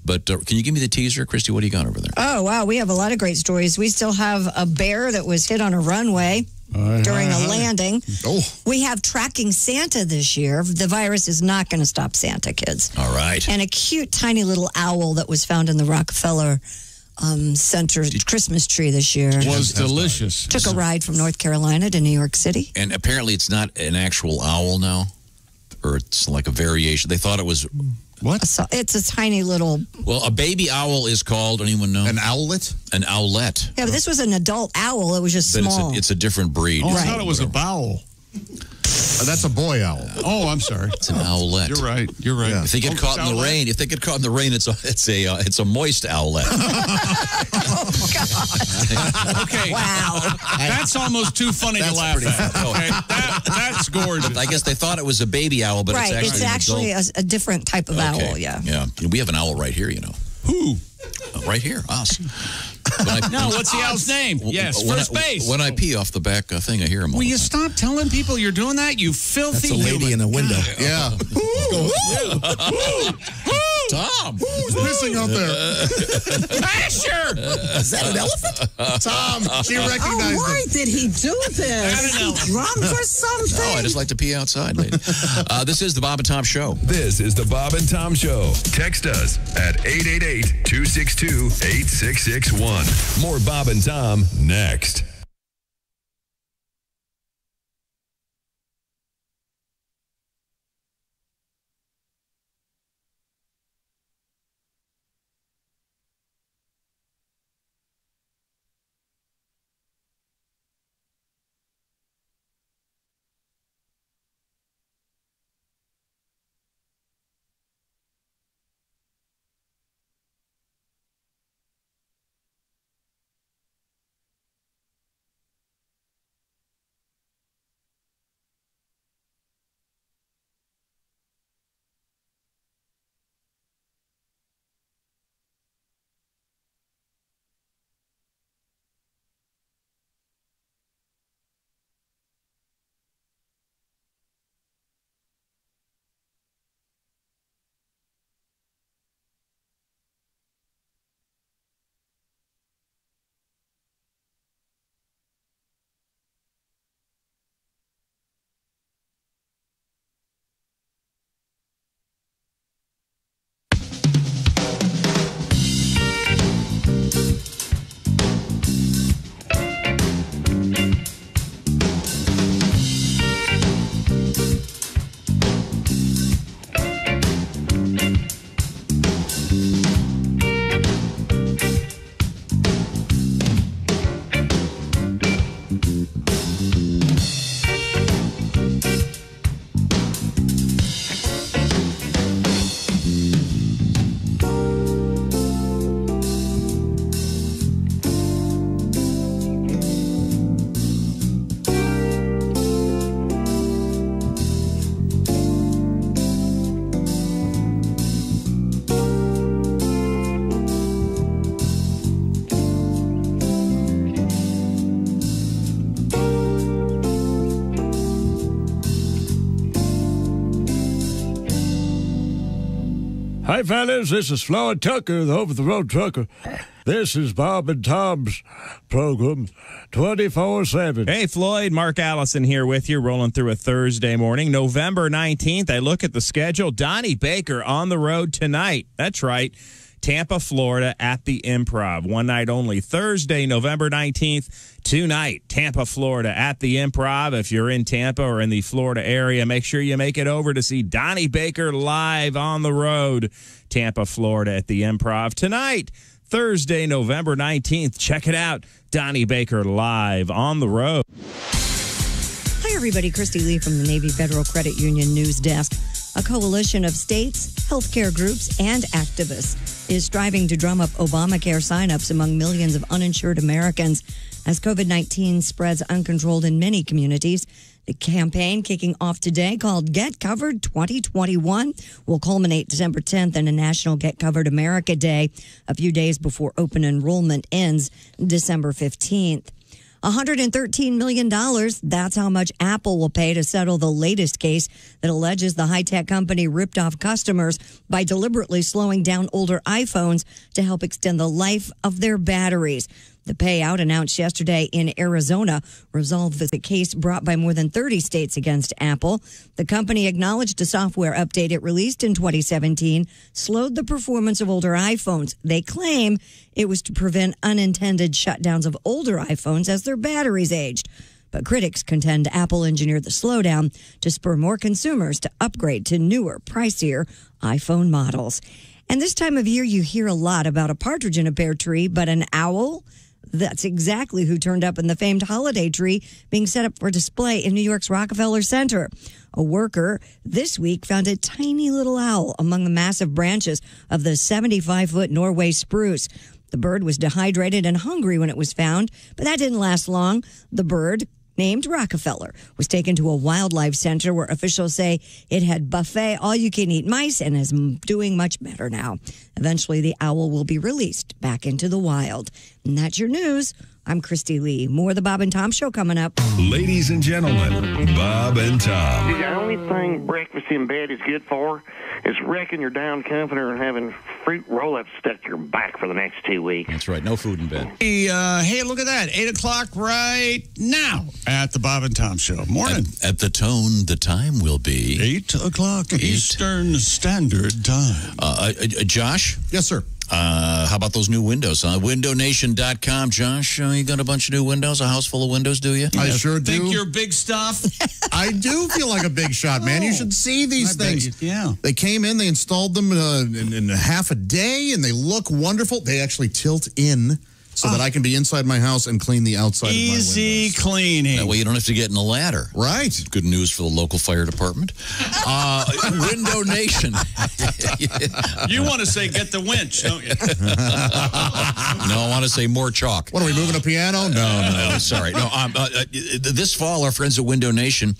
But can you give me the teaser, Christy? What do you got over there? Oh, wow. We have a lot of great stories. We still have a bear that was hit on a runway during a landing. Oh. We have tracking Santa this year. The virus is not going to stop Santa, kids. All right. And a cute, tiny little owl that was found in the Rockefeller Center Christmas tree this year. Was delicious. Took a ride from North Carolina to New York City. And apparently it's not an actual owl now, or it's like a variation. They thought it was... What? It's a tiny little... Well, a baby owl is called, anyone know? An owlet? An owlet. Yeah, but this was an adult owl. It was just small. It's a different breed. Oh, I thought it was a bowel. That's a boy owl. Oh, I'm sorry. It's an owlet. You're right. You're right. Yeah. If they get caught in the rain, it's a moist owlet. Oh, God. Okay. Wow. That's almost too funny to laugh at. Okay. That's gorgeous. I guess they thought it was a baby owl, but right. it's actually a different type of owl, yeah. Yeah. We have an owl right here, you know. Who? Right here, us. No, what's the owl's name? Yes, first base. When I pee off the back thing, I hear him all Will the you time. stop telling people you're doing that, you filthy That's a lady in a window. Yeah. Tom! Who's pissing out there? Asher! Is that an elephant? Tom, she recognized Why it. did he do this? Is he drunk or something? No, I just like to pee outside, lady. This is the Bob and Tom Show. This is the Bob and Tom Show. Text us at 888-262-8661. More Bob and Tom next. Hi, fellas. This is Floyd Tucker, the over-the-road trucker. This is Bob and Tom's program, 24/7. Hey, Floyd, Mark Allison here with you, rolling through a Thursday morning, November 19th. I look at the schedule. Donnie Baker on the road tonight. That's right. Tampa, Florida at the Improv. One night only. Thursday, November 19th, tonight. Tampa, Florida at the Improv. If you're in Tampa or in the Florida area, make sure you make it over to see Donnie Baker live on the road. Tampa, Florida at the Improv. Tonight, Thursday, November 19th. Check it out. Donnie Baker live on the road. Hi, everybody. Christy Lee from the Navy Federal Credit Union News Desk. A coalition of states, healthcare groups, and activists is striving to drum up Obamacare signups among millions of uninsured Americans as COVID-19 spreads uncontrolled in many communities. The campaign, kicking off today, called Get Covered 2021, will culminate December 10th in a National Get Covered America Day, a few days before open enrollment ends December 15th. $113 million. That's how much Apple will pay to settle the latest case that alleges the high-tech company ripped off customers by deliberately slowing down older iPhones to help extend the life of their batteries. The payout, announced yesterday in Arizona, resolved the case brought by more than 30 states against Apple. The company acknowledged a software update it released in 2017 slowed the performance of older iPhones. They claim it was to prevent unintended shutdowns of older iPhones as their batteries aged. But critics contend Apple engineered the slowdown to spur more consumers to upgrade to newer, pricier iPhone models. And this time of year, you hear a lot about a partridge in a pear tree, but an owl? That's exactly who turned up in the famed holiday tree being set up for display in New York's Rockefeller Center. A worker this week found a tiny little owl among the massive branches of the 75-foot Norway spruce. The bird was dehydrated and hungry when it was found, but that didn't last long. The bird, named Rockefeller, was taken to a wildlife center where officials say it had buffet all-you-can-eat mice and is doing much better now. Eventually, the owl will be released back into the wild. And that's your news. I'm Christy Lee. More of the Bob and Tom Show coming up. Ladies and gentlemen, Bob and Tom. The only thing breakfast in bed is good for is wrecking your down comforter and having fruit roll-ups stuck to your back for the next 2 weeks. That's right. No food in bed. Hey, look at that. 8 o'clock right now at the Bob and Tom Show. Morning. At the tone, the time will be 8 o'clock Eastern Standard Time. Josh? Yes, sir. How about those new windows? WindowNation.com. Josh, you got a bunch of new windows? A house full of windows, do you? I sure do. Think you're big stuff? I do feel like a big shot, man. You should see these things. Yeah. They came in, they installed them in half a day, and they look wonderful. They actually tilt in so that I can be inside my house and clean the outside of my windows. Easy cleaning. That way you don't have to get in a ladder. Right. Good news for the local fire department. Window Nation. You want to say get the winch, don't you? No, I want to say more chalk. What, are we moving a piano? No. Sorry. No. This fall, our friends at Window Nation,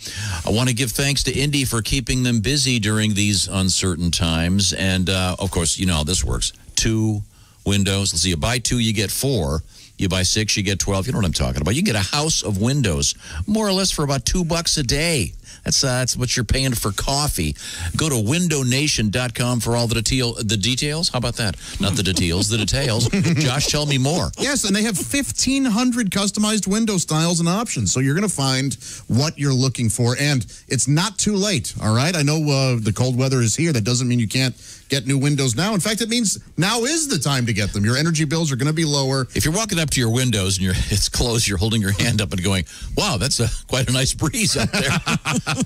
I want to give thanks to Indy for keeping them busy during these uncertain times. And, of course, you know how this works. 2 windows. Let's see, you buy 2, you get 4. You buy 6, you get 12. You know what I'm talking about. You get a house of windows, more or less for about $2 a day. That's what you're paying for coffee. Go to windownation.com for all the details. How about that? Not the details, the details. Josh, tell me more. Yes, and they have 1,500 customized window styles and options. So you're going to find what you're looking for. And it's not too late, all right? I know the cold weather is here. That doesn't mean you can't get new windows now. In fact, it means now is the time to get them. Your energy bills are going to be lower. If you're walking up to your windows and it's closed, you're holding your hand up and going, wow, that's quite a nice breeze out there.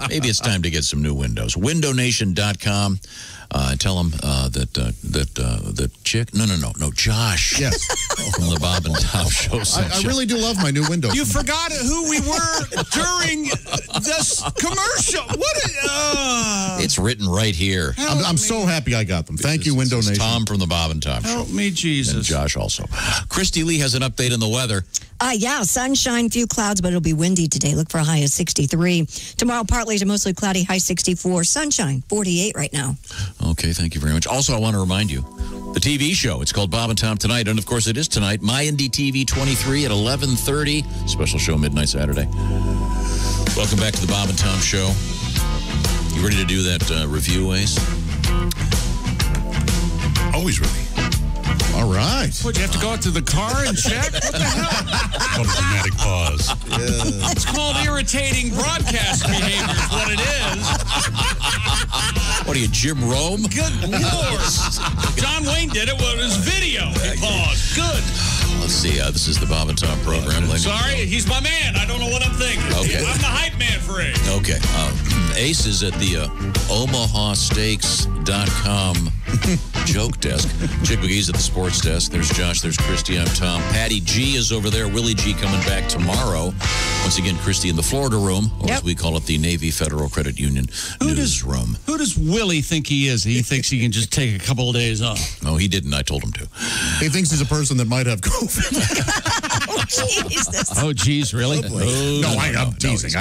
Maybe it's time to get some new windows. WindowNation.com. Tell them that chick. No, Josh. Yes. From the Bob and Tom Show. I really do love my new windows. You forgot who we were during this commercial. It's written right here. I'm so happy I got them. Thank you, Window Nation. Tom from the Bob and Tom Show. Help me, Jesus. And Josh also. Christy Lee has an update on the weather. Yeah, sunshine, few clouds, but it'll be windy today. Look for a high of 63. Tomorrow, partly to mostly cloudy, high 64. Sunshine, 48 right now. Okay, thank you very much. Also, I want to remind you, the TV show, it's called Bob and Tom Tonight, and of course it is tonight, MyNDTV 23 at 11:30. Special show midnight Saturday. Welcome back to the Bob and Tom Show. You ready to do that review, Ace? Always ready. All right. What, you have to go out to the car and check? What the hell? Called a dramatic pause. It's called irritating broadcast behavior is what it is. What are you, Jim Rome? Good Lord. John Wayne did it with his video. He paused. Good. Let's see. This is the Bob and Tom program. Sorry, he's my man. I don't know what I'm thinking. Okay. I'm the hype man for Ace. Okay. Ace is at the OmahaSteaks.com joke desk. Chick McGee's at the sports desk. There's Josh. There's Christy. I'm Tom. Patty G is over there. Willie G coming back tomorrow. Once again, Christy in the Florida room, or as we call it, the Navy Federal Credit Union newsroom. Who does Willie think he is? He thinks he can just take a couple of days off. No, he didn't. I told him to. He thinks he's a person that might have COVID. Oh, Jesus. Oh, geez, really? I'm teasing.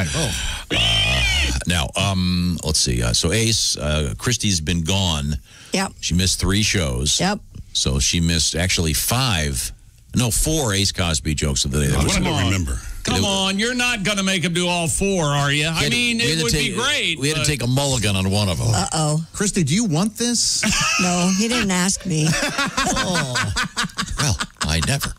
Now, let's see. So Ace, Christy's been gone. Yep. She missed 3 shows. Yep. So she missed actually 4 Ace Cosby jokes of the day. I don't remember. Come on, you're not going to make him do all 4, are you? I mean, it would be great. We had to take a mulligan on one of them. Uh-oh. Christy, do you want this? No, he didn't ask me. Well, I never.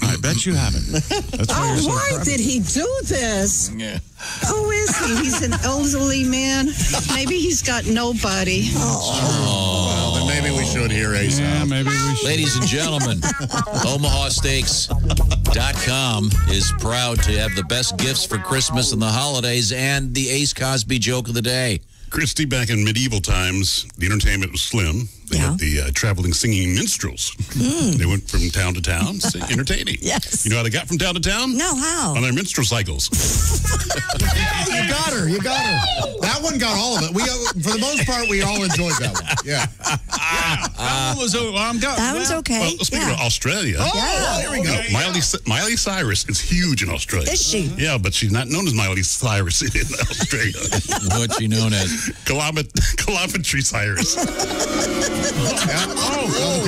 I bet you haven't. Why did he do this? Yeah. Who is he? He's an elderly man. Maybe he's got nobody. Well, then maybe we should hear Ace. Yeah, maybe we should. Ladies and gentlemen, OmahaSteaks.com is proud to have the best gifts for Christmas and the holidays and the Ace Cosby joke of the day. Christy, back in medieval times, the entertainment was slim. They had the traveling singing minstrels. They went from town to town entertaining. Yes. You know how they got from town to town? No, how? On their minstrel cycles. You got her. That one got all of it. We, for the most part, we all enjoyed that one. Yeah. That one was That one's okay. Well, speaking of Australia. There we go. Miley Cyrus is huge in Australia. Is she? Yeah, but she's not known as Miley Cyrus in Australia. What's she known as? Kilometry Cyrus. Oh,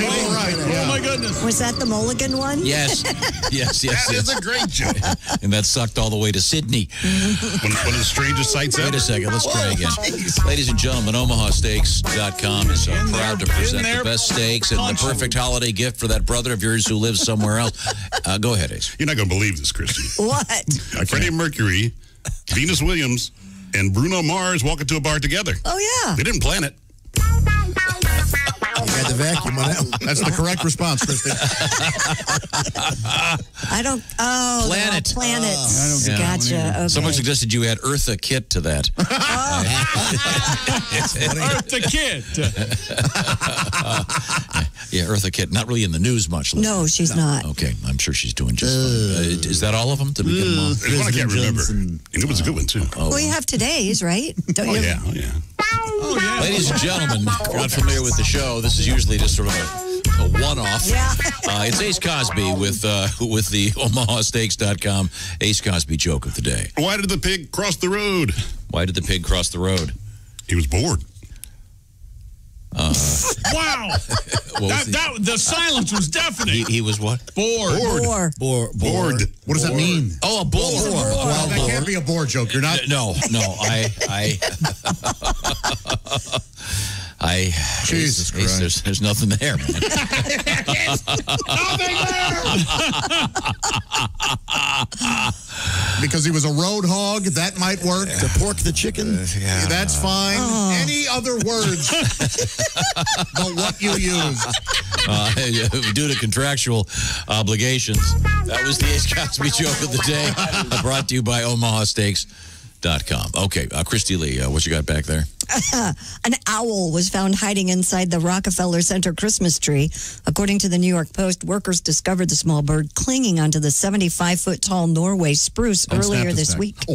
my goodness. Was that the Mulligan one? Yes. Yes. That is a great joke. And that sucked all the way to Sydney. One of the strangest sights Wait ever. a second. Let's try again. Ladies and gentlemen, OmahaSteaks.com is proud to present the best steaks and the perfect holiday gift for that brother of yours who lives somewhere else. Go ahead, Ace. You're not going to believe this, Christy. What? Freddie Mercury, Venus Williams, and Bruno Mars walk into a bar together. Oh, yeah. They didn't plan it. You had the vacuum on that one. That's the correct response, Christy. I don't. Oh, Planet. Planets. Gotcha. Okay. Someone suggested you add Eartha Kitt to that. Eartha Kitt. Yeah, Eartha Kitt. Not really in the news much. No, she's not. Okay, I'm sure she's doing just fine. Is that all of them? Did we get them all? There's one I can't remember. And it was a good one, too. Well, you have today's, right? Don't you? Yeah. Ladies and gentlemen, if you're not familiar with the show, this is usually just sort of a one-off. Yeah. It's Ace Cosby with the OmahaSteaks.com Ace Cosby joke of the day. Why did the pig cross the road? Why did the pig cross the road? He was bored. Wow. The silence was deafening. He was what? Bored. Bored. What does that mean? Oh, a boar. Well, that can't be a boar joke. You're not. No. Jesus Christ. There's nothing there, man. Because he was a road hog, that might work. To pork the chicken? That's fine. Any other words but what you used? Due to contractual obligations. That was the Ace Cosby joke of the day, brought to you by OmahaSteaks.com. Okay, Christy Lee, what you got back there? An owl was found hiding inside the Rockefeller Center Christmas tree. According to the New York Post, workers discovered the small bird clinging onto the 75-foot-tall Norway spruce earlier this week.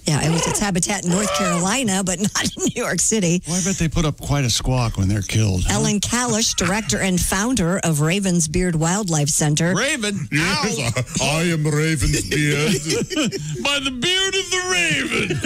Yeah, it was its habitat in North Carolina, but not in New York City. Well, I bet they put up quite a squawk when they're killed. Ellen Kalish, director and founder of Ravensbeard Wildlife Center. Raven? Yes, I am Ravensbeard. By the beard of the raven.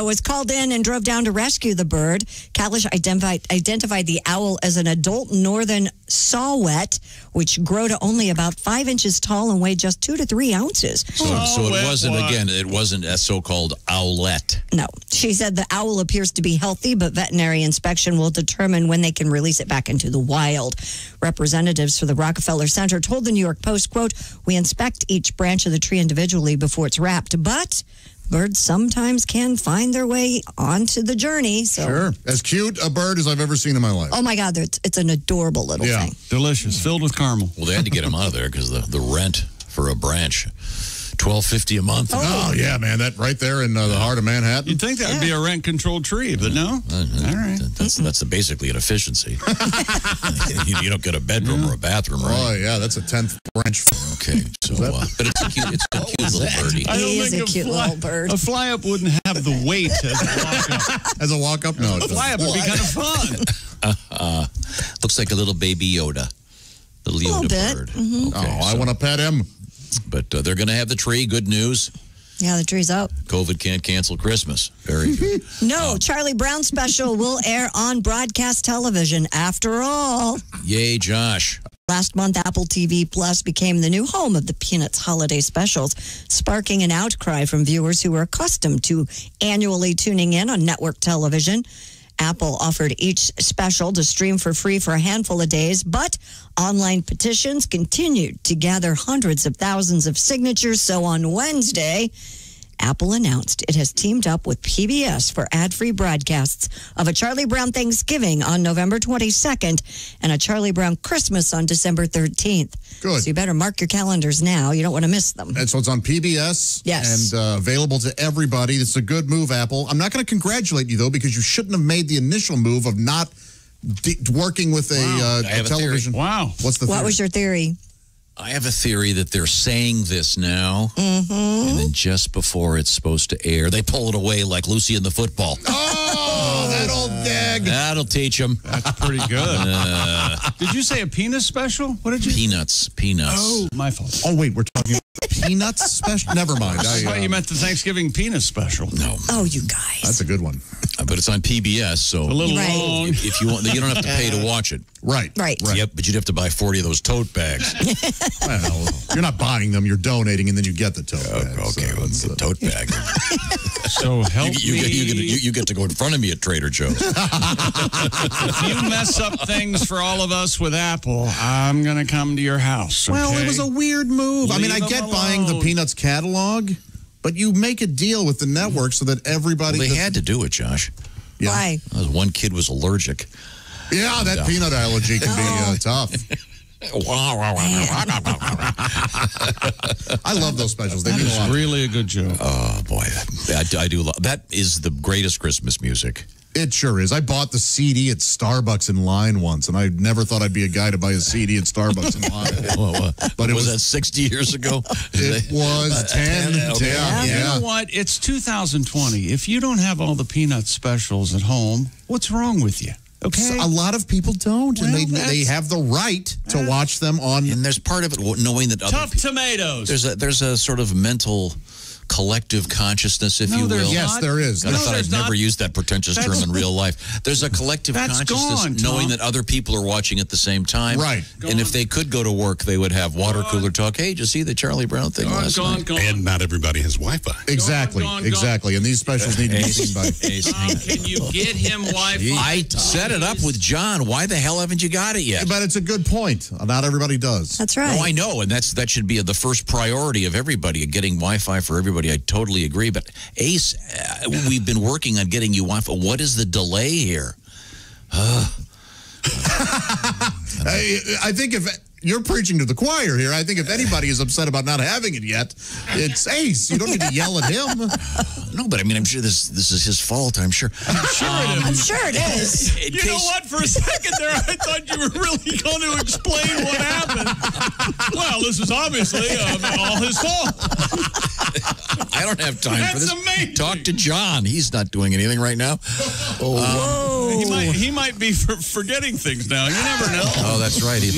Was called in and drove down to rescue the bird. Kalish identified the owl as an adult northern saw-whet, which grow to only about 5 inches tall and weigh just 2 to 3 ounces. So it wasn't a so-called owlet. No. She said the owl appears to be healthy, but veterinary inspection will determine when they can release it back into the wild. Representatives for the Rockefeller Center told the New York Post, quote, "We inspect each branch of the tree individually before it's wrapped, but birds sometimes can find their way onto the journey." So. Sure. As cute a bird as I've ever seen in my life. Oh, my God. It's an adorable little thing. Delicious, filled with caramel. Well, they had to get him out of there because the rent for a branch, $12.50 a month. Oh, yeah, man. That right there in the heart of Manhattan. You'd think that would be a rent-controlled tree, but no. All right. That's basically an efficiency. You don't get a bedroom or a bathroom, right? Oh, yeah, that's a 10th branch. Okay, so but it's a cute little birdie. He is a cute little bird. A fly-up wouldn't have the weight as a walk-up. As a walk-up? No, it A fly-up would be kind of fun. Looks like a little baby Yoda. Little Yoda bird. Mm-hmm. Okay, I want to pet him. But they're going to have the tree. Good news. Yeah, the tree's up. COVID can't cancel Christmas. Very good. No, Charlie Brown special will air on broadcast television after all. Yay, Josh. Last month, Apple TV Plus became the new home of the Peanuts holiday specials, sparking an outcry from viewers who were accustomed to annually tuning in on network television. Apple offered each special to stream for free for a handful of days, but online petitions continued to gather hundreds of thousands of signatures. So on Wednesday, Apple announced it has teamed up with PBS for ad-free broadcasts of a Charlie Brown Thanksgiving on November 22nd and a Charlie Brown Christmas on December 13th. Good. So you better mark your calendars now. You don't want to miss them. And so it's on PBS. Yes. And available to everybody. It's a good move, Apple. I'm not going to congratulate you, though, because you shouldn't have made the initial move of not working with I have a a television. theory. Wow. What's the What theory? was your theory? I have a theory that they're saying this now, Mm-hmm. and then just before it's supposed to air, they pull it away like Lucy in the football. Oh, that old dag. That'll teach them. That's pretty good. Did you say a penis special? What did you Peanuts. Oh, my fault. Oh, wait, we're talking Peanuts special? Never mind. I thought you meant the Thanksgiving penis special. No. Oh, you guys. That's a good one. But it's on PBS, so A little Right. long. if you want, you don't have to pay to watch it. Right. Right. Yep, but you'd have to buy 40 of those tote bags. Well, you're not buying them, you're donating, and then you get the tote bag. Okay, So well, it's, the tote bag. So help You get to go in front of me at Trader Joe's. If you mess up things for all of us with Apple, I'm going to come to your house. Okay? Well, it was a weird move. I mean, I Leave get them buying the alone. Peanuts catalog, but you make a deal with the network so that everybody. Well, they had to do it, Josh. Yeah. Why? One kid was allergic. Yeah, that peanut allergy can be tough. I love those specials. They That mean a is lot. really a good joke. Oh, boy. I do love that. Is the greatest Christmas music. It sure is. I bought the CD at Starbucks in line once, and I never thought I'd be a guy to buy a CD at Starbucks in line. But was that 60 years ago? It was 10. Okay. Yeah. You know what? It's 2020. If you don't have all the peanut specials at home, what's wrong with you? Okay. A lot of people don't, and Well, they have the right to watch them on. And there's part of it knowing that other Tough tomatoes. there's a sort of mental collective consciousness, if you will. Yes, there is. God, I thought there's I'd never not. used that pretentious term in real life. There's a collective That's consciousness gone, knowing Tom. that other people are watching at the same time. Right. And if they could go to work, they would have water cooler talk. Hey, did you see the Charlie Brown thing last night? And not everybody has Wi-Fi. Exactly. Exactly. And these specials need to be seen by. Can you get him Wi-Fi? I set it up with John. Why the hell haven't you got it yet? But it's a good point. Not everybody does. That's right. No, I know, and that should be the first priority of everybody, getting Wi-Fi for everybody. I totally agree. But Ace, we've been working on getting you Wi-Fi. What is the delay here? I think if you're preaching to the choir here, I think if anybody is upset about not having it yet, it's Ace. You don't need to yell at him. No, but I mean, I'm sure this is his fault. I'm sure. I'm sure it is. You know what? For a second there, I thought you were really going to explain what happened. Well, this is obviously all his fault. I don't have time for That's this. amazing. Talk to John. He's not doing anything right now. He might be forgetting things now. You never know. Oh, that's right. He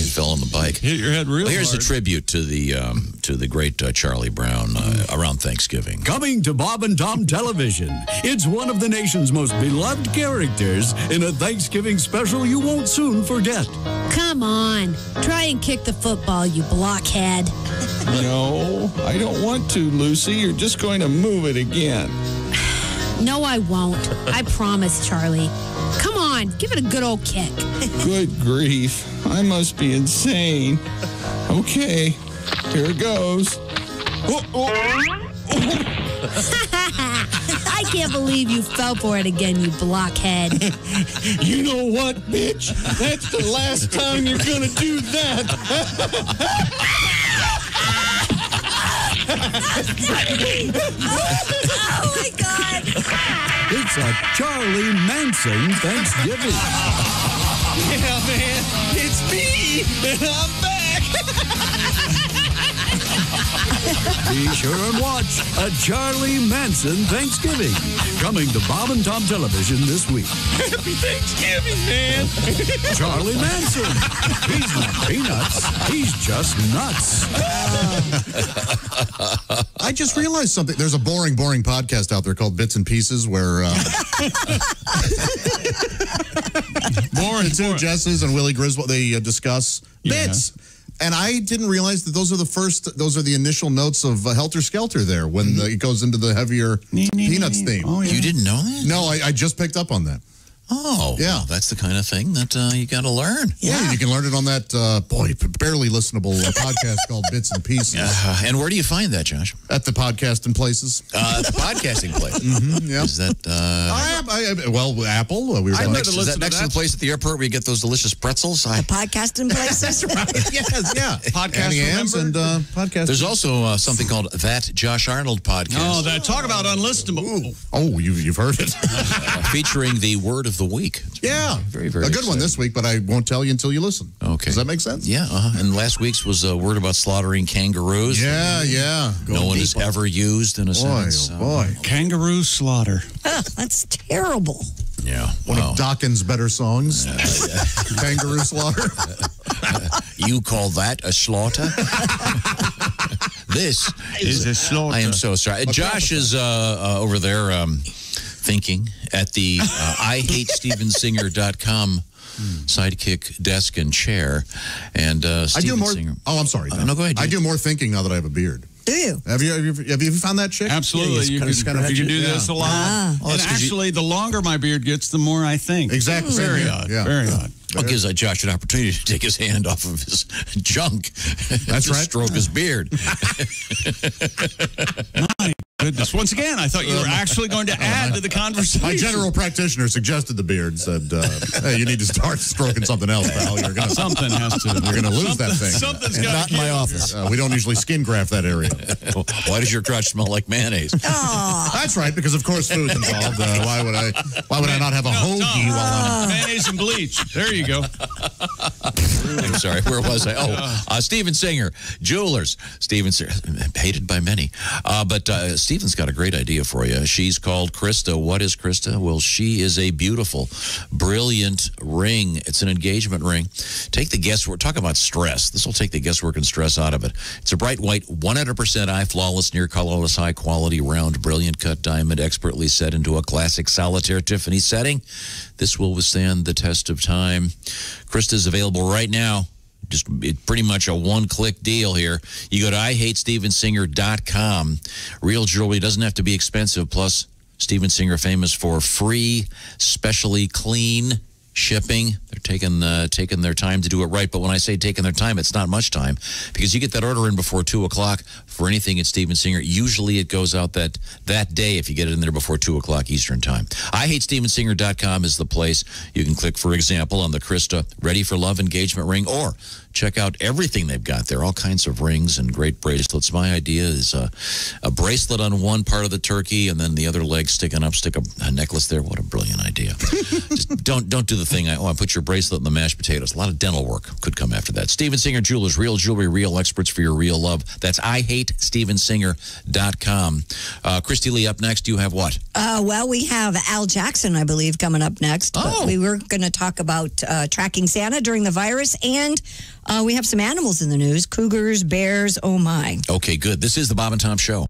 fell fell on the bike. Hit your head real Here's hard. a tribute to the great Charlie Brown around Thanksgiving. Coming to Bob and Tom Television, it's one of the nation's most beloved characters in a Thanksgiving special you won't soon forget. Come on. Try and kick the football, you blockhead. No, I don't want to, Lucy. You're just going to move it again. No, I won't. I promise, Charlie. Come on, give it a good old kick. Good grief. I must be insane. Okay, here it goes. I can't believe you fell for it again, you blockhead. You know what, bitch? That's the last time you're going to do that. Oh, my God. It's a Charlie Manson Thanksgiving. Yeah, man, it's me, and I'm back. Be sure and watch a Charlie Manson Thanksgiving. Coming to Bob and Tom Television this week. Happy Thanksgiving, man. Charlie Manson. He's not peanuts. He's just nuts. I just realized something. There's a boring podcast out there called Bits and Pieces where Boring. the two Jesses and Willie Griswold, they discuss bits. And I didn't realize that those are the initial notes of Helter Skelter there when it goes into the heavier Peanuts theme. Oh, yeah. You didn't know that? No, I just picked up on that. Oh, yeah. Well, that's the kind of thing that you got to learn. Yeah, you can learn it on that, barely listenable podcast called Bits and Pieces. And where do you find that, Josh? At the podcasting places. The podcasting place. Yeah. Is that... Apple. Is that next to the place at the airport where you get those delicious pretzels? The podcasting places. Yes, yeah. Podcast Annie Ann's and podcast. There's also something called That Josh Arnold Podcast. Oh, that talk about unlistenable. Oh, you've heard it. Featuring the word of the week. Yeah. Very, very a good one this week, but I won't tell you until you listen. Okay. Does that make sense? Yeah. And last week's was a word about slaughtering kangaroos. Yeah. No one has ever used in a sentence. Oh, boy. Kangaroo slaughter. That's terrible. Yeah. One of Dawkins' better songs. Kangaroo Slaughter. You call that a slaughter? This is a slaughter. I am so sorry. Josh is over there thinking at the IHateStevenSinger.com sidekick desk and chair. And I do Steven more. Singer. Oh, I'm sorry. No, go ahead. I do more thinking now that I have a beard. Do you? Have you found that chick? Absolutely. Yeah, you can do this a lot. And actually, the longer my beard gets, the more I think. Exactly. Very odd. Yeah. Very odd. It gives Josh an opportunity to take his hand off of his junk. That's right. Stroke his beard. My goodness. Once again, I thought you were actually going to add to the conversation. My general practitioner suggested the beard. Said, "Hey, you need to start stroking something else, pal. Something has to. You're going to lose that thing." Something's And got not in my office. We don't usually skin graft that area. Why does your crotch smell like mayonnaise? That's right, because of course food's involved. Why would I not have a hoagie while I'm mayonnaise and bleach? There you go. I'm sorry, where was I? Steven Singer, Jewelers. Steven Singer, hated by many. But Steven's got a great idea for you. She's called Krista. What is Krista? Well, she is a beautiful, brilliant ring. It's an engagement ring. Take the guesswork. Talk about stress. This will take the guesswork and stress out of it. It's a bright white, 100% eye flawless, near colorless, high quality, round, brilliant cut diamond, expertly set into a classic solitaire Tiffany setting. This will withstand the test of time. Krista's available right now. Just pretty much a one-click deal here. You go to IHateStevenSinger.com. Real jewelry doesn't have to be expensive. Plus, Steven Singer famous for free, specially clean shipping. They're taking their time to do it right. But when I say taking their time, it's not much time because you get that order in before 2 o'clock for anything at Steven Singer. Usually it goes out that day if you get it in there before 2 o'clock Eastern time. IHateStevenSinger.com is the place. You can click, for example, on the Krista Ready for Love engagement ring, or check out everything they've got there, all kinds of rings and great bracelets. My idea is a bracelet on one part of the turkey and then the other leg sticking up, stick a necklace there. What a brilliant idea. Just don't do the thing, I put your bracelet in the mashed potatoes. A lot of dental work could come after that. Steven Singer Jewelers, real jewelry, real experts for your real love. That's IHateStevenSinger.com. Christy Lee, up next, you have what? Well, we have Al Jackson, I believe, coming up next. But we were going to talk about tracking Santa during the virus and We have some animals in the news. Cougars, bears, oh my. Okay, good. This is the Bob and Tom Show.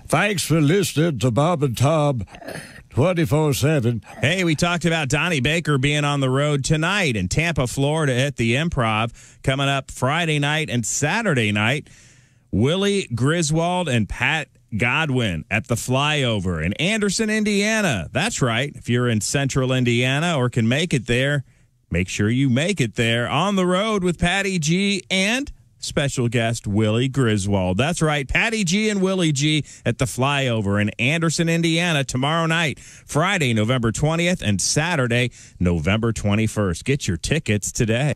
Thanks for listening to Bob and Tom 24/7. Hey, we talked about Donnie Baker being on the road tonight in Tampa, Florida at the Improv. Coming up Friday night and Saturday night, Willie Griswold and Pat Godwin at the Flyover in Anderson, Indiana. That's right. If you're in central Indiana or can make it there, make sure you make it there on the road with Patty G and special guest Willie Griswold. That's right, Patty G and Willie G at the Flyover in Anderson, Indiana tomorrow night, Friday, November 20th, and Saturday, November 21st. Get your tickets today.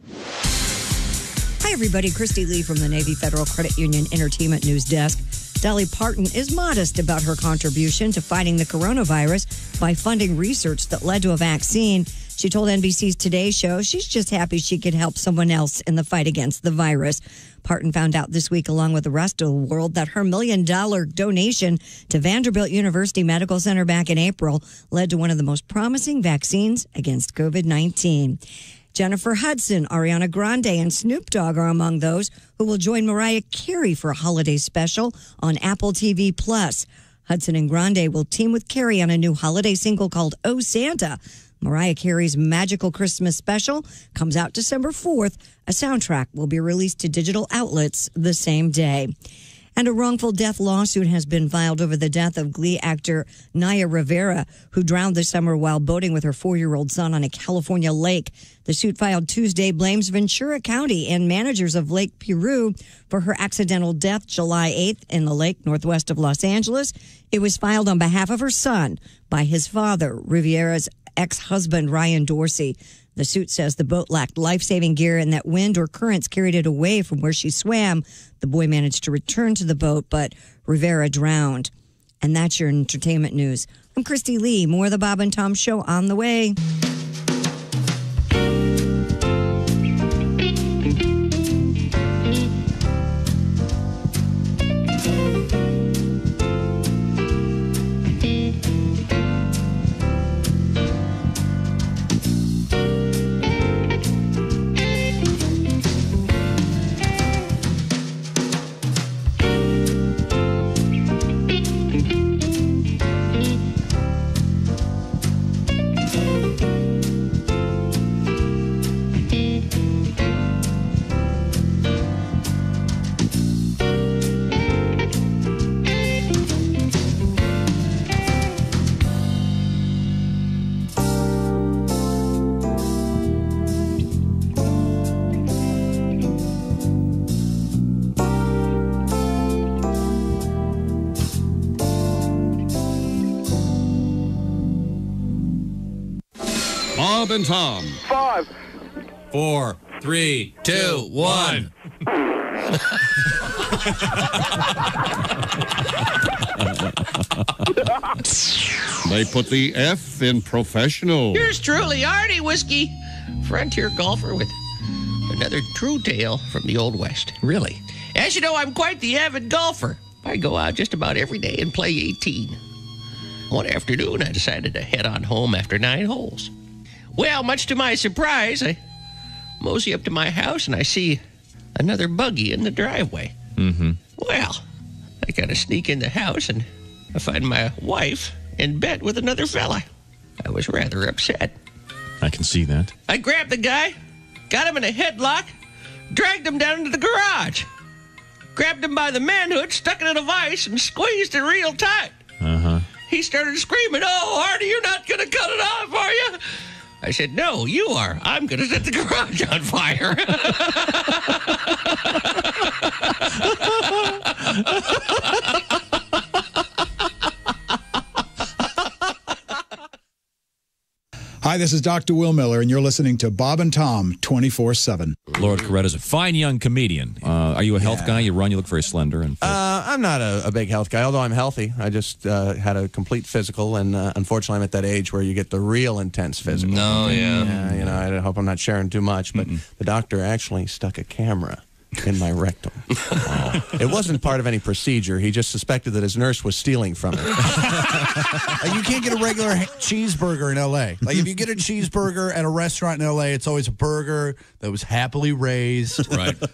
Hi, everybody. Christy Lee from the Navy Federal Credit Union Entertainment News Desk. Dolly Parton is modest about her contribution to fighting the coronavirus by funding research that led to a vaccine. She told NBC's Today Show she's just happy she could help someone else in the fight against the virus. Parton found out this week, along with the rest of the world, that her $1 million donation to Vanderbilt University Medical Center back in April led to one of the most promising vaccines against COVID-19. Jennifer Hudson, Ariana Grande, and Snoop Dogg are among those who will join Mariah Carey for a holiday special on Apple TV+. Hudson and Grande will team with Carey on a new holiday single called Oh Santa. Mariah Carey's Magical Christmas Special comes out December 4th. A soundtrack will be released to digital outlets the same day. And a wrongful death lawsuit has been filed over the death of Glee actor Naya Rivera, who drowned this summer while boating with her 4-year-old son on a California lake. The suit filed Tuesday blames Ventura County and managers of Lake Piru for her accidental death July 8th in the lake northwest of Los Angeles. It was filed on behalf of her son by his father, Rivera's ex-husband, Ryan Dorsey. The suit says the boat lacked life-saving gear and that wind or currents carried it away from where she swam. The boy managed to return to the boat, but Rivera drowned. And that's your entertainment news. I'm Christy Lee. More of the Bob and Tom Show on the way. Bob and Tom. 5, 4, 3, 2, 1. They put the F in professional. Yours truly, Artie Whiskey, frontier golfer with another true tale from the Old West. Really. As you know, I'm quite the avid golfer. I go out just about every day and play 18. One afternoon, I decided to head on home after 9 holes. Well, much to my surprise, I mosey up to my house and I see another buggy in the driveway. Mm-hmm. Well, I kind of sneak in the house and I find my wife in bed with another fella. I was rather upset. I can see that. I grabbed the guy, got him in a headlock, dragged him down into the garage, grabbed him by the manhood, stuck it in a vise, and squeezed it real tight. Uh-huh. He started screaming, "Oh, Artie, you're not going to cut it off, are you?" I said, "No, you are. I'm going to set the garage on fire." Hi, this is Dr. Will Miller, and you're listening to Bob and Tom 24/7. Lord Coretta's a fine young comedian. Are you a health guy? You run, you look very slender. And I'm not a big health guy, although I'm healthy. I just had a complete physical, and unfortunately I'm at that age where you get the real intense physical. Oh, yeah. You know, I hope I'm not sharing too much, but the doctor actually stuck a camera in my rectum. It wasn't part of any procedure. He just suspected that his nurse was stealing from him. Like, you can't get a regular cheeseburger in L.A. Like, if you get a cheeseburger at a restaurant in L.A., it's always a burger that was happily raised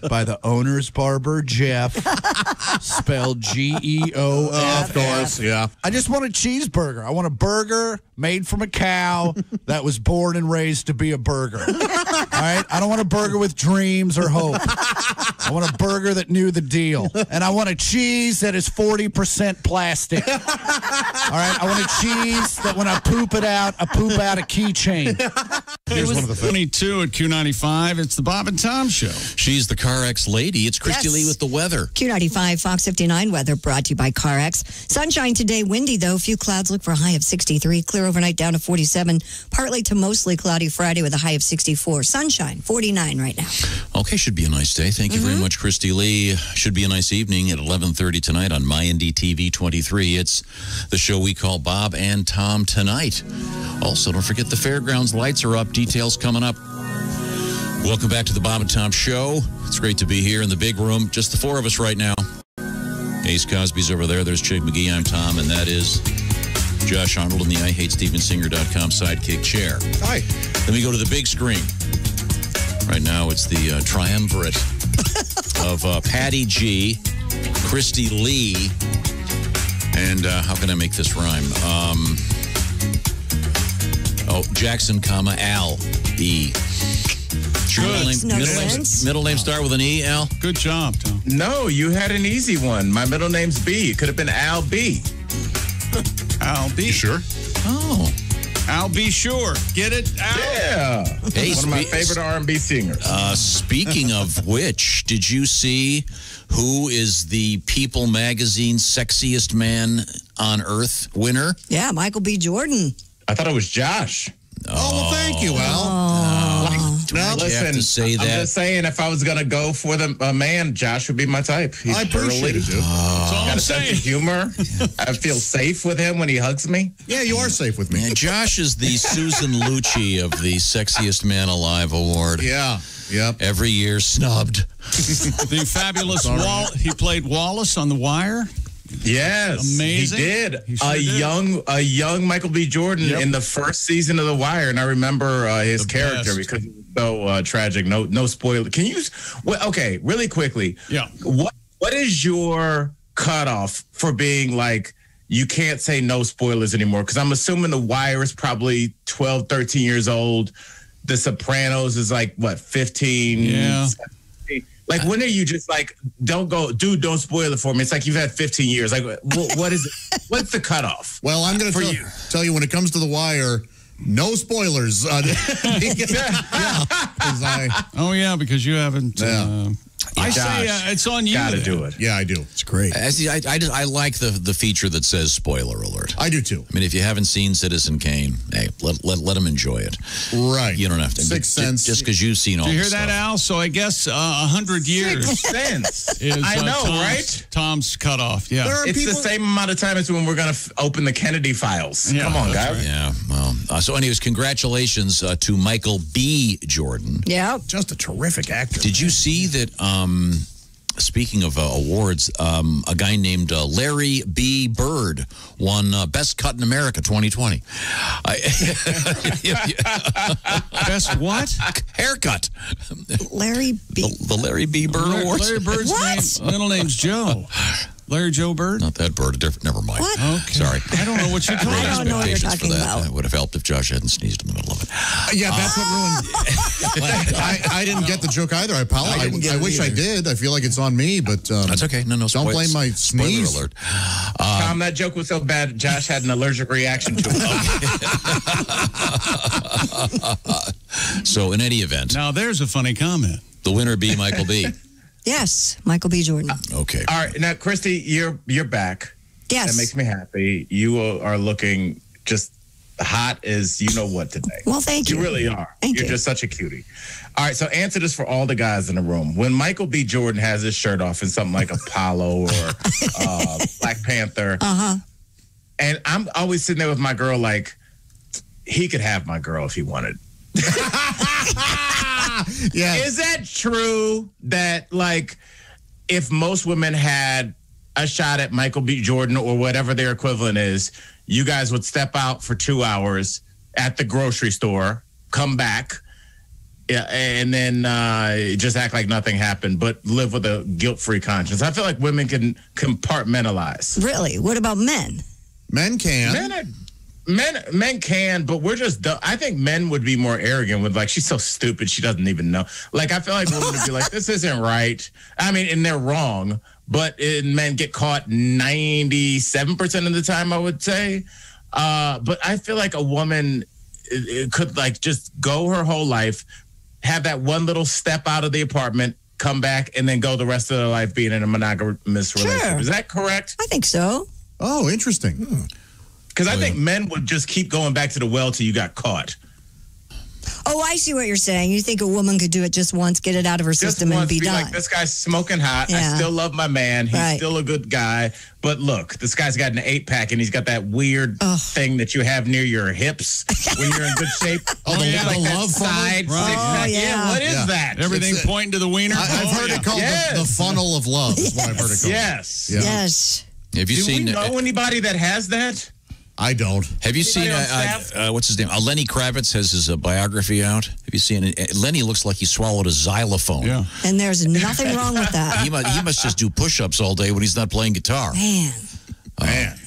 by the owner's barber, Jeff, spelled Geof. Of course, yeah. I just want a cheeseburger. I want a burger made from a cow that was born and raised to be a burger. All right? I don't want a burger with dreams or hope. I want a burger that knew the deal. And I want a cheese that is 40% plastic. All right? I want a cheese that when I poop it out, I poop out a keychain. Here's one of the 22 at Q95. It's the Bob and Tom Show. She's the CarX lady. It's Christy Lee with the weather. Q95 Fox 59 weather brought to you by CarX. Sunshine today, windy though. Few clouds, look for a high of 63. Clear overnight down to 47. Partly to mostly cloudy Friday with a high of 64. Sunshine, 49 right now. Okay, should be a nice day. Thank you very much, Christy Lee. Should be a nice evening at 11:30 tonight on MyNDTV 23. It's the show we call Bob and Tom Tonight. Also, don't forget the fairgrounds lights are up. Details coming up. Welcome back to the Bob and Tom Show. It's great to be here in the big room. Just the four of us right now. Ace Cosby's over there. There's Chig McGee. I'm Tom, and that is Josh Arnold in the IHateStevensinger.com sidekick chair. Hi. Then we go to the big screen. Right now, it's the triumvirate of Patty G, Christy Lee, and how can I make this rhyme? Jackson, Al E. Middle name start with an E, Al? Good job, Tom. No, you had an easy one. My middle name's B. It could have been Al B. Al B. You sure? Oh. Al B. Sure. Get it, Al? Yeah. Hey, one of my favorite R&B singers. Speaking of which, did you see who is the People Magazine sexiest man on earth winner? Yeah, Michael B. Jordan. I thought it was Josh. Oh, well, thank you, Al. Listen, have to say that? I'm just saying, if I was going to go for the man, Josh would be my type. He's I appreciate it, dude. Got a sense of humor. I feel safe with him when he hugs me. Yeah, you are safe with me. And Josh is the Susan Lucci of the Sexiest Man Alive Award. Yeah. Yep. Every year snubbed. The fabulous he played Wallace on The Wire. Yes, amazing. He did. He sure did. A young Michael B. Jordan in the first season of The Wire, and I remember his character because it was so tragic. No spoiler. Can you? Okay, really quickly. Yeah. What is your cutoff for being like you can't say no spoilers anymore? Because I'm assuming The Wire is probably 12, 13 years old. The Sopranos is like what, 15? Yeah. 17? Like, when are you just like, don't spoil it for me? It's like you've had 15 years. Like, what is it? What's the cutoff? Well, I'm going to tell you when it comes to The Wire, no spoilers. Because you haven't. I say it's on you. Gotta do it. Yeah, I do. It's great. I like the feature that says spoiler alert. I do too. I mean, if you haven't seen Citizen Kane, hey, let them enjoy it. Right. You don't have to. Sixth Sense. Just because you've seen all the stuff. Did you hear that, Al? So I guess 100 years. Sixth Sense. Is, I know, right? Tom's cutoff. Yeah. It's the same amount of time as when we're going to open the Kennedy files. Yeah, come on, guys. Right. Yeah. Well. So, anyways, congratulations to Michael B. Jordan. Yeah. Just a terrific actor. Did you see that? Speaking of awards, a guy named Larry B. Bird won Best Cut in America 2020. Best what? Haircut. Larry B. The Larry B. Bird Awards. Larry Bird's middle name's Joe. Larry Joe Bird? Not that bird. Never mind. What? Okay. Sorry. I don't know what you're talking about. I don't know what you're Expectations for talking that. about. It would have helped if Josh hadn't sneezed in the middle of it. Yeah, that's what ruined. I didn't get the joke either. I apologize. I wish I did. I feel like it's on me, but that's okay. No. Don't blame my sneeze. Spoiler alert. Tom, that joke was so bad, Josh had an allergic reaction to it. So, in any event. Now, there's a funny comment. The winner be Michael B. Yes, Michael B. Jordan. Okay. All right. Now, Christy, you're back. Yes. That makes me happy. You are looking just hot as you know what today. Well, thank you. You really are. Thank You're you. just such a cutie. All right. So answer this for all the guys in the room. When Michael B. Jordan has his shirt off in something like Apollo or Black Panther, and I'm always sitting there with my girl like, he could have my girl if he wanted. Yeah. Is that true that, like, if most women had a shot at Michael B. Jordan or whatever their equivalent is, you guys would step out for 2 hours at the grocery store, come back, and then just act like nothing happened, but live with a guilt-free conscience. I feel like women can compartmentalize. Really? What about men? Men can. Men can, but we're just dumb. I think men would be more arrogant with, like, she's so stupid, she doesn't even know. Like, I feel like women would be like, this isn't right. I mean, and they're wrong, but men get caught 97% of the time, I would say. But I feel like a woman it could, like, just go her whole life, have that one little step out of the apartment, come back, and then go the rest of their life being in a monogamous relationship. Is that correct? I think so. Oh, interesting. Because I think men would just keep going back to the well till you got caught. Oh, I see what you're saying. You think a woman could do it just once, get it out of her system, and be done. Like, this guy's smoking hot. Yeah. I still love my man. He's Right. still a good guy. But look, this guy's got an 8-pack, and he's got that weird thing that you have near your hips when you're in good shape. Oh, When the you have, like, that love funnel? side Right. six-pack. yeah. What is that? Everything It's a- pointing to the wiener. I've heard it called the funnel of love. Is what I've heard it called. Yes. Yeah. Yes. Have you Do seen? we know anybody that has that? I don't. Have you seen what's his name? Lenny Kravitz has his biography out. Have you seen it? Lenny looks like he swallowed a xylophone. Yeah. And there's nothing wrong with that. He must just do push-ups all day when he's not playing guitar. Man.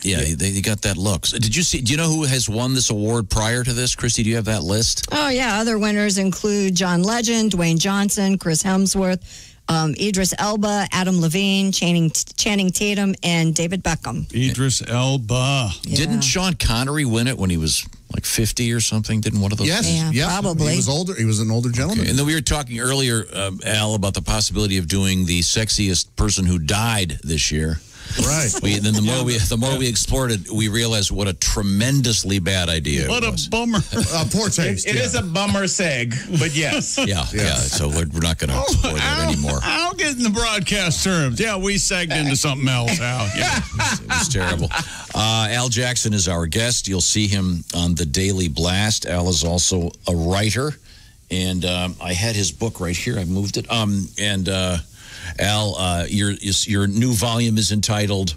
Yeah, they got that look. So did you see? Do you know who has won this award prior to this, Christy? Do you have that list? Oh, yeah. Other winners include John Legend, Dwayne Johnson, Chris Hemsworth, Idris Elba, Adam Levine, Channing Tatum, and David Beckham. Idris Elba. Yeah. Didn't Sean Connery win it when he was like 50 or something? Didn't one of those? Yes. Yeah, Yep. probably. He was older. He was an older gentleman. Okay. And then we were talking earlier, Al, about the possibility of doing the sexiest person who died this year. Right. Then the more we explored it, we realized what a tremendously bad idea. What it a was. bummer. Poor taste. It is a bummer seg, but yes. Yeah. So we're not going to explore that anymore. I'll get in the broadcast terms. Yeah, we segged into something else, Al. Yeah. It was terrible. Al Jackson is our guest. You'll see him on the Daily Blast. Al is also a writer, and I had his book right here. I moved it. Al, your new volume is entitled.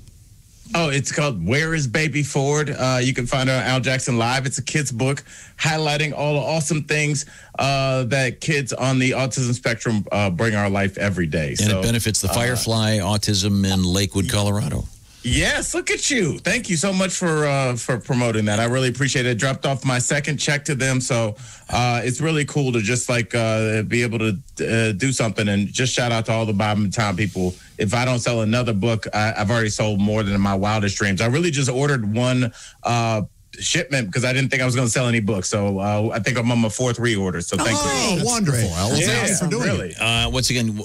Oh, it's called Where is Baby Ford? You can find it on Al Jackson Live. It's a kid's book highlighting all the awesome things that kids on the autism spectrum bring our life every day. And it benefits the Firefly Autism in Lakewood, Colorado. Yes, look at you. Thank you so much for promoting that. I really appreciate it. I dropped off my second check to them, so it's really cool to just be able to do something. And just shout out to all the Bob and Tom people. If I don't sell another book, I've already sold more than in my wildest dreams. I really just ordered one shipment because I didn't think I was going to sell any books. So I think I'm on my 4th reorder. So thank you. Oh, wonderful, Al. Well, thanks for doing really. it. Once again,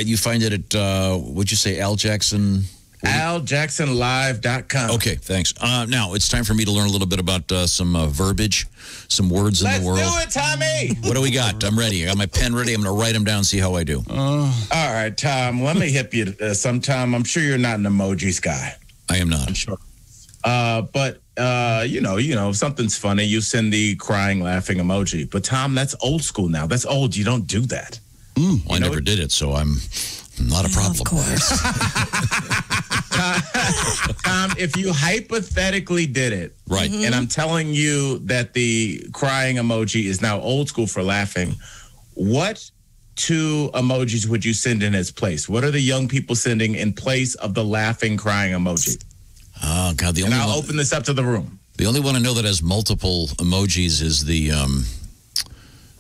you find it at, what'd you say, Al Jackson? AlJacksonLive.com. Okay, thanks. Now it's time for me to learn a little bit about some verbiage, some words in the world. Let's do it, Tommy. What do we got? I'm ready. I got my pen ready. I'm going to write them down, see how I do. All right, Tom, let me hit you sometime. I'm sure you're not an emojis guy. I am not. I'm sure. But if something's funny, you send the crying, laughing emoji. But, Tom, that's old school now. That's old. You don't do that. Well, I never did it, so I'm not a problem. Of course. Tom, if you hypothetically did it, right, and I'm telling you that the crying emoji is now old school for laughing, what 2 emojis would you send in its place? What are the young people sending in place of the laughing, crying emoji? Oh, God. I'll open this up to the room. The only one I know that has multiple emojis is the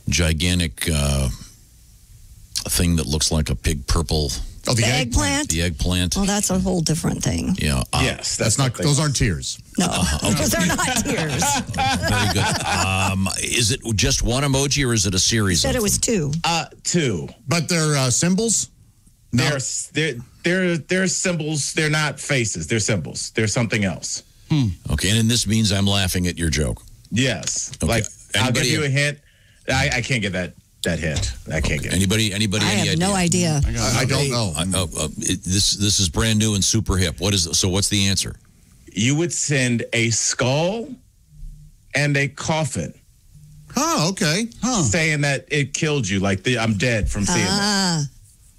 gigantic thing that looks like a big purple... Oh, the eggplant? The eggplant. Well, that's a whole different thing. Yeah. Yes, that's not. Those aren't tears. No, because they're not tears. Very good. Is it just one emoji or is it a series? Said it was 2. 2. But they're symbols. They're symbols. They're not faces. They're symbols. They're something else. Okay, and this means I'm laughing at your joke. Yes. Okay. Like I'll give you a hint. I can't get that hint. I can't get it. Anybody? I Any have no idea. I don't know. This is brand new and super hip. So what's the answer? You would send a skull and a coffin. Oh, okay. Saying that it killed you, like I'm dead from seeing it.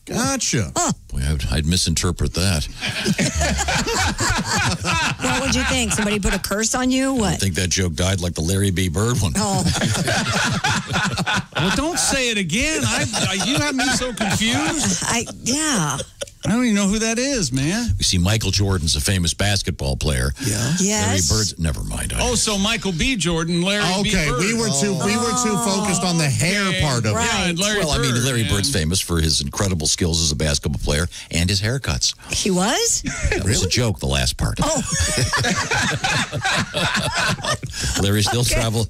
Gotcha. Boy, I'd misinterpret that. What would you think? Somebody put a curse on you? I What? think that joke died like the Larry B. Bird one. Oh, Well, don't say it again. You have me so confused. yeah. I don't even know who that is, man. We see Michael Jordan's a famous basketball player. Yeah. Larry Yes. Bird's, never mind. Oh, so Michael B. Jordan, Larry B. Okay, Bird. we were too focused on the hair part of it. Yeah, and Larry Well, I mean, Bird, Larry man. Bird's famous for his incredible skills as a basketball player and his haircuts. He was? That was a joke, the last part. Oh. Larry still travels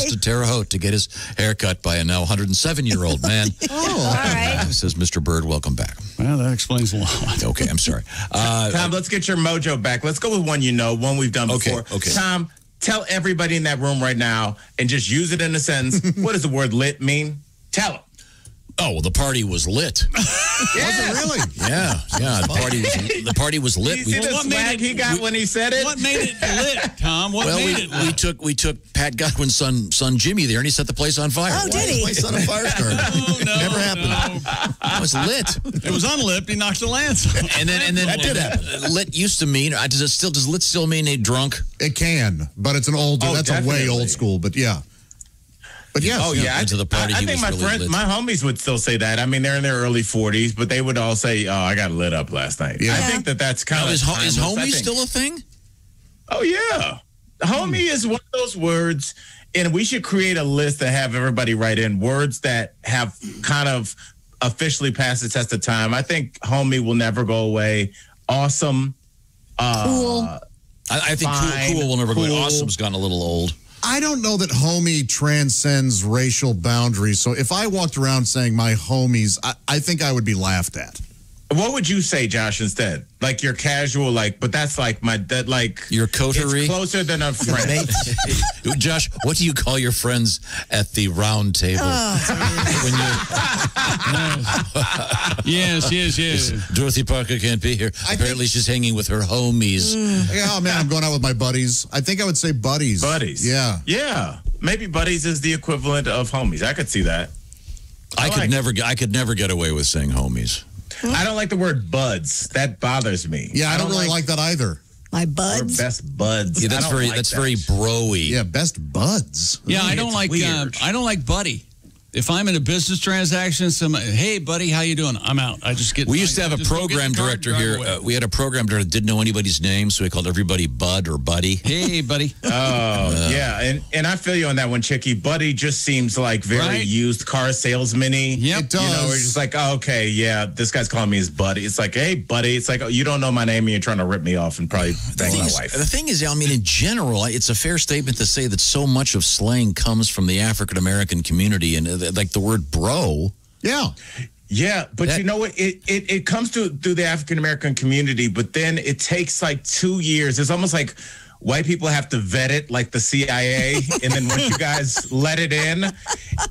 to Terre Haute to get his haircut by a now 107-year-old man. All right. Says, Mr. Bird, welcome back. Well, that explains a lot. Okay, I'm sorry. Tom, let's get your mojo back. Let's go with one one we've done before. Okay. Tom, tell everybody in that room right now and just use it in a sentence. What does the word lit mean? Tell them. Oh, well, the party was lit. Yeah. Was it really? Yeah. The party was lit. You see the swag he got when he said it? What made it lit, Tom? What Well, made it lit? we took Pat Godwin's son Jimmy there, and he set the place on fire. Oh, did he? My son a fire starter. Never happened. It was lit. It was unlit. He knocked the lance off. And then That did happen. Lit used to mean. Does lit still mean a drunk? It can, but it's an old. That's a way definitely. old school. But yeah. But yes. Oh yeah, Into the party, I he think was my really friends, lit. my homies would still say that. I mean, they're in their early 40s, but they would all say, "Oh, I got lit up last night." Yeah. I think that's kind Now, of is timeless, I homie think. still a thing? Oh yeah, homie is one of those words, and we should create a list to have everybody write in words that have kind of officially passed the test of time. I think homie will never go away. Awesome, Cool. I think Fine, cool will never go. cool. Awesome's gotten a little old. I don't know that homie transcends racial boundaries. So if I walked around saying my homies, I think I would be laughed at. What would you say, Josh, instead? Like your casual, like, but that's like Your coterie? It's closer than a friend. Josh, what do you call your friends at the round table? Yes. Dorothy Parker can't be here. Apparently, she's hanging with her homies. Yeah, oh man, I'm going out with my buddies. I think I would say buddies. Buddies. Yeah. Yeah. Maybe buddies is the equivalent of homies. I could see that. I could never get away with saying homies. I don't like the word buds. That bothers me. Yeah, I don't really like that either. My We're buds. best buds. Yeah, I don't like that's that. very bro-y. Yeah, best buds. Yeah, I don't like. I don't like buddy. If I'm in a business transaction, hey buddy, how you doing? I'm out. I just get. We used to have a program director here. We had a program director that didn't know anybody's name, so we called everybody Bud or Buddy. Hey, buddy. Oh, yeah. And I feel you on that one, Chicky. Buddy just seems like very used car salesman-y. Yep. It does. You know, we're just like, oh, okay, yeah, this guy's calling me his buddy. It's like, hey, buddy. It's like, oh, you don't know my name and you're trying to rip me off and probably bang my wife. The thing is, I mean, in general, it's a fair statement to say that so much of slang comes from the African American community, and like the word bro. Yeah. Yeah, but you know what? It comes through the African American community, but then it takes like 2 years. It's almost like white people have to vet it like the CIA, and then once you guys let it in,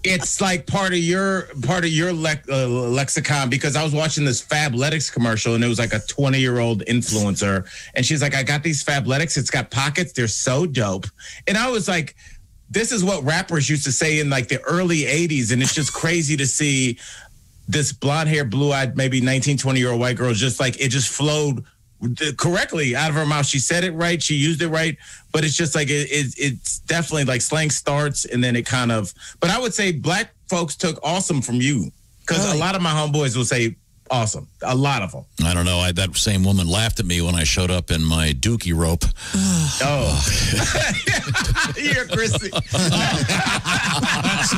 it's like part of your lexicon. Because I was watching this Fabletics commercial, and it was like a 20-year-old influencer, and she's like, "I got these Fabletics. It's got pockets. They're so dope," and I was like, this is what rappers used to say in like the early 80s. And it's just crazy to see this blonde hair, blue eyed, maybe 19, 20-year-old white girl, just like it just flowed correctly out of her mouth. She said it right. She used it right. But it's just like it's definitely like slang starts and then it kind of. But I would say black folks took awesome from you because a lot of my homeboys will say awesome. A lot of them. I don't know. That same woman laughed at me when I showed up in my dookie rope. Oh. You're Chrissy. That's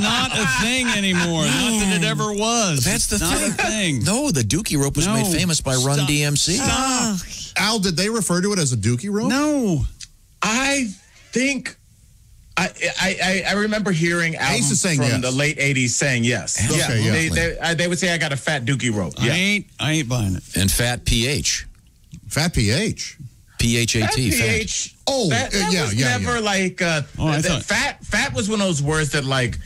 not a thing anymore. Not that it ever was. That's the not a thing. No, the dookie rope was made famous by Run DMC. Stop. Al, did they refer to it as a dookie rope? No. I think I remember hearing albums from the late 80s saying yes. Okay, yeah. They would say I got a fat dookie rope. Yeah. I ain't buying it. And Fat PH. Fat PH. PHAT. PH. Oh, that was never like fat was one of those words that like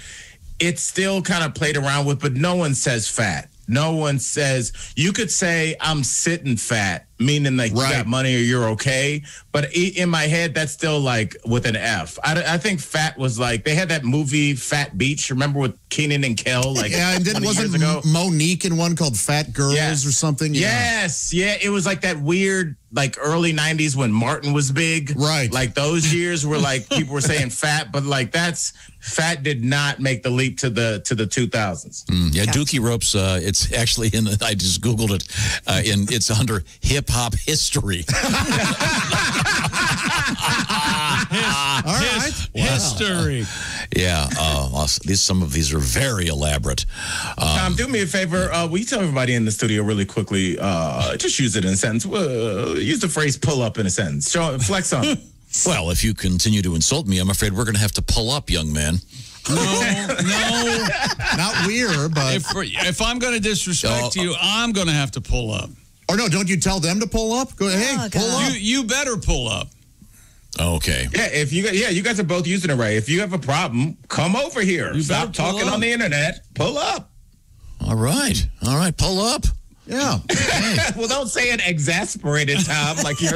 it's still kind of played around with, but no one says fat. No one says, you could say I'm sitting fat, meaning like you got money or you're okay. But in my head, that's still like with an F. I think fat was like, they had that movie Fat Beach. Remember with Kenan and Kel? Like, yeah, and then wasn't Monique in one called Fat Girls or something? Yeah. Yes, yeah. It was like that weird, like early 90s when Martin was big. Right. Like those years where like people were saying fat, but like fat did not make the leap to the 2000s. Yeah, Dookie Ropes, it's actually I just Googled it, and it's under hip-hop history. All right. History. Yeah, some of these are very elaborate. Tom, do me a favor. Will you tell everybody in the studio really quickly, just use it in a sentence. Use the phrase pull up in a sentence. Flex on it. Well, if you continue to insult me, I'm afraid we're going to have to pull up, young man. No. Not weird, but... If I'm going to disrespect you, I'm going to have to pull up. Or no, don't you tell them to pull up? Go ahead, pull up. You better pull up. Okay. Yeah, you guys are both using it right. If you have a problem, come over here. Stop talking on the internet. Pull up. All right, pull up. Yeah. Well, don't say it exasperated, Tom. Like you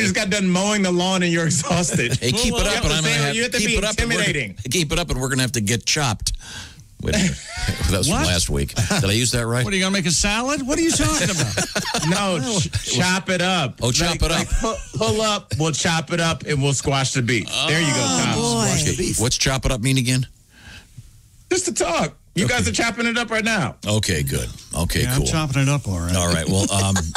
just got done mowing the lawn and you're exhausted. Hey, keep it up, and I'm gonna you have to be intimidating. Keep it up, and we're gonna have to get chopped. Wait a minute. That was from last week. Did I use that right? What, are you going to make a salad? What are you talking about? No, chop it up. Oh, chop it up. Pull up, we'll chop it up, and we'll squash the beef. There you go, Tom. Squash the beef. What's chop it up mean again? Just to talk. You guys are chopping it up right now. Okay, good. Okay, yeah, cool. I'm chopping it up all right. All right. Well,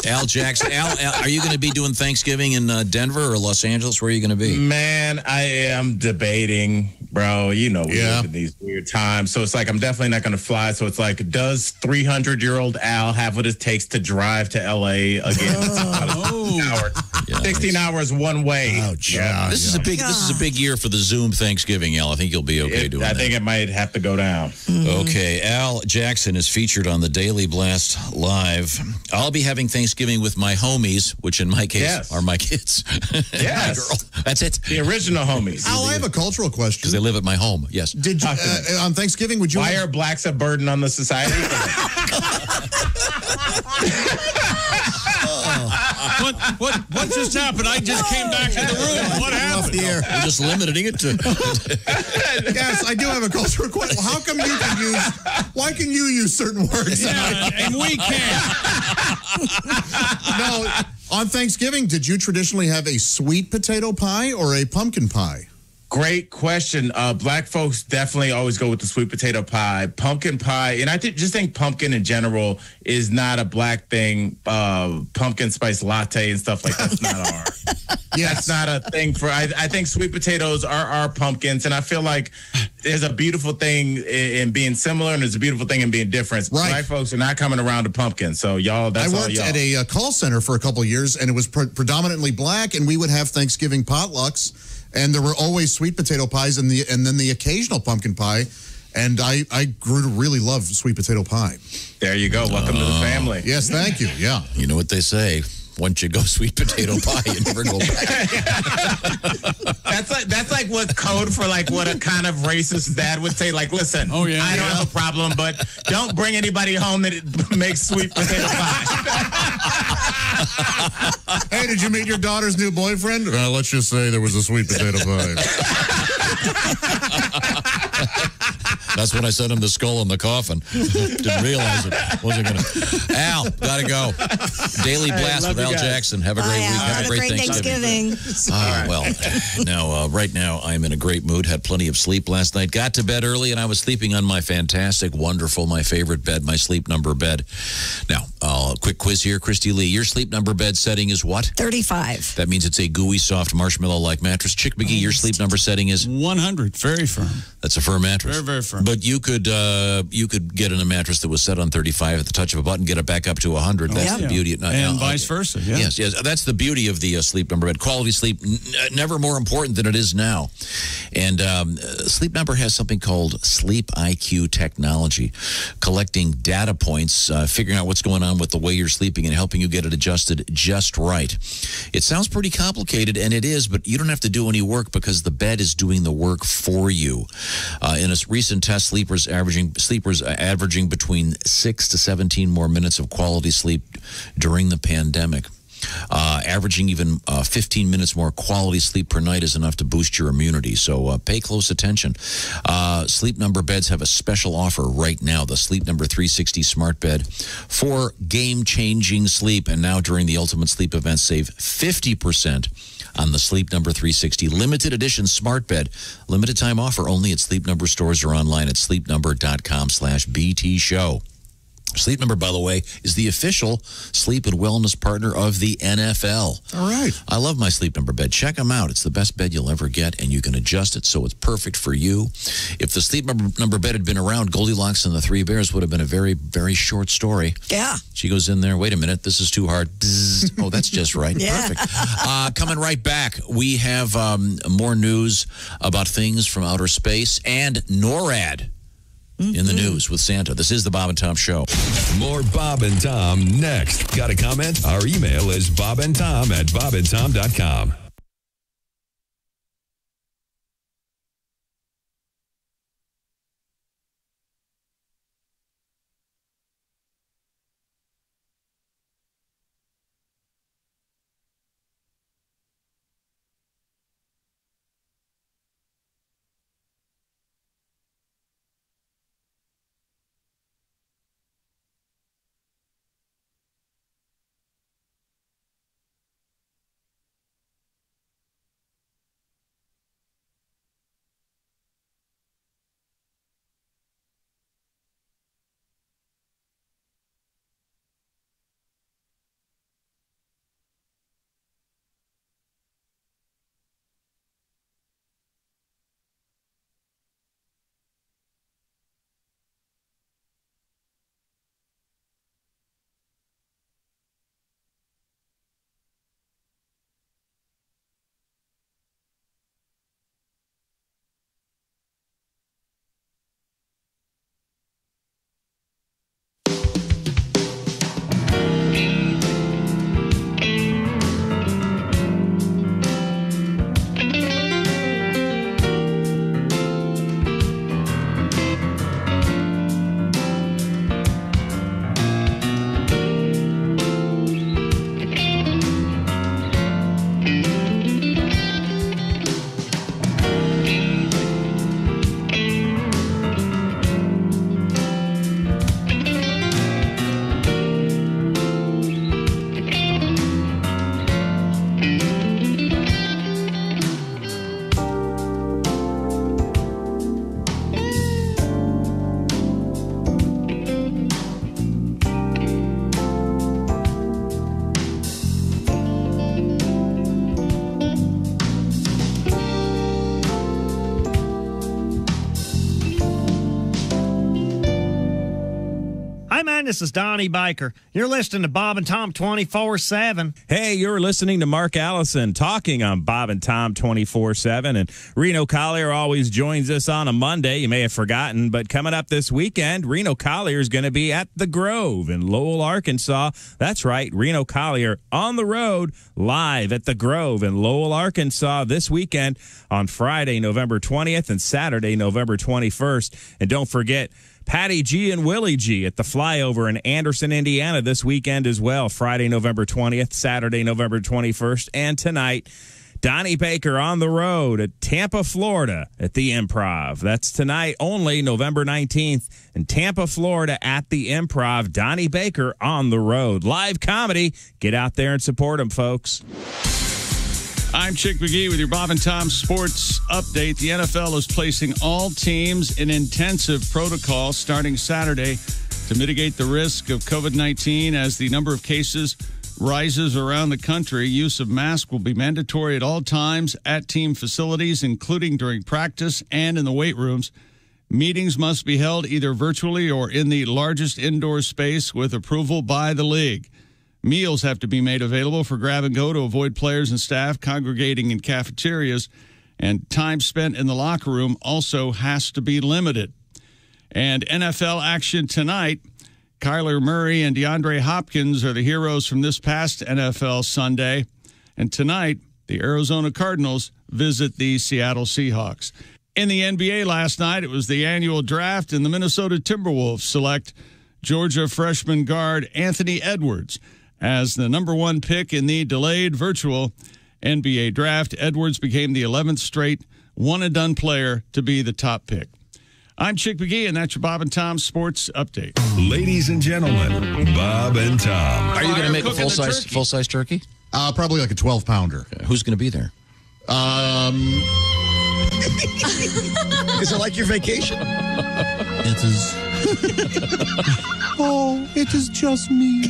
Al Jackson. Al, are you going to be doing Thanksgiving in Denver or Los Angeles? Where are you going to be? Man, I am debating, bro. You know, we live in these weird times. So it's like, I'm definitely not going to fly. So it's like, does 300-year-old Al have what it takes to drive to L.A. again? 16 hours one way. Ouch. Yeah, this is a big year for the Zoom Thanksgiving, Al. I think you'll be okay doing that. I think it might have to go down. Okay, Al Jackson is featured on the Daily Blast Live. I'll be having Thanksgiving with my homies, which in my case are my kids. Yes. My girl. That's it. The original homies. Al, I have a cultural question. Because they live at my home, yes. Did you, on Thanksgiving, would you... Why are blacks a burden on the society? What just happened? I just came back in the room. What happened? We're just limiting it to... Yes, I do have a cultural question. How come you can use... Why can you use certain words? Yeah, and we can't. No, on Thanksgiving, did you traditionally have a sweet potato pie or a pumpkin pie? Great question. Black folks definitely always go with the sweet potato pie, pumpkin pie, and I just think pumpkin in general is not a black thing. Pumpkin spice latte and stuff like that's not our. That's not a thing for. I think sweet potatoes are our pumpkins, and I feel like there's a beautiful thing in being similar, and there's a beautiful thing in being different. Right. Black folks are not coming around to pumpkin, so y'all. That's all y'all. I worked at a call center for a couple of years, and it was predominantly black, and we would have Thanksgiving potlucks. And there were always sweet potato pies and then the occasional pumpkin pie. And I grew to really love sweet potato pie. There you go. Welcome to the family. Yes, thank you. Yeah. You know what they say. Once you go sweet potato pie, you never go back. That's like what code for like what a kind of racist dad would say. Like, listen, I don't have a problem, but don't bring anybody home that makes sweet potato pie. Hey, did you meet your daughter's new boyfriend? Let's just say there was a sweet potato pie. That's when I sent him the skull in the coffin. Didn't realize it. Wasn't gonna. Al, gotta go. Daily Blast with Al Jackson. Have a great week. Have a great Thanksgiving. Well, now, right now, I'm in a great mood. Had plenty of sleep last night. Got to bed early, and I was sleeping on my fantastic, wonderful, my favorite bed, my sleep number bed. Now, quick quiz here, Christy Lee. Your sleep number bed setting is what? 35. That means it's a gooey, soft, marshmallow-like mattress. Chick McGee, your sleep number setting is 100. Very firm. That's a firm mattress. Very, very firm. But you could get in a mattress that was set on 35 at the touch of a button, get it back up to 100. That's the beauty. And vice versa. Yeah. Yes. That's the beauty of the sleep number bed. Quality sleep, never more important than it is now. And Sleep Number has something called Sleep IQ technology, collecting data points, figuring out what's going on with the way you're sleeping and helping you get it adjusted just right. It sounds pretty complicated, and it is, but you don't have to do any work because the bed is doing the work for you. In a recent test, sleepers averaging between 6 to 17 more minutes of quality sleep during the pandemic. Averaging even 15 minutes more quality sleep per night is enough to boost your immunity. So pay close attention. Sleep Number beds have a special offer right now. The Sleep Number 360 Smart Bed for game-changing sleep. And now during the Ultimate Sleep event, save 50% on the Sleep Number 360 limited edition smart bed. Limited time offer only at Sleep Number stores or online at sleepnumber.com/BT show. Sleep Number, by the way, is the official sleep and wellness partner of the NFL. All right. I love my Sleep Number bed. Check them out. It's the best bed you'll ever get, and you can adjust it so it's perfect for you. If the Sleep Number bed had been around, Goldilocks and the Three Bears would have been a very, very short story. Yeah. She goes in there, wait a minute, this is too hard. Bzzz. Oh, that's just right. Yeah. Perfect. Coming right back, we have more news about things from outer space and NORAD. In the news with Santa. This is the Bob and Tom Show. More Bob and Tom next. Got a comment? Our email is bobandtom@bobandtom.com. Hi, man, this is Donnie Baker. You're listening to Bob and Tom 24/7. Hey, you're listening to Mark Allison talking on Bob and Tom 24/7. And Reno Collier always joins us on a Monday. You may have forgotten, but coming up this weekend, Reno Collier is going to be at The Grove in Lowell, Arkansas. That's right, Reno Collier on the road, live at The Grove in Lowell, Arkansas this weekend on Friday, November 20th and Saturday, November 21st. And don't forget, Patty G and Willie G at the Flyover in Anderson, Indiana this weekend as well. Friday, November 20th, Saturday, November 21st, and tonight, Donnie Baker on the road at Tampa, Florida at the Improv. That's tonight only, November 19th, in Tampa, Florida at the Improv. Donnie Baker on the road. Live comedy. Get out there and support him, folks. I'm Chick McGee with your Bob and Tom Sports Update. The NFL is placing all teams in intensive protocol starting Saturday to mitigate the risk of COVID-19 as the number of cases rises around the country. Use of masks will be mandatory at all times at team facilities, including during practice and in the weight rooms. Meetings must be held either virtually or in the largest indoor space with approval by the league. Meals have to be made available for grab and go to avoid players and staff congregating in cafeterias, and time spent in the locker room also has to be limited. And NFL action tonight. Kyler Murray and DeAndre Hopkins are the heroes from this past NFL Sunday. And tonight, the Arizona Cardinals visit the Seattle Seahawks. In the NBA last night, it was the annual draft, and the Minnesota Timberwolves select Georgia freshman guard Anthony Edwards As the number 1 pick in the delayed virtual NBA draft, Edwards became the 11th straight one-and-done player to be the top pick. I'm Chick McGee, and that's your Bob and Tom Sports Update. Ladies and gentlemen, Bob and Tom. Are you going to make a full-size turkey? Probably like a 12-pounder. Okay. Who's going to be there? Is it like your vacation? It is. Oh, it is just me.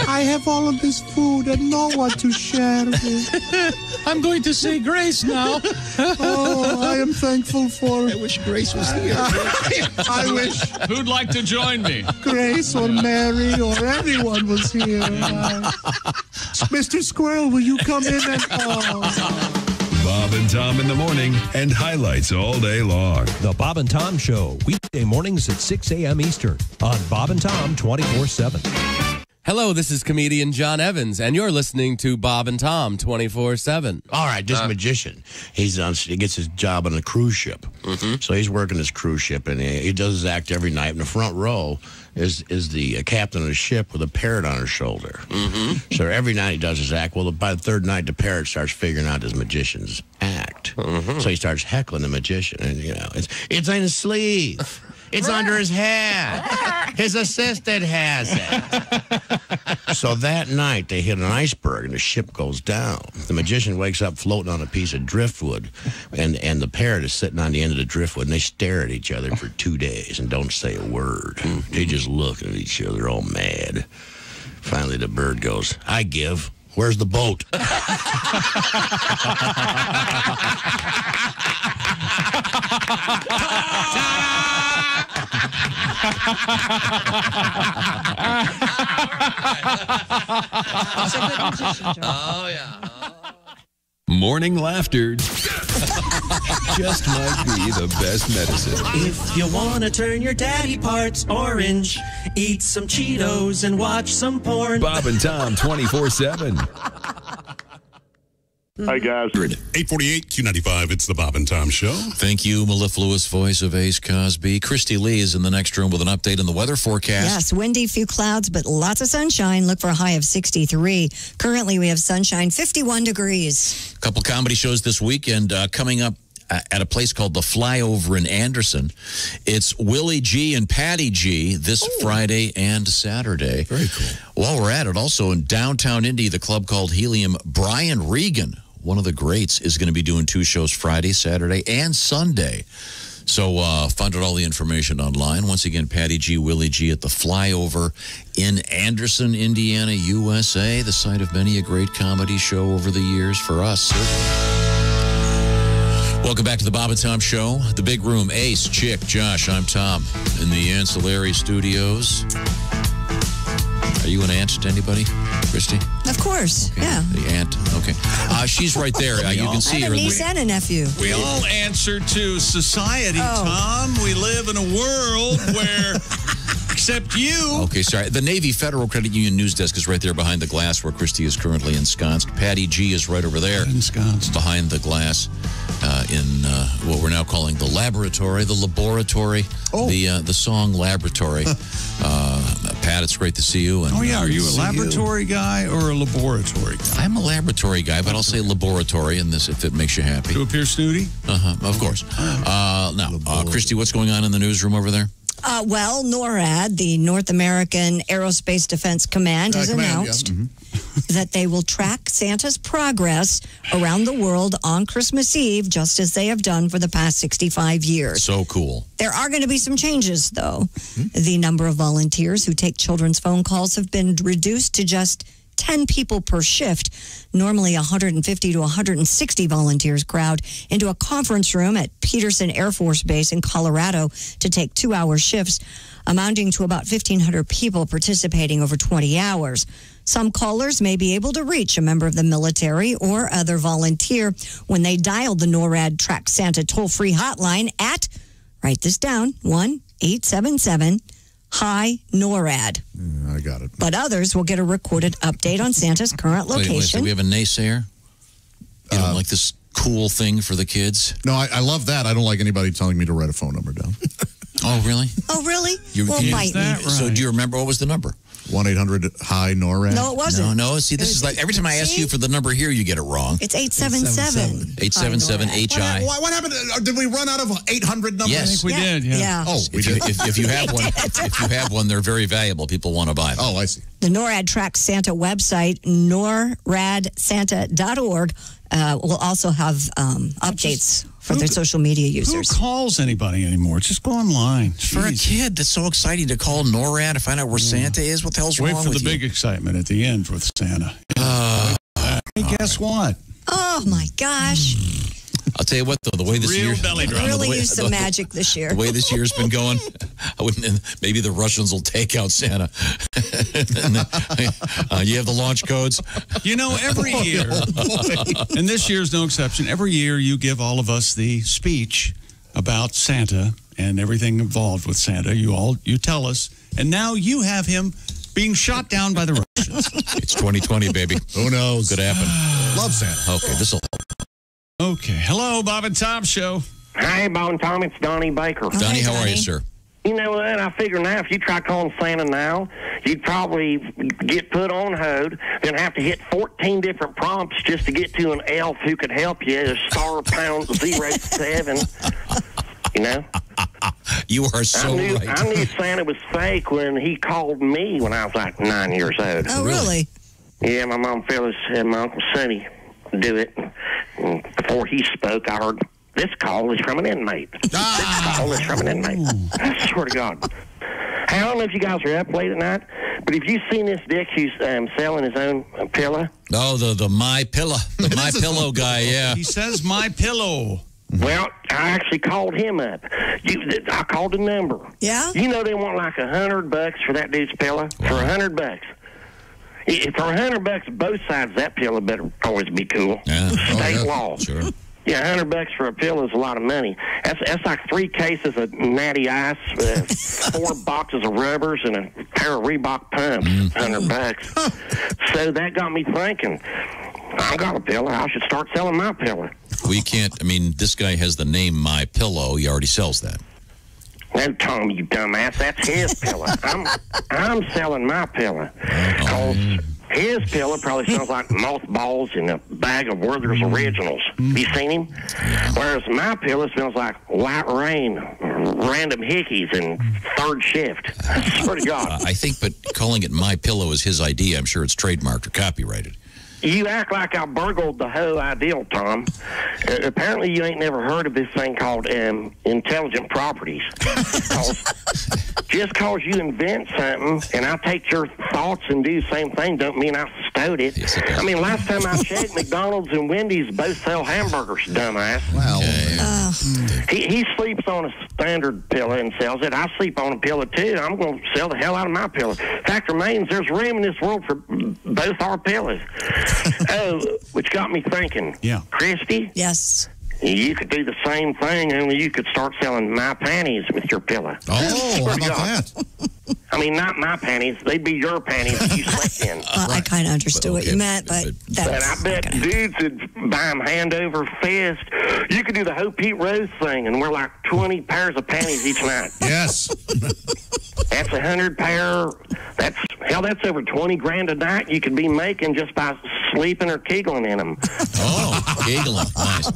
I have all of this food and no one to share with. I'm going to say grace now. Oh, I am thankful for. I wish Grace was here. I wish Who'd like to join me? Grace or Mary or everyone was here. Mr. Squirrel, will you come in and... Bob and Tom in the morning and highlights all day long. The Bob and Tom Show, weekday mornings at 6 a.m. Eastern on Bob and Tom 24/7. Hello, this is comedian John Evans, and you're listening to Bob and Tom 24/7. All right, this magician, he gets his job on a cruise ship. So he's working this cruise ship, and he does his act every night. In the front row is the captain of the ship with a parrot on her shoulder. So every night he does his act. Well, by the third night, the parrot starts figuring out his magician's act. So he starts heckling the magician, and it's in his sleeve. It's under his hat. His assistant has it. So that night, they hit an iceberg, and the ship goes down. The magician wakes up floating on a piece of driftwood, and the parrot is sitting on the end of the driftwood, and they stare at each other for 2 days and don't say a word. They just look at each other all mad. Finally, the bird goes, I give. Where's the boat? Oh, yeah. Morning laughter just might be the best medicine. If you want to turn your daddy parts orange, eat some Cheetos and watch some porn. Bob and Tom 24/7. Hi, guys. 848 Q95, it's the Bob and Tom Show. Thank you, mellifluous voice of Ace Cosby. Christy Lee is in the next room with an update on the weather forecast. Yes, windy, few clouds, but lots of sunshine. Look for a high of 63. Currently, we have sunshine, 51 degrees. A couple comedy shows this weekend coming up at a place called The Flyover in Anderson. It's Willie G and Patty G this Friday and Saturday. Very cool. While we're at it, also in downtown Indy, the club called Helium, Brian Regan, one of the greats, is going to be doing 2 shows Friday, Saturday, and Sunday. So found out all the information online. Once again, Patty G, Willie G at The Flyover in Anderson, Indiana, USA, the site of many a great comedy show over the years for us. Welcome back to the Bob and Tom Show. The big room, Ace, Chick, Josh, I'm Tom in the Ancillary Studios. Are you an aunt to anybody, Christy? Of course, okay. yeah. The aunt, okay. She's right there. You can see I have her. a niece and a nephew. We all answer to society, Tom. We live in a world where, except you. Okay, sorry. The Navy Federal Credit Union news desk is right there behind the glass where Christy is currently ensconced. Patty G is right over there. Ensconced. Behind the glass in what we're now calling the laboratory, the song Laboratory. Pat, it's great to see you. And, are you a laboratory guy or a laboratory guy? I'm a laboratory guy, but I'll say laboratory in this if it makes you happy. To appear snooty? Of course. Now, Christy, what's going on in the newsroom over there? Well, NORAD, the North American Aerospace Defense Command, has announced that they will track Santa's progress around the world on Christmas Eve, just as they have done for the past 65 years. So cool. There are going to be some changes, though. The number of volunteers who take children's phone calls have been reduced to just 10 people per shift. Normally 150 to 160 volunteers crowd into a conference room at Peterson Air Force Base in Colorado to take 2-hour shifts, amounting to about 1,500 people participating over 20 hours. Some callers may be able to reach a member of the military or other volunteer when they dial the NORAD Track Santa toll-free hotline at, write this down, 1-877-HI-NORAD. I got it. But others will get a recorded update on Santa's current location. Wait, we have a naysayer? You don't like this cool thing for the kids? No, I love that. I don't like anybody telling me to write a phone number down. Oh, really? Oh, really? So do you remember what was the number? 1-800-HI-NORAD? No, it wasn't. No. See, this is like every time I ask you for the number here, you get it wrong. It's 877. 877-HI. What happened? Did we run out of 800 numbers? Yes. I think we did. Yeah. Oh, we did. If you have one, if you have one, they're very valuable. People want to buy them. Oh, I see. The NORAD Track Santa website, noradsanta.org, will also have updates for their social media users. Who calls anybody anymore? Just go online. For a kid, that's so exciting to call NORAD to find out where Santa is. What the hell's Wait wrong for with the you? big excitement at the end with Santa. Hey, guess what? Oh, my gosh. I'll tell you what, though, the way this Real year... belly drum. Really used some magic this year. The way this year's been going, I wouldn't. Maybe the Russians will take out Santa. And then, you have the launch codes. You know, every year, and this year's no exception, every year you give all of us the speech about Santa and everything involved with Santa. You tell us, and now you have him being shot down by the Russians. It's 2020, baby. Who knows? Could happen. Love Santa. Okay, this will help. Okay. Hello, Bob and Tom Show. Hey, Bob and Tom, it's Donnie Baker. Donnie, how are you, sir? You know what? I figure now if you try calling Santa now, you'd probably get put on hold, then have to hit 14 different prompts just to get to an elf who could help you. *07. You know? You are so right. I knew Santa was fake when he called me when I was like 9 years old. Oh, really? Yeah, my mom Phyllis had my Uncle Sonny do it. And before he spoke, I heard, this call is from an inmate. This call is from an inmate. I swear to God. Hey, I don't know if you guys are up late at night, but if you've seen this dick who's selling his own pillow. Oh, the My Pillow. The My Pillow guy, yeah. He says My Pillow. Well, I actually called him up. I called the number. Yeah? You know they want like $100 for that dude's pillow? For $100. For $100, both sides of that pillow better always be cool. Yeah. State law. Sure. Yeah, $100 for a pillow is a lot of money. That's like 3 cases of Natty Ice, 4 boxes of rubbers, and a pair of Reebok pumps. $100. So that got me thinking. I got a pillow. I should start selling my pillow. We can't. I mean, this guy has the name My Pillow. He already sells that. Well, Tom, you dumbass, that's his pillow. I'm selling my pillow. Because his pillow probably smells like mothballs in a bag of Werther's Originals. Have you seen him? Whereas my pillow smells like White Rain, Random Hickeys, and Third Shift. I swear to God. I think, but calling it My Pillow is his idea. I'm sure it's trademarked or copyrighted. You act like I burgled the whole ideal, Tom. Apparently, you ain't never heard of this thing called intelligent properties. Just because you invent something and I take your thoughts and do the same thing don't mean I stole it. Yes, it does. I mean, last time I checked, McDonald's and Wendy's both sell hamburgers, dumbass. Well, He sleeps on a standard pillow and sells it. I sleep on a pillow, too. I'm going to sell the hell out of my pillow. Fact remains, there's room in this world for both our pillows. Which got me thinking. Yeah. Christy? Yes. You could do the same thing, only you could start selling my panties with your pillow. Oh, how about that? I mean, not my panties. They'd be your panties that you slept in. I kind of understood what you meant, but But I bet dudes would buy them hand over fist. You could do the Hope Pete Rose thing and wear like 20 pairs of panties each night. Yes. That's 100 pair. That's over 20 grand a night you could be making just by sleeping or giggling in them. Oh, giggling. Nice.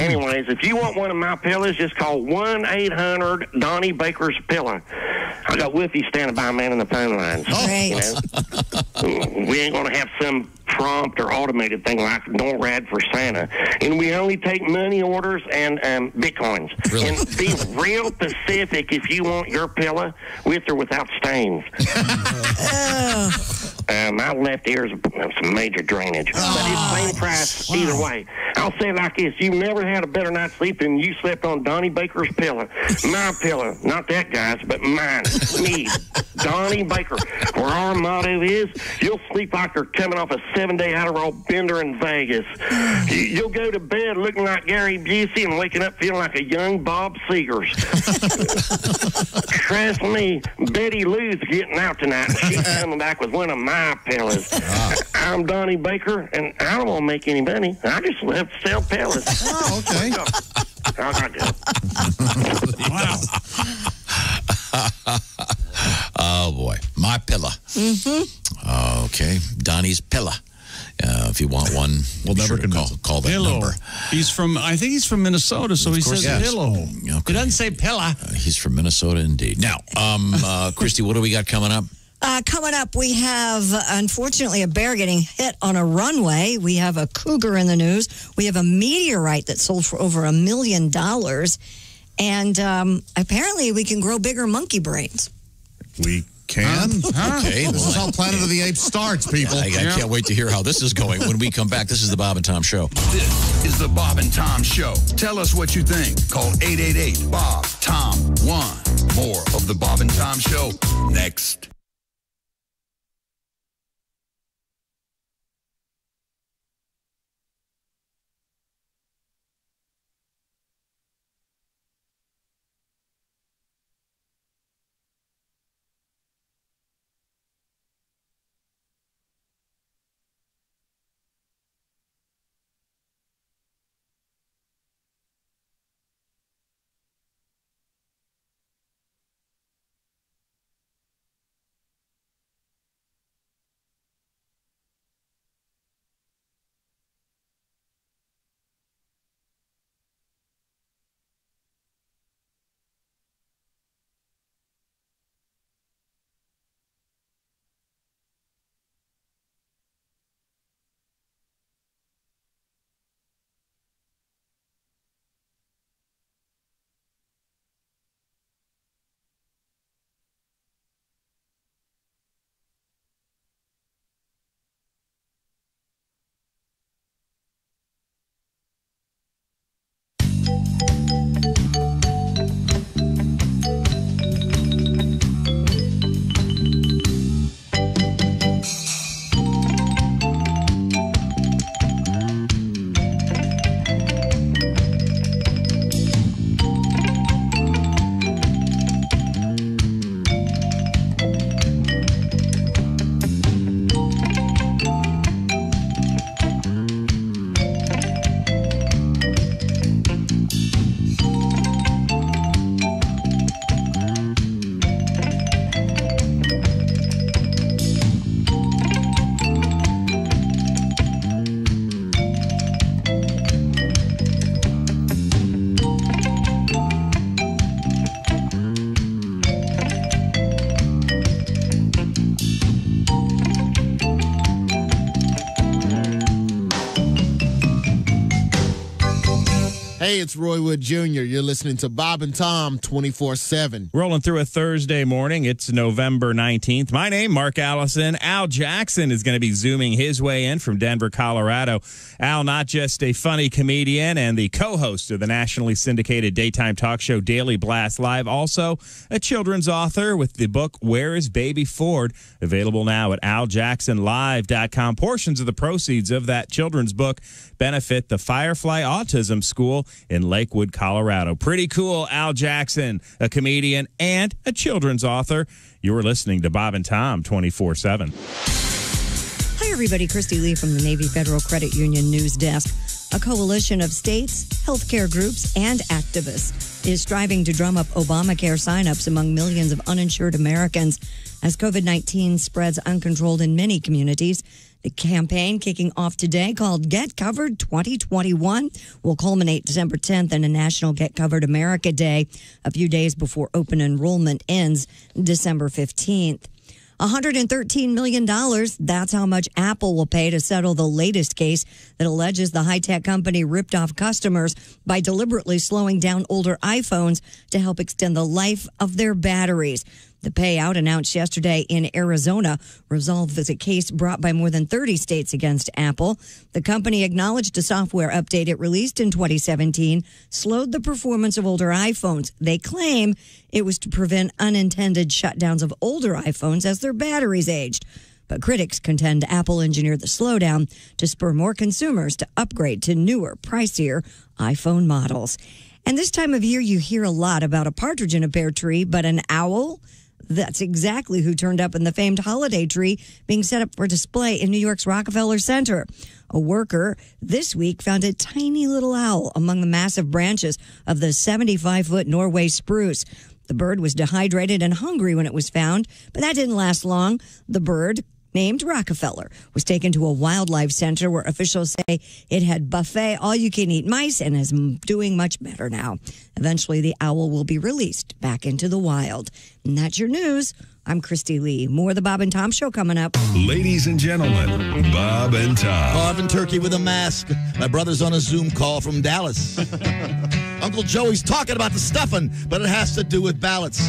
Anyways, if you want one of my pillows, just call 1-800-Donnie Baker's Pillow. I got Woofy standing by, man, in the phone lines. Great. You know? We ain't going to have some prompt or automated thing like NORAD for Santa. And we only take money orders and Bitcoins. Really? And be real specific if you want your pillow with or without stains. My left ear is some major drainage. But it's same price either way. I'll say it like this. You've never had a better night's sleep than you slept on Donnie Baker's pillow. My pillow. Not that guy's, but mine. Me. Donnie Baker. Where our motto is, you'll sleep like you're coming off a 7-day Adderall bender in Vegas. You'll go to bed looking like Gary Busey and waking up feeling like a young Bob Seger. Trust me, Betty Lou's getting out tonight, and she's coming back with one of my pillows. I'm Donnie Baker, and I don't want to make any money. I just love to sell pillows. Oh, okay. Oh, boy. My My Pillow. Mm-hmm. Okay, Donnie's Pillow. If you want one, we'll never call that Pillow. number. I think he's from Minnesota, so he says pillow. Okay. He doesn't say pilla. He's from Minnesota, indeed. Now, Christy, what do we got coming up? Coming up, we have, unfortunately, a bear getting hit on a runway. We have a cougar in the news. We have a meteorite that sold for over $1 million. And apparently, we can grow bigger monkey brains. We can? Okay. This is how Planet of the Apes starts, people. I can't wait to hear how this is going. When we come back, this is the Bob and Tom Show. This is the Bob and Tom Show. Tell us what you think. Call 888-BOB-TOM-1. More of the Bob and Tom Show next. Hey, it's Roy Wood Jr. You're listening to Bob and Tom 24/7. Rolling through a Thursday morning. It's November 19th. My name, Mark Allison. Al Jackson is going to be zooming his way in from Denver, Colorado. Al, not just a funny comedian and the co-host of the nationally syndicated daytime talk show Daily Blast Live, also a children's author with the book Where is Baby Ford, available now at aljacksonlive.com. Portions of the proceeds of that children's book benefit the Firefly Autism School in Lakewood, Colorado. Pretty cool, Al Jackson, a comedian and a children's author. You're listening to Bob and Tom 24/7. Hi, everybody. Christy Lee from the Navy Federal Credit Union News Desk. A coalition of states, healthcare groups, and activists is striving to drum up Obamacare signups among millions of uninsured Americans as COVID-19 spreads uncontrolled in many communities. The campaign, kicking off today, called Get Covered 2021, will culminate December 10th in a National Get Covered America Day, a few days before open enrollment ends December 15th. $113 million, that's how much Apple will pay to settle the latest case that alleges the high-tech company ripped off customers by deliberately slowing down older iPhones to help extend the life of their batteries. The payout, announced yesterday in Arizona, resolves a case brought by more than 30 states against Apple. The company acknowledged a software update it released in 2017 slowed the performance of older iPhones. They claim it was to prevent unintended shutdowns of older iPhones as their batteries aged. But critics contend Apple engineered the slowdown to spur more consumers to upgrade to newer, pricier iPhone models. And this time of year, you hear a lot about a partridge in a pear tree, but an owl? That's exactly who turned up in the famed holiday tree being set up for display in New York's Rockefeller Center. A worker this week found a tiny little owl among the massive branches of the 75-foot Norway spruce. The bird was dehydrated and hungry when it was found, but that didn't last long. The bird, named Rockefeller, was taken to a wildlife center where officials say it had buffet all-you-can-eat mice and is doing much better now. Eventually, the owl will be released back into the wild. And that's your news. I'm Christy Lee. More of the Bob and Tom Show coming up. Ladies and gentlemen, Bob and Tom. Carving turkey with a mask. My brother's on a Zoom call from Dallas. Uncle Joey's talking about the stuffing, but it has to do with ballots.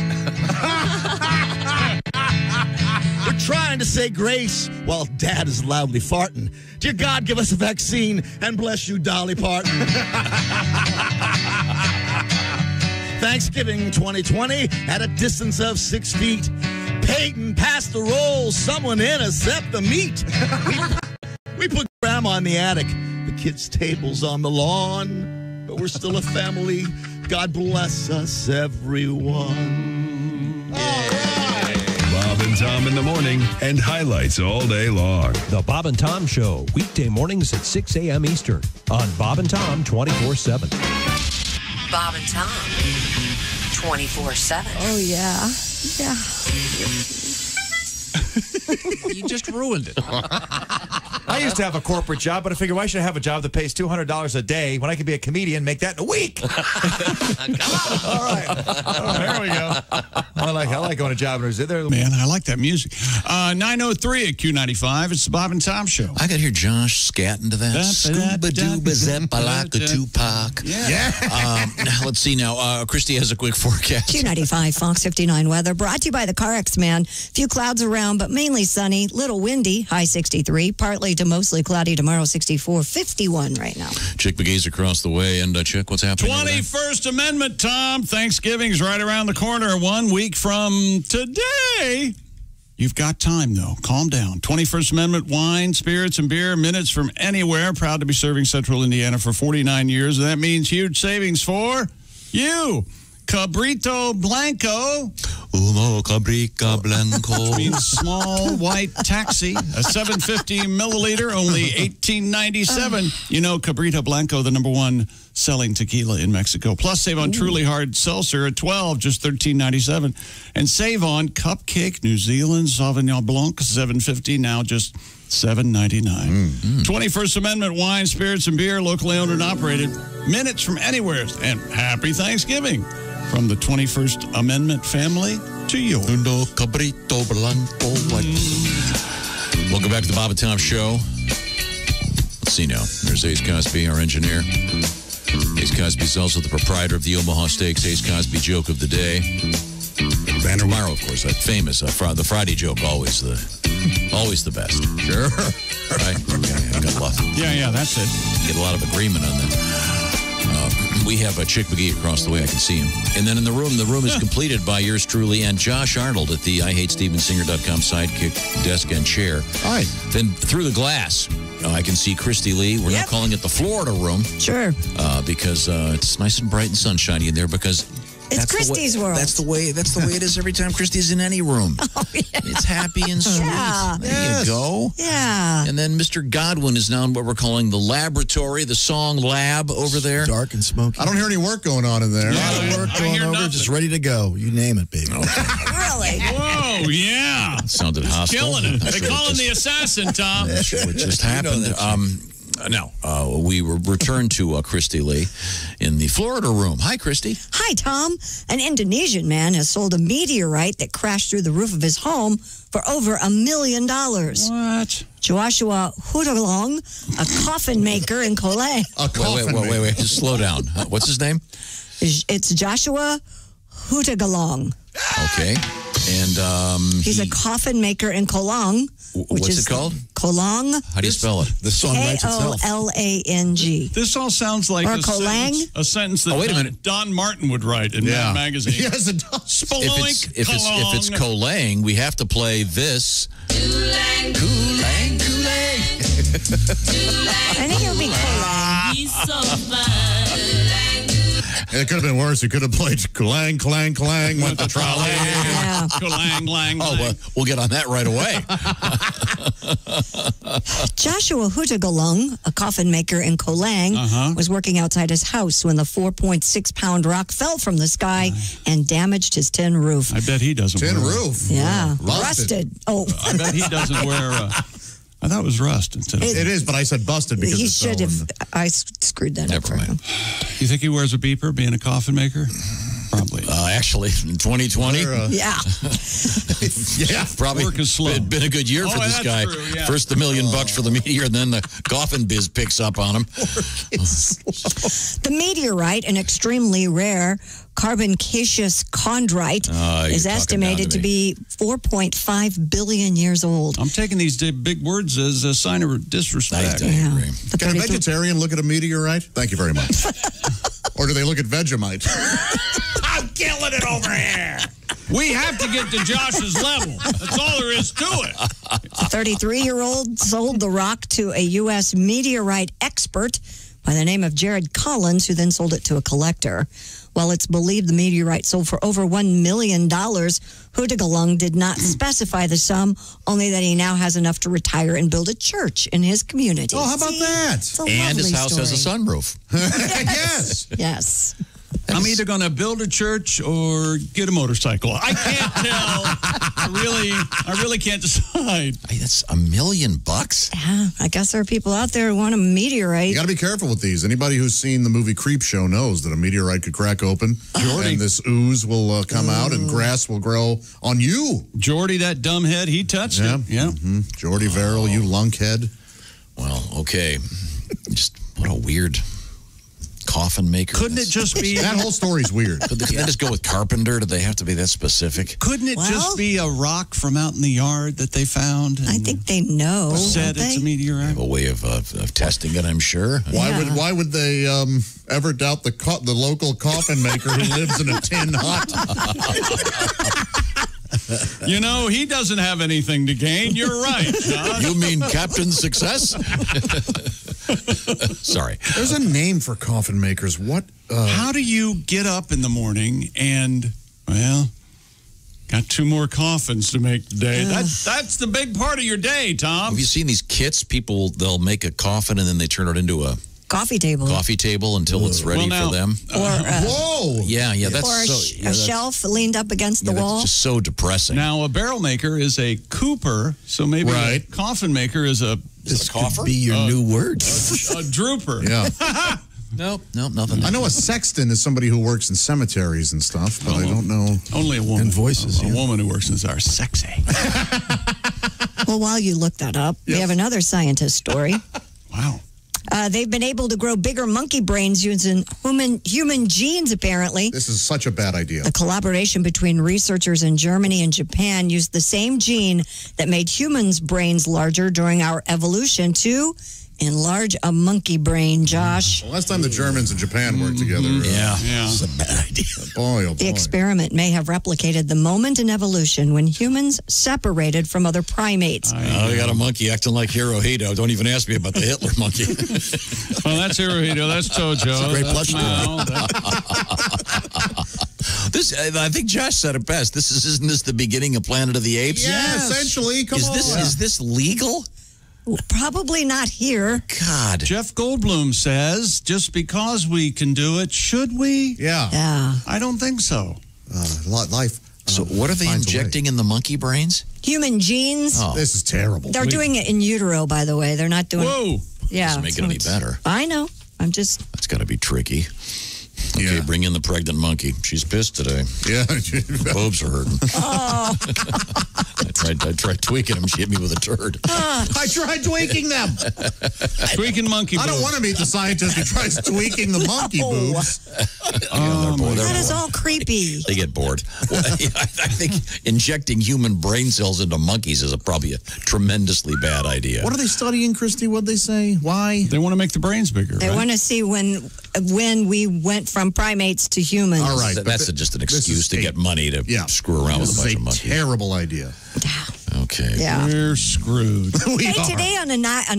We're trying to say grace while Dad is loudly farting. Dear God, give us a vaccine and bless you, Dolly Parton. Thanksgiving 2020 at a distance of 6 feet. Peyton passed the rolls. Someone intercept the meat. We put Grandma in the attic. The kids' tables on the lawn. But we're still a family. God bless us, everyone. Bob and Tom in the morning and highlights all day long. The Bob and Tom Show, weekday mornings at 6 a.m. Eastern on Bob and Tom 24/7. Bob and Tom 24/7. Oh, yeah. Yeah. You just ruined it. I used to have a corporate job, but I figured, why should I have a job that pays $200 a day when I could be a comedian and make that in a week? All right. There we go. I like going to job interviews. Man, I like that music. 9:03 at Q95. It's the Bob and Tom Show. I could hear Josh scatting to that. Scuba dooba zeppa like a Tupac. Yeah. Now, let's see now. Christy has a quick forecast. Q95 Fox 59 weather brought to you by the CarX Man. Few clouds around, but mainly sunny. Little windy, high 63. Partly to mostly cloudy tomorrow, 64. 51 right now. Chick McGee's across the way. And Chick, what's happening? 21st Amendment, Tom. Thanksgiving's right around the corner. 1 week from today. You've got time, though. Calm down. 21st Amendment wine, spirits, and beer, minutes from anywhere. Proud to be serving Central Indiana for 49 years. And that means huge savings for you. Cabrito Blanco. Uno Cabrica Blanco. Which means small white taxi. A 750 milliliter, only $18.97. You know, Cabrito Blanco, the #1 selling tequila in Mexico. Plus, save on Truly Hard Seltzer at 12, just $13.97. And save on Cupcake New Zealand Sauvignon Blanc, 750, now just $7.99. 21st Amendment wine, spirits, and beer, locally owned and operated. Minutes from anywhere. And happy Thanksgiving from the 21st Amendment family to yours. Uno Cabrito Blanco. Welcome back to the Bob and Tom Show. Let's see now. There's Ace Cosby, our engineer. Ace Cosby is also the proprietor of the Omaha Steaks Ace Cosby joke of the day. Tomorrow, of course, that famous the Friday joke, always the best. Sure. Right? Got a lot. Yeah, that's it. Get a lot of agreement on that. We have Chick McGee across the way. I can see him. And then in the room is completed by yours truly and Josh Arnold at the IHateStevensinger.com sidekick desk and chair. Hi. Then through the glass, I can see Christy Lee. We're now calling it the Florida room. Sure. Because it's nice and bright and sunshiny in there because it's Christy's world. That's the way it is every time Christy's in any room. Oh, yeah. It's happy and sweet. Yeah. There you go. Yeah. And then Mr. Godwin is now in what we're calling the laboratory, the song lab over there. Dark and smoky. I don't hear any work going on in there. A lot of work going over, nothing. just ready to go. You name it, baby. Really? Whoa, yeah. That sounded hostile. Killing it. Not They sure call him the assassin, Tom. Not sure what just happened. Now, we returned to Christy Lee in the Florida room. Hi, Christy. Hi, Tom. An Indonesian man has sold a meteorite that crashed through the roof of his home for over $1 million. What? Joshua Hudalong, a coffin maker in Kolay. Wait. Just slow down. What's his name? It's Joshua Hutagalong. Okay. And he's a coffin maker in Kolong. What's it called? Kolong. How do you spell it? The song writes itself. Kolang. This all sounds like a sentence that wait a minute. Don Martin would write in Mad Magazine. Yes, it does. Spelunk, if it's Kolang, we have to play this. Kolang. I think it would be Kolang. It could have been worse. He could have played clang, clang, clang, went the trolley. Yeah. Clang, clang, Oh, well, we'll get on that right away. Joshua Hutagalung, a coffin maker in Kolang, was working outside his house when the 4.6-pound rock fell from the sky and damaged his tin roof. I bet he doesn't Tin wear roof. Yeah, Busted. rusted. Oh, I bet he doesn't wear. I thought it was rust instead of. It is, but I said busted because he it's should have. I screwed that up for him. You think he wears a beeper being a coffin maker? Probably. Actually, in 2020, Yeah. yeah, probably Work is slow. been a good year for this that's guy. true, yeah. First $1 million for the meteor, and then the coffin biz picks up on him. The meteorite, an extremely rare carbonaceous chondrite, you're is talking estimated down to to be 4.5 billion years old. I'm taking these big words as a sign of disrespect. I agree. Can a vegetarian look at a meteorite? Thank you very much. Or do they look at Vegemite? I'm killing it over here. We have to get to Josh's level. That's all there is to it. A 33-year-old sold the rock to a U.S. meteorite expert by the name of Jared Collins, who then sold it to a collector. While it's believed the meteorite sold for over $1 million, Hutagalung did not specify the sum, only that he now has enough to retire and build a church in his community. Oh, how about that? It's a And his lovely house has a story. sunroof. Yes. Yes. I'm either going to build a church or get a motorcycle. I can't tell. I really can't decide. Hey, that's $1 million. Yeah, I guess there are people out there who want a meteorite. You got to be careful with these. Anybody who's seen the movie Creep Show knows that a meteorite could crack open, and this ooze will come out, and grass will grow on you. Jordy, that dumbhead, he touched it. Yeah. Mm-hmm. Jordy Verrill, you lunkhead. Well, okay. Just what a weird coffin maker. Couldn't it just be That whole story's weird. Could they just go with carpenter? Do they have to be that specific? Couldn't it just be a rock from out in the yard that they found? I think they know. Said don't it's they? a meteorite. Have a way of testing it, I'm sure. Why would they ever doubt the local coffin maker who lives in a tin hut? You know, he doesn't have anything to gain. You're right, John. You mean Captain Success? Sorry. There's a name for coffin makers. What? How do you get up in the morning and, well, got 2 more coffins to make today? That's the big part of your day, Tom. Have you seen these kits? People, they'll make a coffin and then they turn it into a coffee table until it's ready for them. Or whoa. Yeah, that's or so. a shelf leaned up against the wall. That's just so depressing. Now, a barrel maker is a cooper, so maybe a coffin maker is a... This could be your new word. A drooper. Yeah. Nope, nothing. I know a sexton is somebody who works in cemeteries and stuff, but I don't know. Only a woman. And voices. A woman who works in are sexy. Well, while you look that up, we have another scientist story. Wow. They've been able to grow bigger monkey brains using human genes, apparently. This is such a bad idea. The collaboration between researchers in Germany and Japan used the same gene that made humans' brains larger during our evolution to enlarge a monkey brain, Josh. The last time the Germans and Japan worked together. It's a bad idea. Boy, oh boy. The experiment may have replicated the moment in evolution when humans separated from other primates. Oh, we got a monkey acting like Hirohito. Don't even ask me about the Hitler monkey. Well, that's Hirohito. That's Tojo. That's a great plush Mao. This, I think Josh said it best. Isn't this the beginning of Planet of the Apes? Yeah, essentially. Come on. Is this legal? Probably not here. God. Jeff Goldblum says, just because we can do it, should we? Yeah. I don't think so. Life. So what are they injecting in the monkey brains? Human genes. Oh. This is terrible. They're doing it in utero, by the way. They're not doing Whoa. Yeah. Doesn't make it any better. I know. I'm just. That's got to be tricky. Okay, bring in the pregnant monkey. She's pissed today. Yeah. Boobs are hurting. Oh. I tried tweaking them. She hit me with a turd. I tried tweaking them. Tweaking monkey boobs. I don't want to meet the scientist who tries tweaking the monkey boobs. That is all creepy. They get bored. Well, I think injecting human brain cells into monkeys is probably a tremendously bad idea. What are they studying, Christy? What'd they say? Why? They want to make the brains bigger, They want to see when we went from primates to humans. All right. That's just an excuse to get money to screw around with a bunch of monkeys. Terrible idea. Okay. Yeah. We're screwed. Hey, today on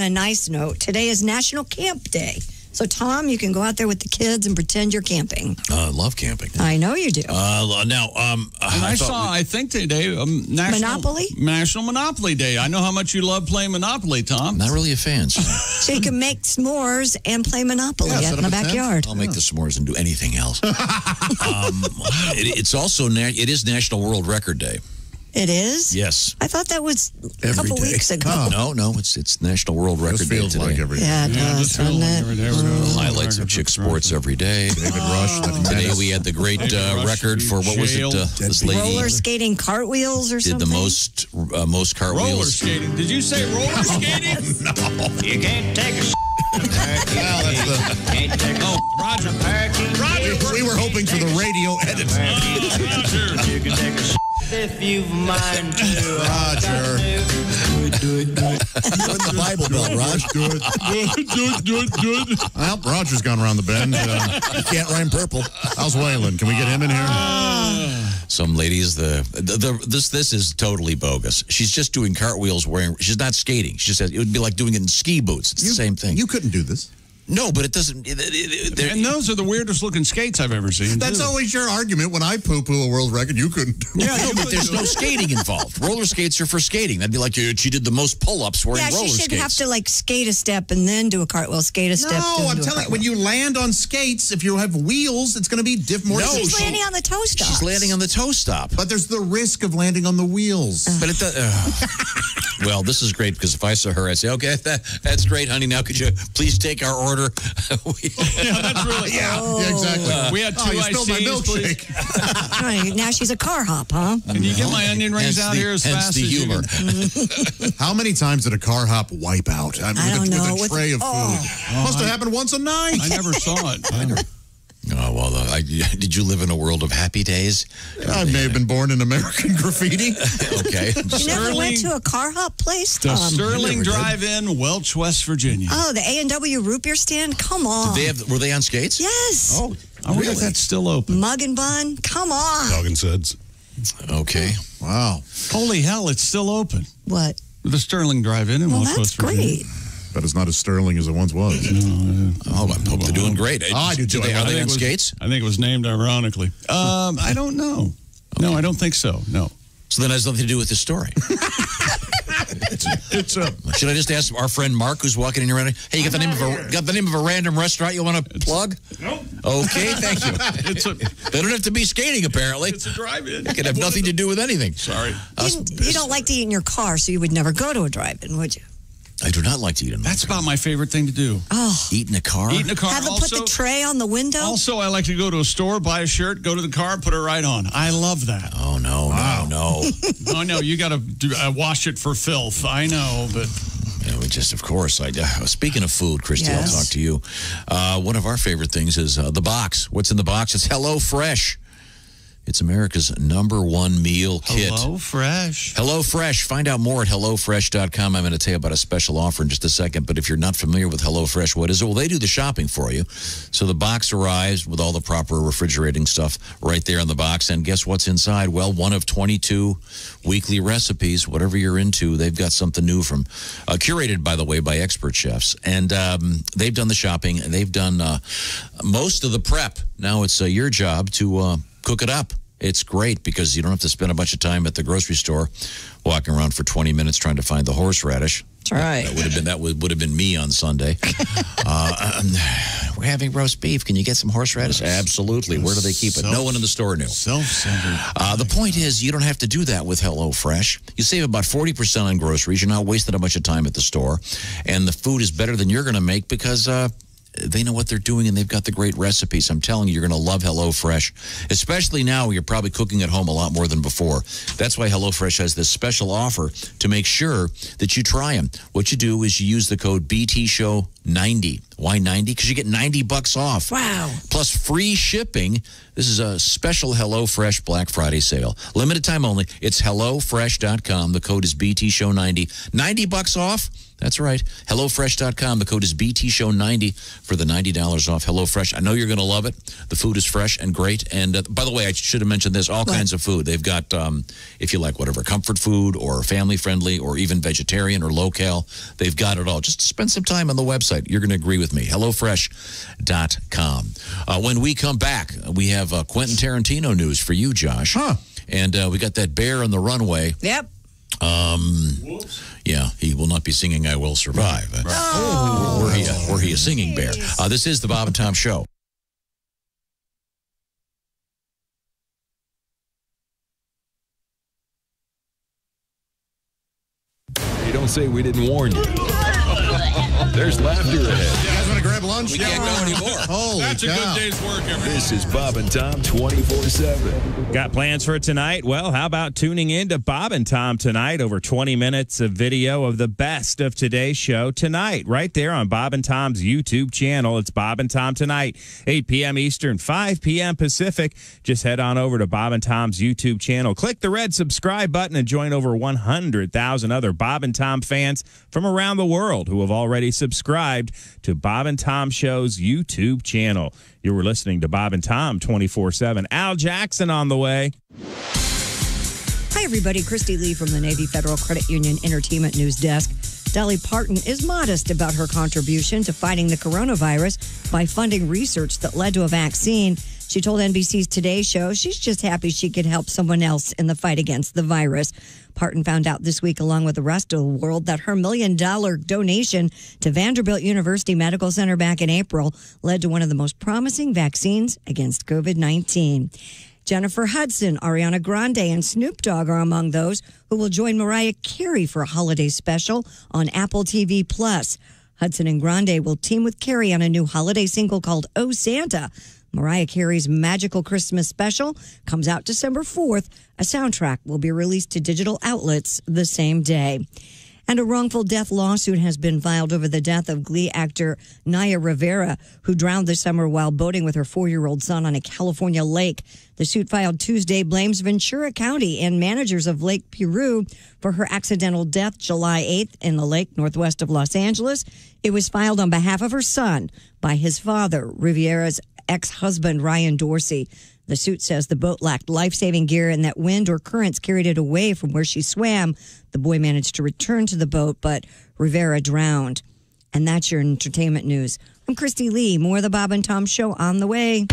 a nice note, today is National Camp Day. So, Tom, you can go out there with the kids and pretend you're camping. I love camping. I know you do. Now, I think today, National Monopoly Day. I know how much you love playing Monopoly, Tom. Not really a fan. So you can make s'mores and play Monopoly in the backyard. I'll make the s'mores and do anything else. It's also it is National World Record Day. It is? Yes. I thought that was a couple weeks ago. Oh. No, it's National World Record Day today. Like every day. Yeah, it does, doesn't it? Highlights of Chick Sports every day. David Rush. Today we had the great record for, what was it? This lady roller skating cartwheels or did something? the most cartwheels. Roller skating. Did you say roller skating? No. You can't take a Roger. Roger. We were hoping for the radio edit. Roger. You can take a if you've a mind to. Roger. Good. Put the Bible Belt, Raj. Good. Well, Roger's gone around the bend. You can't rhyme purple. How's Waylon? Can we get him in here? Some ladies, this is totally bogus. She's just doing cartwheels she's not skating. She just says it would be like doing it in ski boots. It's the same thing. You couldn't do this. No, but it doesn't. And those are the weirdest looking skates I've ever seen. That's always your argument. When I poo-poo a world record, you couldn't do it. Yeah, but there's no skating involved. Roller skates are for skating. That'd be like she did the most pull-ups wearing roller skates. Yeah, she should have to like skate a step and then do a cartwheel. Skate a step. No, I'm telling you, when you land on skates, if you have wheels, it's going to be more. No, she's landing on the toe stop. She's landing on the toe stop. But there's the risk of landing on the wheels. But it does. Well, this is great because if I saw her, I'd say, "Okay, that's great, honey. Now could you please take our order?" Yeah, that's really yeah, exactly. We had two you iced spilled my teas, milkshake. Right, now she's a car hop, huh? Can you get my onion rings out here as fast as you can? How many times did a car hop wipe out? I don't know. With a tray of food. Must have happened once a night. I never saw it. Oh, well, did you live in a world of happy days? I may have been born in American graffiti. Okay. You never went to a car hop place, Tom? The Sterling Drive-In, Welch, West Virginia. Oh, the A&W root beer stand? Come on. Were they on skates? Yes. Oh, I wonder if that's still open. Mug and Bun? Come on. Dog and Suds. Okay. Wow. Holy hell, it's still open. What? The Sterling Drive-In in Welch, West Virginia. That's great. But it's not as sterling as it once was. Oh, I hope they're doing great. I do too. Are they on skates? I think it was named ironically. I don't know. Okay. No, I don't think so. No. So that has nothing to do with the story. Should I just ask our friend Mark, who's walking in around? Hey, you got the name of a random restaurant you want to plug? Nope. Okay, thank you. They don't have to be skating, apparently. It's a drive-in. It could have nothing to do with anything. Sorry. You don't like to eat in your car, so you would never go to a drive-in, would you? I do not like to eat in my That's car. about my favorite thing to do. Oh. Eat in a car? Eat in a car. Have them put the tray on the window? Also, I like to go to a store, buy a shirt, go to the car, put it right on. I love that. Oh, no. Oh, no, you got to wash it for filth. I know, but... Yeah, we just, of course. Speaking of food, Christy, Yes. I'll talk to you. One of our favorite things is the box. What's in the box? It's HelloFresh. It's America's #1 meal kit. HelloFresh. HelloFresh. Find out more at HelloFresh.com. I'm going to tell you about a special offer in just a second. But if you're not familiar with HelloFresh, what is it? Well, they do the shopping for you. So the box arrives with all the proper refrigerating stuff right there in the box. And guess what's inside? Well, one of 22 weekly recipes. Whatever you're into, they've got something new from, curated, by the way, by expert chefs. And they've done the shopping. And they've done most of the prep. Now it's your job to cook it up. It's great because you don't have to spend a bunch of time at the grocery store walking around for 20 minutes trying to find the horseradish. That's right. That would have been me on Sunday. We're having roast beef. Can you get some horseradish? Absolutely. Where do they keep it? No one in the store knew. Self-centered. The point is, you don't have to do that with HelloFresh. You save about 40% on groceries. You're not wasting a bunch of time at the store. And the food is better than you're going to make because they know what they're doing, and they've got the great recipes. I'm telling you, you're going to love HelloFresh, especially now you're probably cooking at home a lot more than before. That's why HelloFresh has this special offer to make sure that you try them. What you do is you use the code BTShow90. Why 90? Because you get $90 off. Wow. Plus free shipping. This is a special HelloFresh Black Friday sale. Limited time only. It's HelloFresh.com. The code is BTShow90. $90 off. That's right. HelloFresh.com. The code is BTShow90 for the $90 off HelloFresh. I know you're going to love it. The food is fresh and great. And by the way, I should have mentioned this, all kinds of food. They've got, if you like whatever, comfort food or family friendly or even vegetarian or low-cal, they've got it all. Just spend some time on the website. website. You're going to agree with me. HelloFresh.com. When we come back, we have Quentin Tarantino news for you, Josh. And we got that bear on the runway. Yep. Yeah, he will not be singing I Will Survive. Were he a singing bear? This is the Bob and Tom Show. Hey, don't say we didn't warn you. There's laughter ahead. You guys want to grab lunch? We can't go anymore. Holy That's a cow. good day's work, everybody. This is Bob and Tom 24/7. Got plans for tonight? Well, how about tuning in to Bob and Tom tonight? Over 20 minutes of video of the best of today's show tonight, right there on Bob and Tom's YouTube channel. It's Bob and Tom Tonight, 8 p.m. Eastern, 5 p.m. Pacific. Just head on over to Bob and Tom's YouTube channel. Click the red subscribe button and join over 100,000 other Bob and Tom fans from around the world who have already subscribed to Bob and Tom Show's YouTube channel. You were listening to Bob and Tom 24/7. Al Jackson on the way. Hi, everybody. Christy Lee from the Navy Federal Credit Union Entertainment News Desk. Dolly Parton is modest about her contribution to fighting the coronavirus by funding research that led to a vaccine. She told NBC's Today Show she's just happy she could help someone else in the fight against the virus. Parton found out this week, along with the rest of the world, that her $1 million donation to Vanderbilt University Medical Center back in April led to one of the most promising vaccines against COVID-19. Jennifer Hudson, Ariana Grande, and Snoop Dogg are among those who will join Mariah Carey for a holiday special on Apple TV+. Hudson and Grande will team with Carey on a new holiday single called Oh Santa. Mariah Carey's Magical Christmas Special comes out December 4th. A soundtrack will be released to digital outlets the same day. And a wrongful death lawsuit has been filed over the death of Glee actor Naya Rivera, who drowned this summer while boating with her 4-year-old son on a California lake. The suit filed Tuesday blames Ventura County and managers of Lake Piru for her accidental death July 8th in the lake northwest of Los Angeles. It was filed on behalf of her son by his father, Rivera's ex-husband, Ryan Dorsey. The suit says the boat lacked life-saving gear and that wind or currents carried it away from where she swam. The boy managed to return to the boat, but Rivera drowned. And that's your entertainment news. I'm Christy Lee. More of the Bob and Tom Show on the way.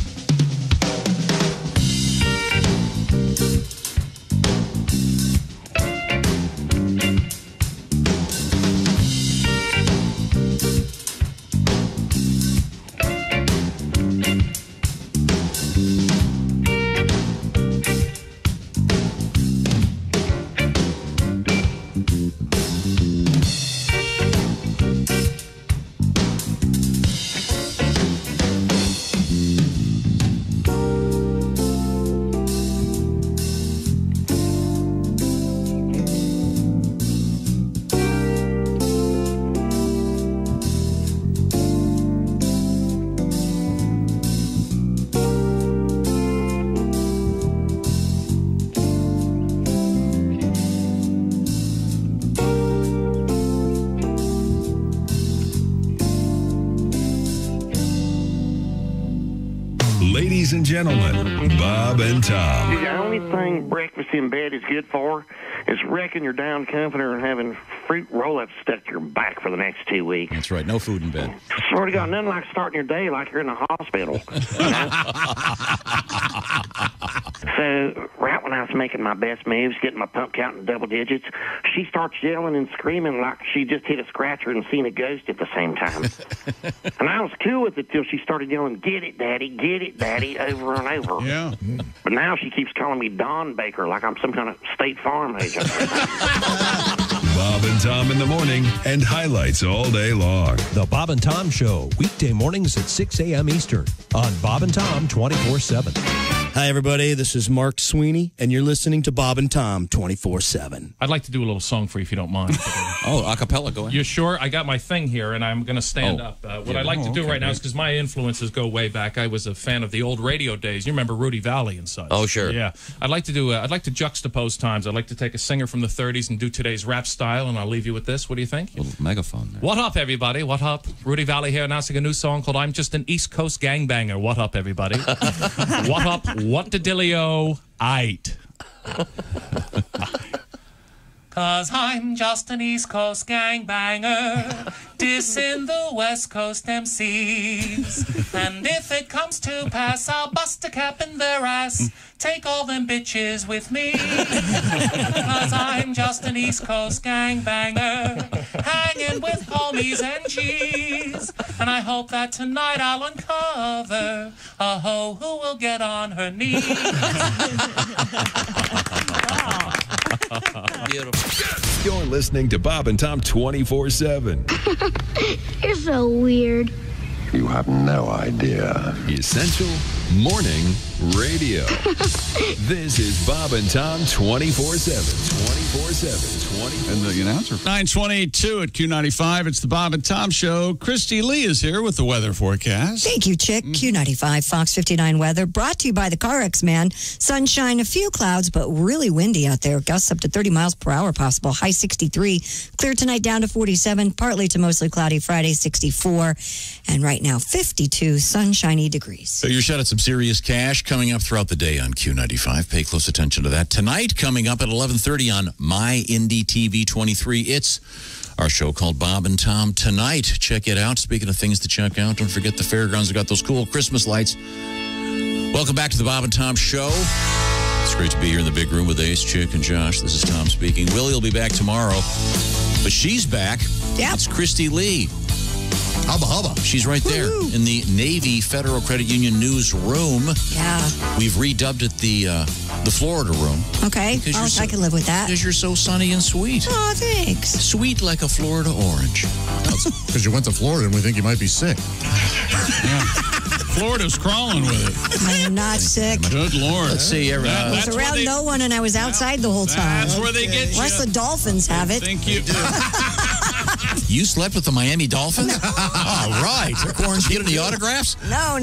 Ladies and gentlemen, Bob and Tom. The only thing breakfast in bed is good for is wrecking your down comforter and having fruit roll-ups stuck to your back for the next 2 weeks. That's right. No food in bed. Swear to God, nothing like starting your day like you're in the hospital. So, right when I was making my best moves, getting my pump count in double digits, she starts yelling and screaming like she just hit a scratcher and seen a ghost at the same time. And I was cool with it till she started yelling, get it, Daddy, over and over. Yeah. But now she keeps calling me Don Baker like I'm some kind of State Farm agent. Bob and Tom in the morning and highlights all day long. The Bob and Tom Show, weekday mornings at 6 a.m. Eastern on Bob and Tom 24/7. Hi, everybody. This is Mark Sweeney, and you're listening to Bob and Tom 24/7. I'd like to do a little song for you if you don't mind. Oh, a cappella, go ahead. You sure? I got my thing here, and I'm going to stand up. What I'd like to do right now is because my influences go way back. I was a fan of the old radio days. You remember Rudy Valley and such? Oh, sure. Yeah. I'd like to do. I'd like to juxtapose times. I'd like to take a singer from the '30s and do today's rap style, and I'll leave you with this. What do you think? A little megaphone there. What up, everybody? What up? Rudy Valley here, announcing a new song called "I'm Just an East Coast Gangbanger." What up, everybody? What up? What the dealio? Aight. 'Cause I'm just an East Coast gangbanger, dissing the West Coast MCs. And if it comes to pass, I'll bust a cap in their ass. Take all them bitches with me. 'Cause I'm just an East Coast gangbanger, hanging with homies and G's. And I hope that tonight I'll uncover a hoe who will get on her knees. Beautiful. You're listening to Bob and Tom 24/7. You're so weird. You have no idea. Essential Morning Radio. This is Bob and Tom 24/7. 24/7. And the announcer. 9:22 at Q95. It's the Bob and Tom Show. Christy Lee is here with the weather forecast. Thank you, Chick. Q95, Fox 59 weather. Brought to you by the CarX Man. Sunshine, a few clouds, but really windy out there. Gusts up to 30 miles per hour possible. High 63. Clear tonight down to 47. Partly to mostly cloudy Friday, 64. And right now, 52 sunshiny degrees. So you're shot at some serious cash coming up throughout the day on Q95. Pay close attention to that. Tonight, coming up at 11:30 on My Indie TV 23, it's our show called Bob and Tom Tonight. Check it out. Speaking of things to check out, don't forget the fairgrounds have got those cool Christmas lights. Welcome back to the Bob and Tom Show. It's great to be here in the big room with Ace, Chick, and Josh. This is Tom speaking. Willie will be back tomorrow, but she's back. Yeah. It's Christy Lee. Hubba hubba. She's right there in the Navy Federal Credit Union newsroom. Yeah. We've redubbed it the Florida room. Okay. I can live with that. Because you're so sunny and sweet. Oh, thanks. Sweet like a Florida orange. Because you went to Florida and we think you might be sick. Florida's crawling with it. I am not sick. Good Lord. Let's see. I was around no one and I was outside the whole time. That's where they get you. Unless the Dolphins have it. Thank you. You slept with the Miami Dolphins? All right. They're quarantined. Get any autographs? No.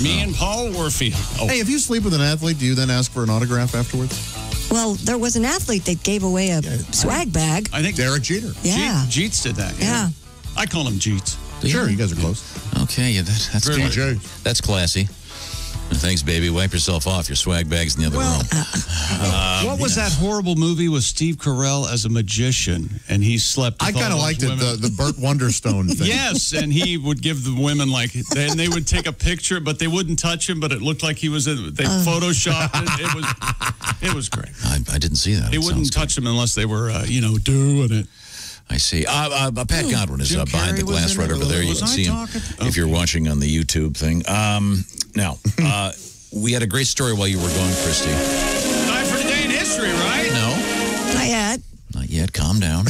Me and Paul Warfield. Oh. Hey, if you sleep with an athlete, do you then ask for an autograph afterwards? Well, there was an athlete that gave away a swag bag. I think Derek Jeter. Yeah. Jeets did that. Yeah. I call him Jeets. Sure, you guys are close. Okay, yeah, that's DJ. That's classy. Thanks, baby. Wipe yourself off. Your swag bag's in the other room. What was that horrible movie with Steve Carell as a magician and he slept with I kind of liked it, the Burt Wonderstone thing. Yes, and he would give the women they would take a picture, but they wouldn't touch him, but it looked like he was they photoshopped it. It was great. I didn't see that. They wouldn't touch him unless they were, doing it. I see. Pat Godwin is behind the glass right over there. You can see him if you're watching on the YouTube thing. Now, we had a great story while you were gone, Christy. Time for today in history, right? No. Not yet. Not yet. Calm down.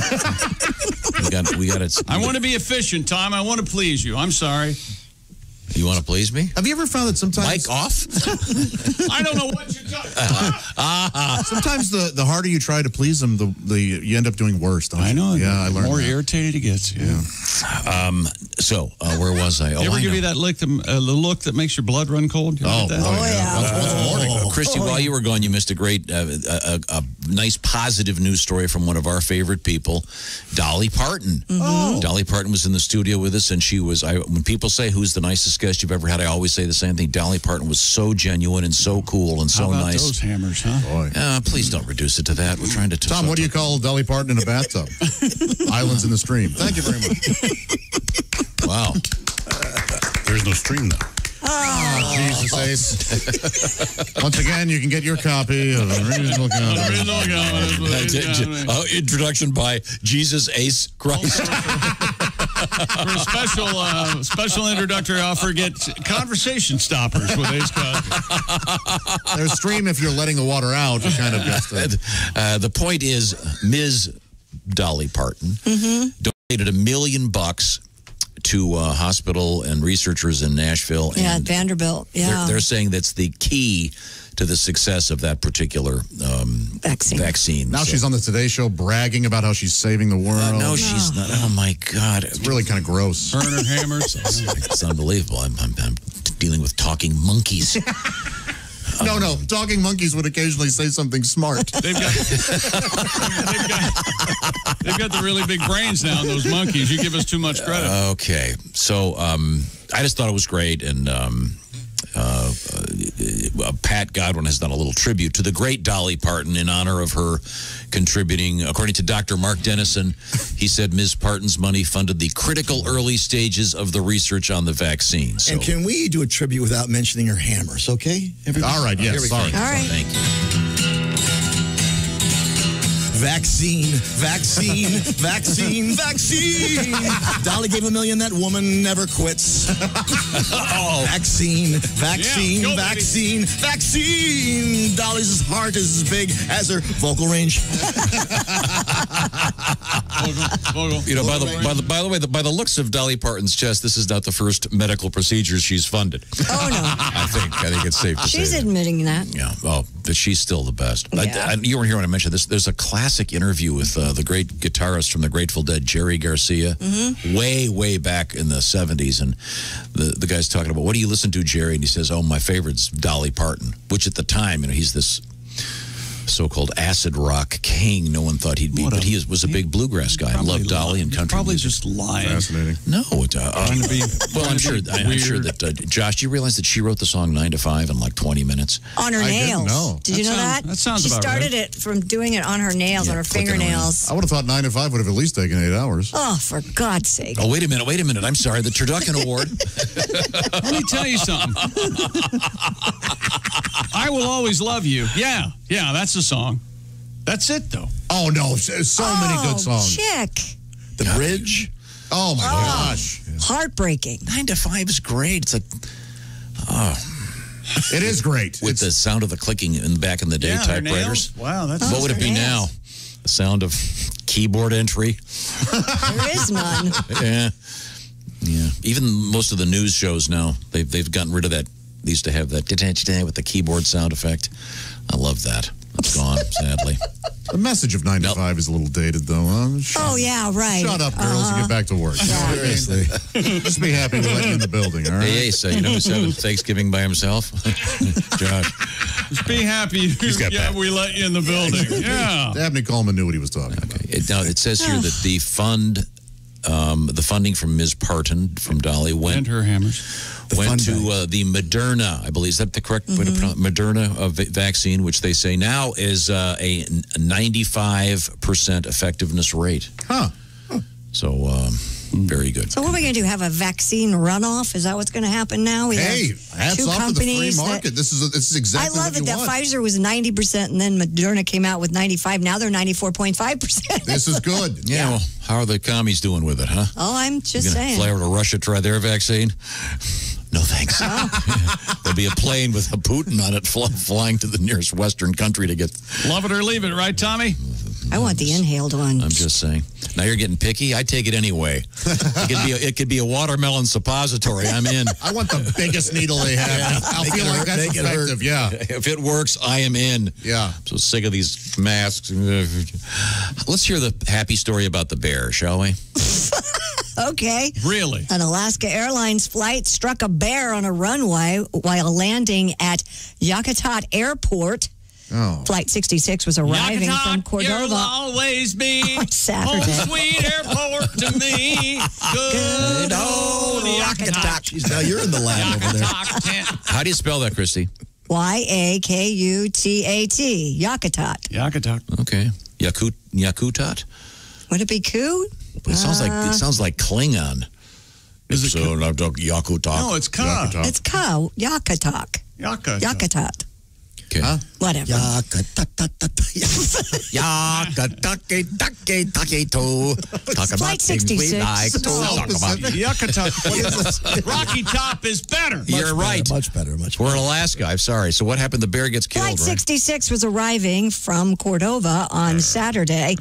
we got it. I want to be efficient, Tom. I want to please you. I'm sorry. You want to please me? Have you ever found that sometimes... Mic off? I don't know what you're talking about. Sometimes the harder you try to please them, you end up doing worse. Don't you? I know. Yeah, I learned more that. irritated he gets. Yeah. So, where was I? They ever give you that look that makes your blood run cold? Yeah. Christy, while you were gone, you missed a great, a nice positive news story from one of our favorite people, Dolly Parton. Mm-hmm. Dolly Parton was in the studio with us, and she was. When people say who's the nicest guest you've ever had, I always say the same thing. Dolly Parton was so genuine and so cool and so How about nice. those hammers, huh? Boy. Please don't reduce it to that. We're trying to. Tom, what do you call Dolly Parton in a bathtub? Islands in the stream. Thank you very much. Wow. There's no stream now. Oh, Jesus, Ace. Once again, you can get your copy of Unreasonable Comment. Introduction by Jesus Ace Christ. For a special introductory offer, get conversation stoppers with Ace Cosby. There's stream if you're letting the water out. It kind of gets the point is, Ms. Dolly Parton donated $1 million to a hospital and researchers in Nashville. Yeah, and at Vanderbilt. Yeah. They're saying that's the key to the success of that particular vaccine. Now she's on the Today Show bragging about how she's saving the world. No, she's not. Oh, my God. It's really kind of gross. Burner hammers. It's unbelievable. I'm dealing with talking monkeys. No. Talking monkeys would occasionally say something smart. They've got the really big brains now, those monkeys. You give us too much credit. Okay. So I just thought it was great. And Pat Godwin has done a little tribute to the great Dolly Parton in honor of her contributing. According to Dr. Mark Dennison, he said Ms. Parton's money funded the critical early stages of the research on the vaccine. So, and can we do a tribute without mentioning her hammers, okay? Everybody? All right, yes, sorry. All right. Thank you. Vaccine, vaccine, vaccine, vaccine. Dolly gave $1 million. That woman never quits. Vaccine, vaccine, Yeah, go, vaccine, vaccine. Dolly's heart is as big as her vocal range. You know, by the way, by the looks of Dolly Parton's chest, this is not the first medical procedure she's funded. Oh, no. I think it's safe to say. She's admitting that. Yeah. Oh, but she's still the best. Yeah. You weren't here when I mentioned this. There's a classic interview with the great guitarist from the Grateful Dead, Jerry Garcia, way back in the 70s. And the guy's talking about, what do you listen to, Jerry? And he says, oh, my favorite's Dolly Parton, which at the time, you know, he's this so-called acid rock king. No one thought he'd be, but he was a big bluegrass guy. I loved Dolly and country Probably music. just lying. Fascinating. No, Trying to be I'm sure that Josh, do you realize that she wrote the song 9 to 5 in like 20 minutes? On her I nails. didn't know. Did you know that? That sounds She about started right. it from doing it on her nails, on her clicking fingernails. I would have thought 9 to 5 would have at least taken 8 hours. Oh, for God's sake. Oh, wait a minute. I'm sorry. The Turducken Award. Let me tell you something. I Will Always Love You. Yeah, that's the song. That's it, though. Oh, no. So many good songs. Chick. The bridge. Oh, my gosh. Heartbreaking. 9 to 5 is great. It's like, It is great. with the sound of the clicking back in the day Yeah, their typewriters. nails. Wow, that's What would it be now? The sound of keyboard entry? There is none. Yeah. Even most of the news shows now, they've gotten rid of that. They used to have that with the keyboard sound effect. I love that. It's gone, sadly. The message of 9 to 5 is a little dated, though. Oh, yeah, right. Shut up, girls, and get back to work. Seriously. Just be happy to let you in the building, all right? Hey, so you know who's having Thanksgiving by himself? Josh. Just be happy. We let you in the building. Yeah. Dabney Coleman knew what he was talking about. It says here that the funding from Ms. Parton, from Dolly, And her hammers. went to the Moderna, I believe. Is that the correct way to pronounce Moderna vaccine, which they say now is a 95% effectiveness rate. Huh. So, very good. So what are we going to do? Have a vaccine runoff? Is that what's going to happen now? We Hey, have hats two off to the free companies market. This is exactly I love what it you that want. Pfizer was 90% and then Moderna came out with 95. Now they're 94.5%. This is good. Yeah, well, how are the commies doing with it, huh? Oh, I'm just You gonna saying. fly over to Russia, try their vaccine? No, thanks. There'll be a plane with a Putin on it flying to the nearest Western country to get... Love it or leave it, right, Tommy? I want the inhaled one. I'm just saying. Now you're getting picky. I take it anyway. It could be a watermelon suppository. I'm in. I want the biggest needle they have. I feel like that's effective, yeah. If it works, I am in. Yeah. I'm so sick of these masks. Let's hear the happy story about the bear, shall we? Okay. Really? An Alaska Airlines flight struck a bear on a runway while landing at Yakutat Airport. Oh. Flight 66 was arriving from Cordova. You'll always be on Saturday. home sweet airport to me. Good old Yakutat. Now you're in the lab over there. How do you spell that, Christy? Yakutat. Yakutat. Yakutat. Okay. Yakutat? Would it be Ku? It sounds like Klingon. Is it so? Yakutat. No, it's Ka. It's Ka. Yakutak. Yakutat. Yakutat. Okay. Huh? Whatever. Flight 66. Yakutat. Rocky Top is better. You're right. Much better. We're in Alaska. I'm sorry. So what happened? The bear gets killed, Flight right? 66 was arriving from Cordova on Saturday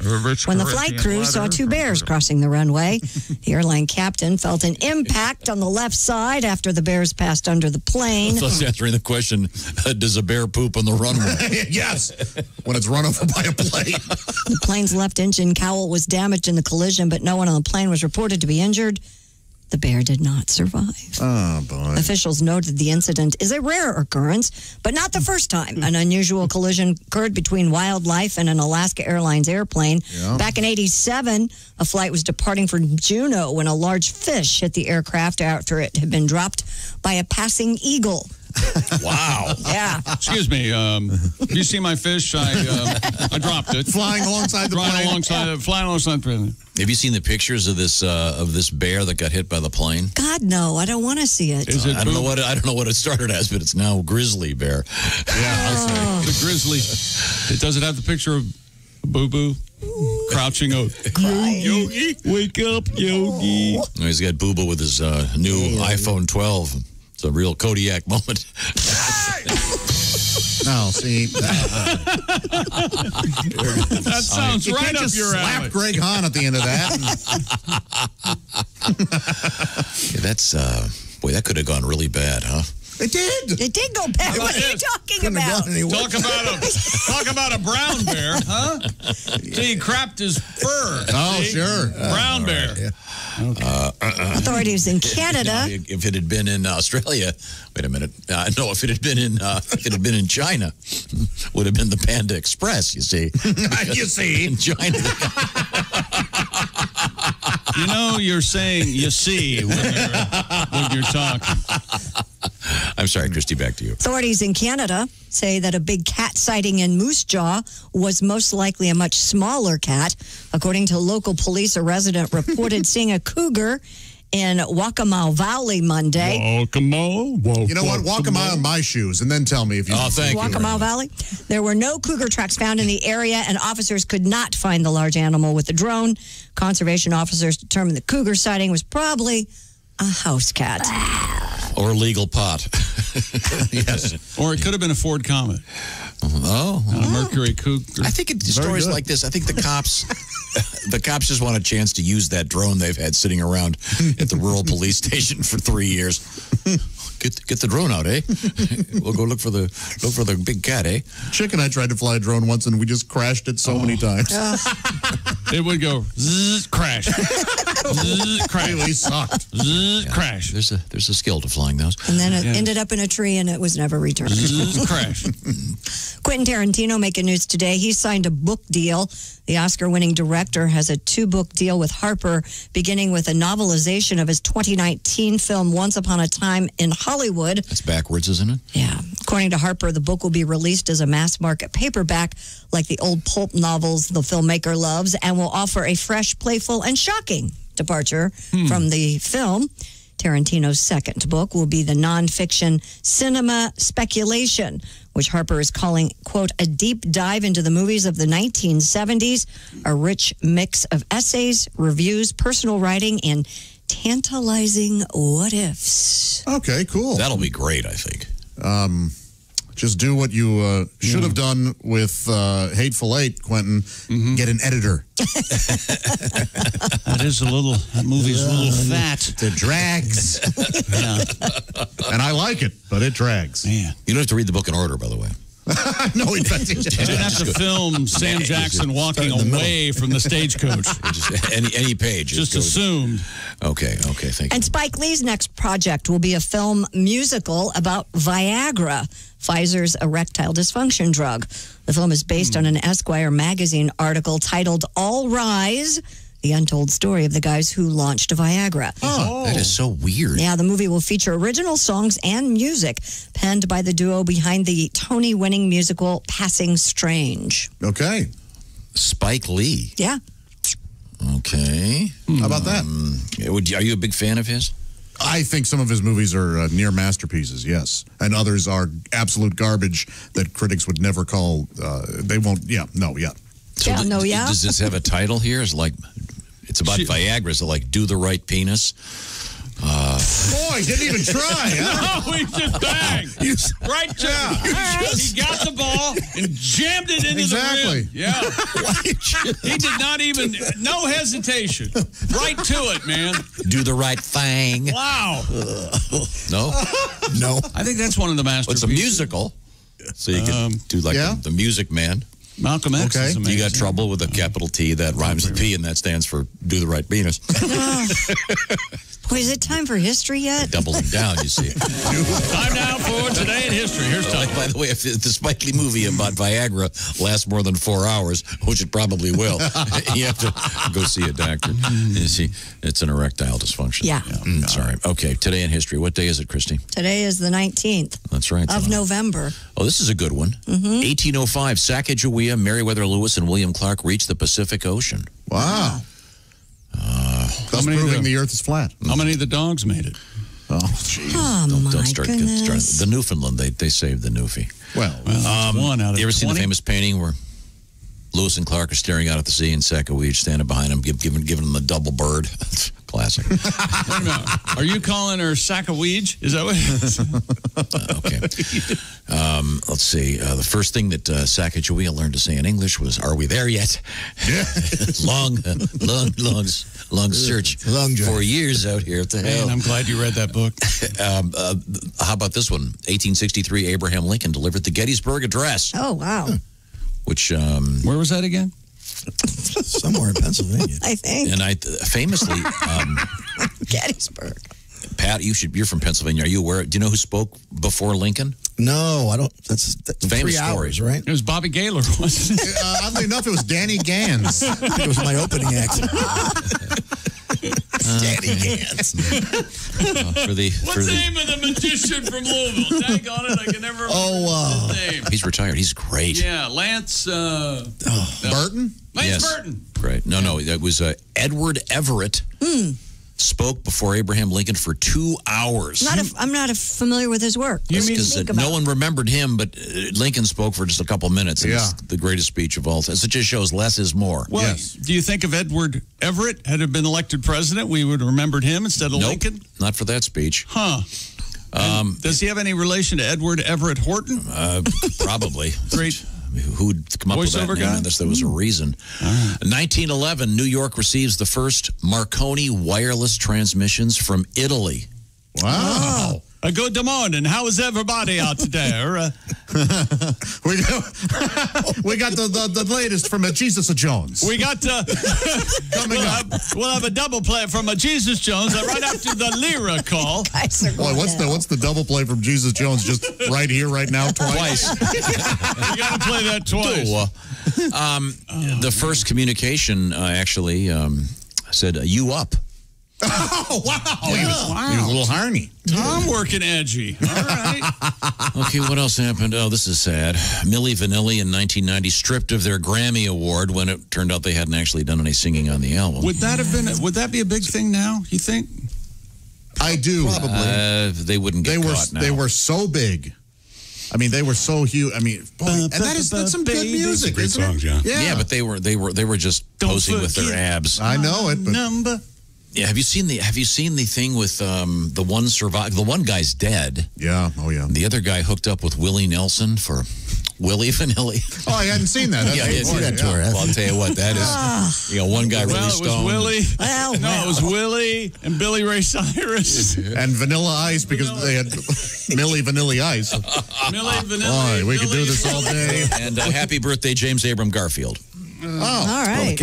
when the flight crew saw two bears crossing the runway. The airline captain felt an impact on the left side after the bears passed under the plane. So it's answering the question, does a bear poop on the runway? Yes. When it's run over by a plane. The plane's left engine cowl was damaged in the collision, but no one on the plane was reported to be injured. The bear did not survive. Oh, boy. Officials noted the incident is a rare occurrence, but not the first time an unusual collision occurred between wildlife and an Alaska Airlines airplane. Yeah. Back in '87, a flight was departing from Juneau when a large fish hit the aircraft after it had been dropped by a passing eagle. Wow. Yeah. Excuse me. Have you seen my fish? I dropped it. Flying alongside the plane. Flying alongside the plane. Have you seen the pictures of this bear that got hit by the plane? God, no, I don't want to see it. Is it I don't know what it started as, but it's now grizzly bear. Yeah, I'll say the grizzly. Does it have the picture of Boo Boo crouching over? Yogi, wake up, Yogi. He's got Boo Boo with his new iPhone 12. It's a real Kodiak moment. No, see. That sounds You right can't up just your slap alley. Greg Hahn at the end of that. Yeah, that's boy, that could have gone really bad, huh? It did. It did go bad. What are you talking about? Talk about a brown bear, huh? See, he crapped his fur. Oh, See? sure. Brown bear. Yeah. Authorities in Canada. If it had been in Australia, wait a minute. No, if it had been in China, would have been the Panda Express. You see, You see. in China. You know, you're saying you see when you're talking. I'm sorry, Christy. Back to you. Authorities in Canada say that a big cat sighting in Moose Jaw was most likely a much smaller cat. According to local police, a resident reported seeing a cougar in Waccamaw Valley Monday. Waccamaw? You know what? Walk a mile in my shoes and then tell me if you. Oh, thank you. Waccamaw Valley. There were no cougar tracks found in the area, and officers could not find the large animal with the drone. Conservation officers determined the cougar sighting was probably a house cat. Or legal pot. Yes. Or it could have been a Ford Comet. Oh. Not a Mercury Cougar. I think stories good. like this, I think the cops just want a chance to use that drone they've had sitting around at the rural police station for 3 years. Get the drone out, eh? We'll go look for the big cat, eh? Chick and I tried to fly a drone once and we just crashed it so many times. It would go zzz, crash. Zzz, crash. Really sucked. Zzz, crash. There's a skill to flying those. And then it ended up in a tree, and it was never returned. Zzz, crash. Quentin Tarantino making news today. He signed a book deal. The Oscar-winning director has a 2-book deal with Harper, beginning with a novelization of his 2019 film Once Upon a Time in Hollywood. That's backwards, isn't it? Yeah. According to Harper, the book will be released as a mass-market paperback like the old pulp novels the filmmaker loves, and will offer a fresh, playful, and shocking departure from the film. Tarantino's second book will be the nonfiction Cinema Speculation, which Harper is calling, quote, a deep dive into the movies of the 1970s, a rich mix of essays, reviews, personal writing, and tantalizing what-ifs. Okay, cool. That'll be great, I think. Just do what you should have done with Hateful Eight, Quentin. Get an editor. That movie's a little fat. It drags. Yeah. And I like it, but it drags. Man. You don't have to read the book in order, by the way. No, in fact, You didn't have to film Sam Jackson walking away from the stagecoach. Just any page. Just assumed. Okay, thank you. And Spike Lee's next project will be a film musical about Viagra, Pfizer's erectile dysfunction drug. The film is based on an Esquire magazine article titled All Rise, the untold story of the guys who launched Viagra. Oh, that is so weird. Yeah, the movie will feature original songs and music penned by the duo behind the Tony-winning musical Passing Strange. Okay. Spike Lee. Yeah. Okay. How about that? Are you a big fan of his? I think some of his movies are near masterpieces, yes. And others are absolute garbage that critics would never call, they won't, So does this have a title here? It's like, it's about Viagra. Is it like Do the Right Penis? Boy, didn't even try, huh? No, he just banged. Right to He got the ball and jammed it into the rim. Yeah. He did not even, no hesitation. Right to it, man. Do the right thing. Wow. No? No. I think that's one of the masterpieces. It's a musical. So you can do like the Music Man. Malcolm X is amazing. You got trouble with a capital T that rhymes with P, and that stands for do the right penis. Boy, is it time for history yet? Doubling down, you see. Time now for Today in History. Here's Tom. By the way, if the Spike Lee movie about Viagra lasts more than 4 hours, which it probably will, you have to go see a doctor. You see, it's an erectile dysfunction. Yeah. Sorry. Okay, Today in History. What day is it, Christy? Today is the 19th. That's right. Of November. Oh, this is a good one. 1805, Sacagawea, Meriwether Lewis, and William Clark reached the Pacific Ocean. Wow. Thus proving the Earth is flat. How many of the dogs made it? Oh, jeez. Oh, Don't start goodness. the Newfoundland. They saved the Newfie. Well, one out of you ever 20? seen the famous painting where Lewis and Clark are staring out at the sea and Sacagawea standing behind them, giving them the double bird? Classic. Wait a minute. Are you calling her Sacagawea? Is that what it is? Okay. Let's see. The first thing that Sacagawea learned to say in English was, "Are we there yet?" long search. Long drive. 4 years out here. What the hell? Man, I'm glad you read that book. How about this one? 1863, Abraham Lincoln delivered the Gettysburg Address. Oh, wow. Which where was that again? Somewhere in Pennsylvania, I think. And I famously Gettysburg. Pat, you're from Pennsylvania. Are you aware? Do you know who spoke before Lincoln? No, I don't. That's famous 3 hours, story, right? It was Bobby Gaylor, wasn't it? Oddly enough, it was Danny Gans. It was my opening act. Danny Gans. What's the name of the magician from Louisville? Dang on it, I can never remember his name. He's retired. He's great. Yeah, Lance Burton? Lance Burton. Great. No, that was Edward Everett. Spoke before Abraham Lincoln for 2 hours. I'm not familiar with his work. Because no one remembered him, but Lincoln spoke for just a couple minutes. And it's the greatest speech of all time. So it just shows less is more. Well, do you think if Edward Everett had been elected president, we would have remembered him instead of Lincoln? Not for that speech. Huh. Does he have any relation to Edward Everett Horton? Probably. Great. Who'd come up with that Voiceover name guy? unless there was a reason. 1911, New York receives the first Marconi wireless transmissions from Italy. Wow. Good morning. How is everybody out there? we got the latest from Jesus Jones. We got coming up. We'll have a double play from Jesus Jones right after the Lyra call. Boy, what's the double play from Jesus Jones just right here, right now, twice? You got to play that twice. The first communication actually said, "You up." Oh, wow. He was a little harny. Tom working edgy. All right. Okay, what else happened? Oh, this is sad. Milli Vanilli in 1990 stripped of their Grammy Award when it turned out they hadn't actually done any singing on the album. Would that be a big thing now, you think? I do. Probably. They wouldn't get caught now. They were so big. I mean, they were so huge. I mean, boy, and that's some good music. Great songs, yeah. Yeah, but they were just posing with their abs. I know it, but number. Yeah, have you seen the thing with the one guy's dead? Yeah, oh yeah. The other guy hooked up with Willie Nelson for Willie Vanilli. Oh, I hadn't seen that. Yeah, I didn't see that tour. Well, I'll tell you what, that is. One guy really stoned. Willie. It was Willie and Billy Ray Cyrus and Vanilla Ice because they had Milli Vanilli Ice. Milli Vanilli. Boy, we could do this all day. And happy birthday, James Abram Garfield. All right.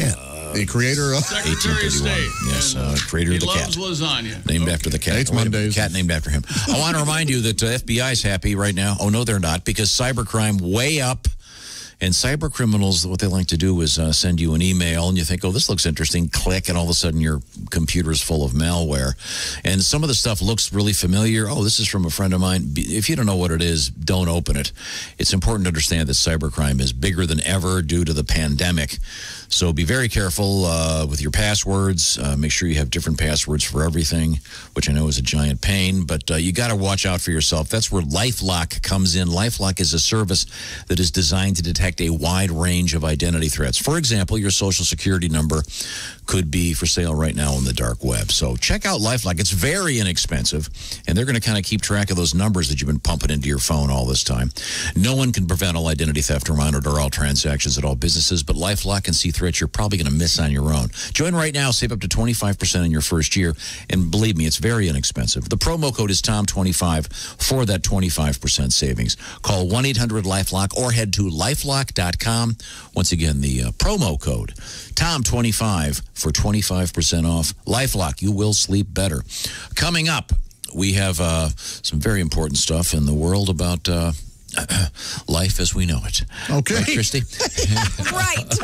The creator of Secretary of State. Yes, creator of the cat. He loves lasagna. Named after the cat. Hates Mondays. Cat named after him. I want to remind you that FBI's happy right now. Oh, no, they're not, because cybercrime way up. And cyber criminals, what they like to do is send you an email, and you think, oh, this looks interesting. Click, and all of a sudden your computer is full of malware. And some of the stuff looks really familiar. Oh, this is from a friend of mine. If you don't know what it is, don't open it. It's important to understand that cybercrime is bigger than ever due to the pandemic. So be very careful with your passwords. Make sure you have different passwords for everything, which I know is a giant pain. But you got to watch out for yourself. That's where LifeLock comes in. LifeLock is a service that is designed to detect a wide range of identity threats. For example, your social security number could be for sale right now on the dark web. So check out LifeLock. It's very inexpensive, and they're going to kind of keep track of those numbers that you've been pumping into your phone all this time. No one can prevent all identity theft or monitor all transactions at all businesses, but LifeLock can see threats you're probably going to miss on your own. Join right now. Save up to 25% in your first year, and believe me, it's very inexpensive. The promo code is TOM25 for that 25% savings. Call 1-800-LifeLock or head to lifelock.com. Once again, the promo code TOM25 for 25% off. LifeLock, you will sleep better. Coming up, we have some very important stuff in the world about life as we know it. Okay. Right, Christy? Right.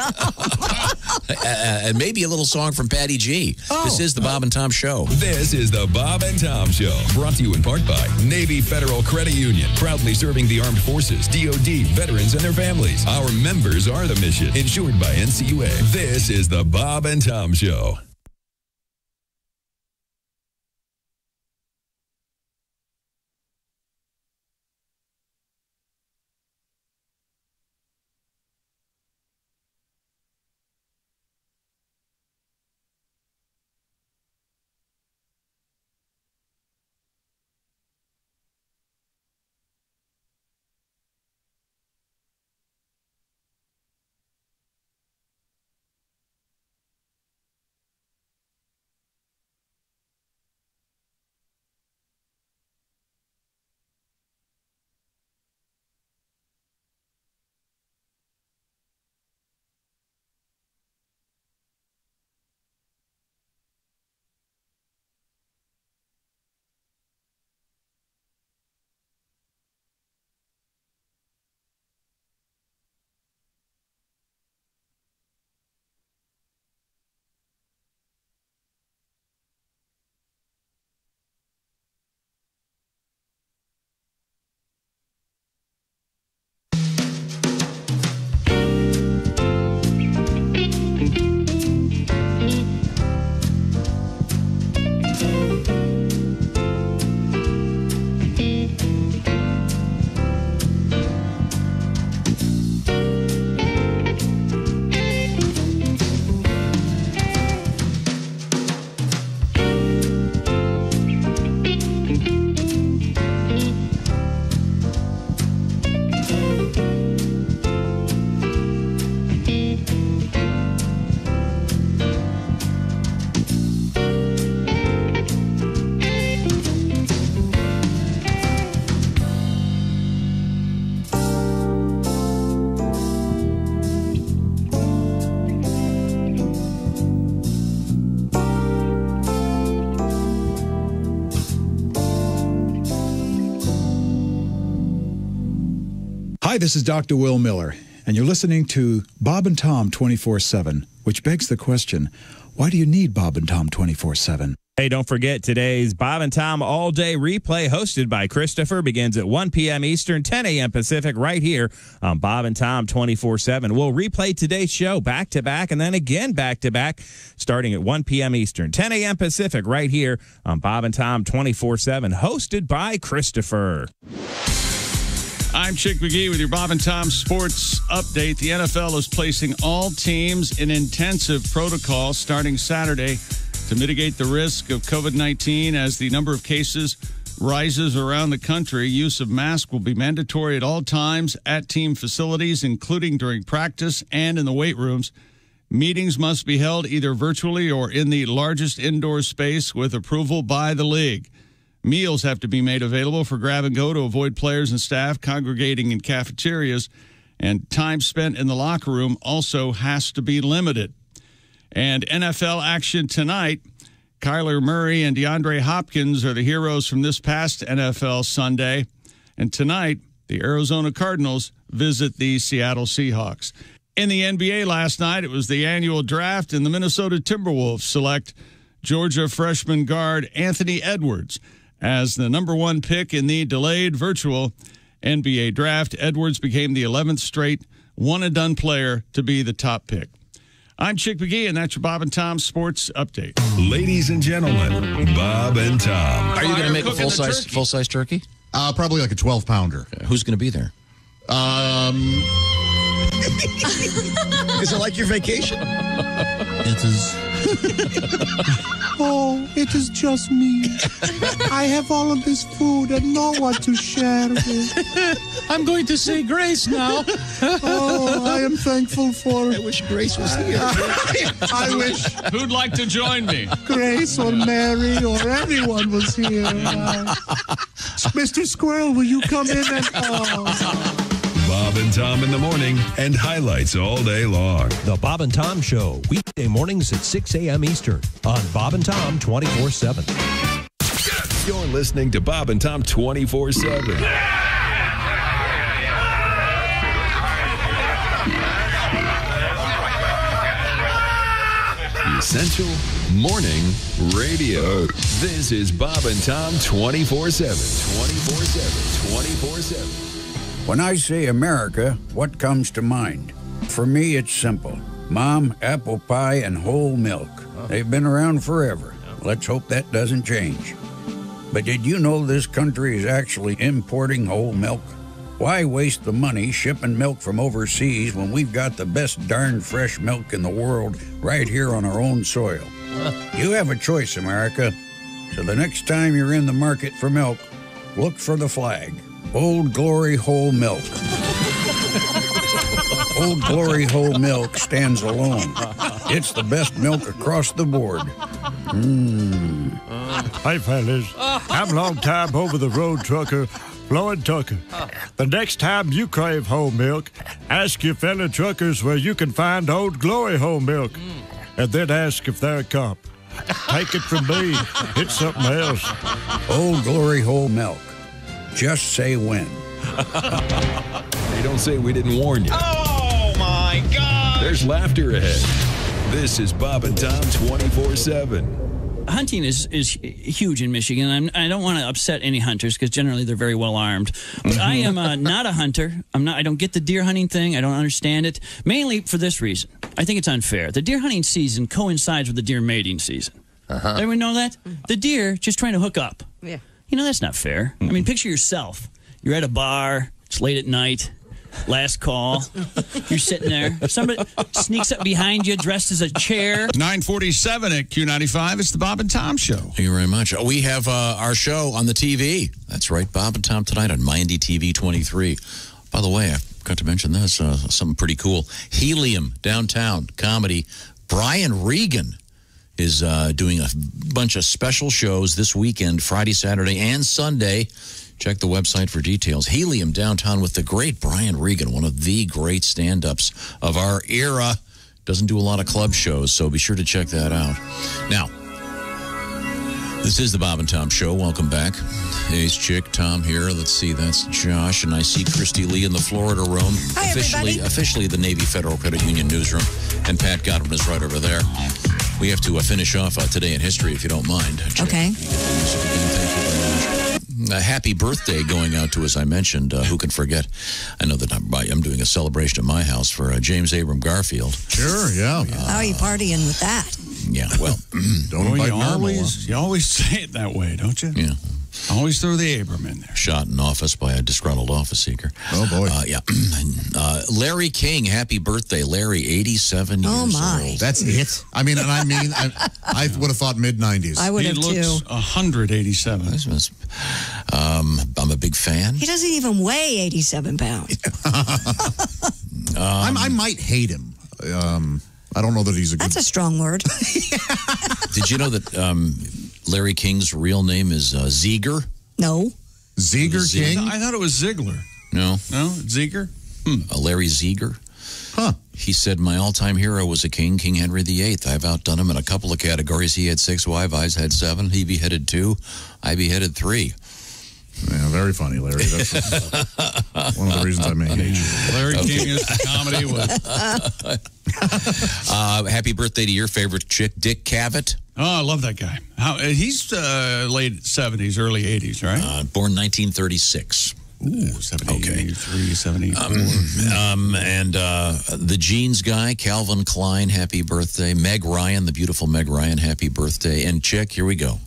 And maybe a little song from Patty G. This is the Bob and Tom Show. This is the Bob and Tom Show, brought to you in part by Navy Federal Credit Union, proudly serving the armed forces, DOD, veterans, and their families. Our members are the mission, insured by NCUA. This is the Bob and Tom Show. Hi, this is Dr. Will Miller, and you're listening to Bob and Tom 24/7, which begs the question, why do you need Bob and Tom 24/7? Hey, don't forget today's Bob and Tom all-day replay hosted by Christopher begins at 1 p.m. Eastern, 10 a.m. Pacific right here on Bob and Tom 24/7. We'll replay today's show back-to-back and then again back-to-back starting at 1 p.m. Eastern, 10 a.m. Pacific right here on Bob and Tom 24/7 hosted by Christopher. I'm Chick McGee with your Bob and Tom Sports Update. The NFL is placing all teams in intensive protocol starting Saturday to mitigate the risk of COVID-19 as the number of cases rises around the country. Use of masks will be mandatory at all times at team facilities, including during practice and in the weight rooms. Meetings must be held either virtually or in the largest indoor space with approval by the league. Meals have to be made available for grab and go to avoid players and staff congregating in cafeterias, and time spent in the locker room also has to be limited. And NFL action tonight. Kyler Murray and DeAndre Hopkins are the heroes from this past NFL Sunday. And tonight, the Arizona Cardinals visit the Seattle Seahawks. In the NBA last night, it was the annual draft, and the Minnesota Timberwolves select Georgia freshman guard Anthony Edwards as the number one pick in the delayed virtual NBA draft. Edwards became the 11th straight one-and-done player to be the top pick. I'm Chick McGee, and that's your Bob and Tom Sports Update. Ladies and gentlemen, Bob and Tom. Are you going to make a full-size turkey? Probably like a 12-pounder. Who's going to be there? Is it like your vacation? It is. Oh, it is just me. I have all of this food and no one to share with. I'm going to say grace now. Oh, I am thankful for... I wish Grace was here. I wish Who'd like to join me? Grace or Mary or everyone was here. Mr. Squirrel, will you come in and... Oh. Bob and Tom in the morning and highlights all day long. The Bob and Tom Show, weekday mornings at 6 a.m. Eastern on Bob and Tom 24/7. You're listening to Bob and Tom 24/7. Essential Morning Radio. This is Bob and Tom 24/7. 24/7. 24/7. When I say America, what comes to mind? For me, it's simple. Mom, apple pie, and whole milk. They've been around forever. Let's hope that doesn't change. But did you know this country is actually importing whole milk? Why waste the money shipping milk from overseas when we've got the best darn fresh milk in the world right here on our own soil? You have a choice, America. So the next time you're in the market for milk, look for the flag. Old Glory Whole Milk. Old Glory Whole Milk stands alone. It's the best milk across the board. Hey, fellas. I'm long-time over-the-road trucker, Floyd Tucker. The next time you crave whole milk, ask your fellow truckers where you can find Old Glory Whole Milk, and then ask if they're a cop. Take it from me. It's something else. Old Glory Whole Milk. Just say when. Hey, don't say we didn't warn you. Oh, my God. There's laughter ahead. This is Bob and Tom 24/7. Hunting is huge in Michigan. I don't want to upset any hunters because generally they're very well armed. But I am not a hunter. I don't get the deer hunting thing. I don't understand it. Mainly for this reason. I think it's unfair. The deer hunting season coincides with the deer mating season. Everyone know that? The deer just trying to hook up. Yeah. You know, that's not fair. I mean, picture yourself. You're at a bar. It's late at night. Last call. You're sitting there. Somebody sneaks up behind you dressed as a chair. 9:47 at Q95. It's the Bob and Tom Show. Thank you very much. We have our show on the TV. That's right, Bob and Tom tonight on Mindy TV 23. By the way, I forgot to mention this, something pretty cool. Helium, downtown, comedy. Brian Regan is doing a bunch of special shows this weekend, Friday, Saturday, and Sunday. Check the website for details. Helium downtown with the great Brian Regan, one of the great stand-ups of our era. Doesn't do a lot of club shows, so be sure to check that out. Now, this is the Bob and Tom Show. Welcome back. Hey, it's Chick, Tom here. Let's see, that's Josh, and I see Christy Lee in the Florida room. Hi, officially the Navy Federal Credit Union newsroom, and Pat Godwin is right over there. We have to finish off today in history, if you don't mind. Chick. Okay. Thank you very much. A happy birthday going out to, as I mentioned, who can forget? I know that I'm doing a celebration at my house for James Abram Garfield. Sure, yeah. How are you partying with that? Yeah, well, don't invite you always say it that way, don't you? Yeah. Always throw the Abram in there. Shot in office by a disgruntled office seeker. Oh, boy. Yeah. Larry King, happy birthday. Larry, 87 years old. That's it. I would have thought mid-90s. I would have, too. He looks 187. I'm a big fan. He doesn't even weigh 87 pounds. I might hate him. I don't know that he's a good... That's a strong word. Did you know that Larry King's real name is Ziegler? No. Ziegler King? I thought it was Ziegler. No. No? Ziegler? Larry Ziegler. Huh. He said, my all-time hero was a king, King Henry VIII. I've outdone him in a couple of categories. He had 6 wives, I had 7. He beheaded 2. I beheaded 3. Yeah, very funny, Larry. That's one of the reasons I may hate you. Larry King is the comedy with. Happy birthday to your favorite chick, Dick Cavett. Oh, I love that guy. He's late 70s, early 80s, right? Born 1936. Ooh, 73, 74. And the jeans guy, Calvin Klein, happy birthday. Meg Ryan, the beautiful Meg Ryan, happy birthday. And chick, here we go.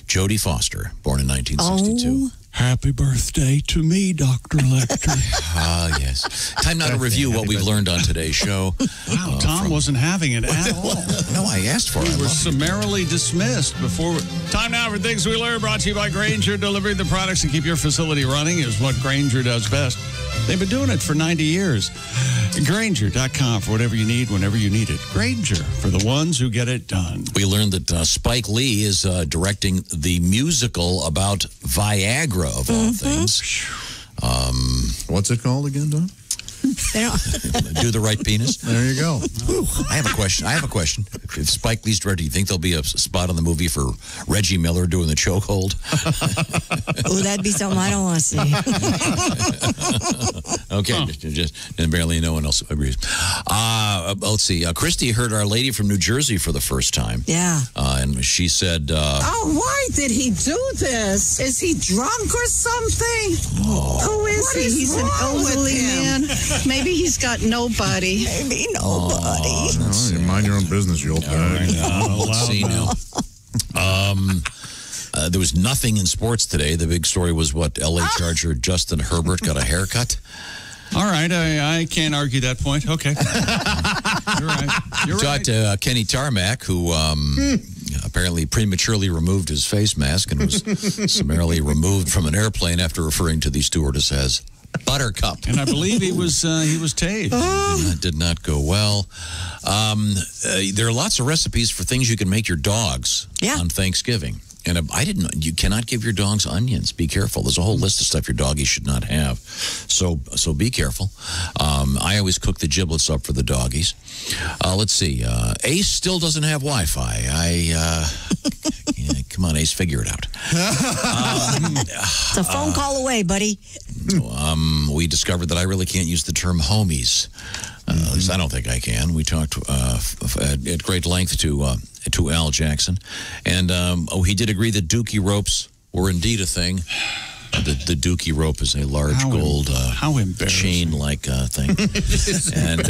Jodie Foster, born in 1962. Oh, Happy birthday to me, Dr. Lecter. Ah, yes. Time now to review what we've learned on today's show. Wow, Tom wasn't having it at all. No, I asked for it. We were summarily dismissed before. Time now for Things We Learned, brought to you by Grainger. Delivering the products to keep your facility running is what Grainger does best. They've been doing it for 90 years. Grainger.com for whatever you need, whenever you need it. Grainger, for the ones who get it done. We learned that Spike Lee is directing the musical about Viagra, of all things. What's it called again, Don? Do the right penis. There you go. I have a question. If Spike Lee's directing, do you think there'll be a spot on the movie for Reggie Miller doing the chokehold? Oh, that'd be something I don't want to see. Okay, just and barely no one else agrees. Let's see. Christy heard Our Lady from New Jersey for the first time. Yeah. And she said, why did he do this? Is he drunk or something? Who is he? He's an elderly man. Maybe he's got nobody. Maybe nobody. You mind your own business, you old guy. Let's see now. There was nothing in sports today. The big story was what L.A. Charger Justin Herbert got a haircut. All right, I can't argue that point. Okay. You're right. Talked to Kenny Tarmac, who apparently prematurely removed his face mask and was summarily removed from an airplane after referring to the stewardess as Buttercup. And I believe he was tased. Did not go well. There are lots of recipes for things you can make your dogs on Thanksgiving. And I didn't know, you cannot give your dogs onions. Be careful. There's a whole list of stuff your doggies should not have. So be careful. I always cook the giblets up for the doggies. Let's see. Ace still doesn't have Wi-Fi. Come on, Ace, figure it out. It's a phone call away, buddy. We discovered that I really can't use the term homies. At least I don't think I can. We talked at great length to Al Jackson. And he did agree that dookie ropes were indeed a thing. The dookie rope is a large gold chain-like thing. And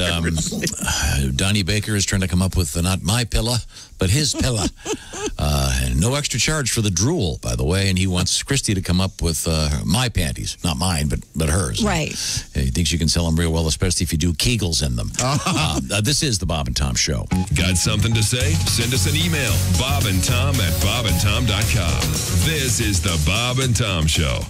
Donnie Baker is trying to come up with not my pillow, but his pillow. And no extra charge for the drool, by the way. And he wants Christy to come up with my panties. Not mine, but hers. Right. He thinks you can sell them real well, especially if you do Kegels in them. This is the Bob and Tom Show. Got something to say? Send us an email. BobandTom@bobandtom.com. This is the Bob and Tom Show.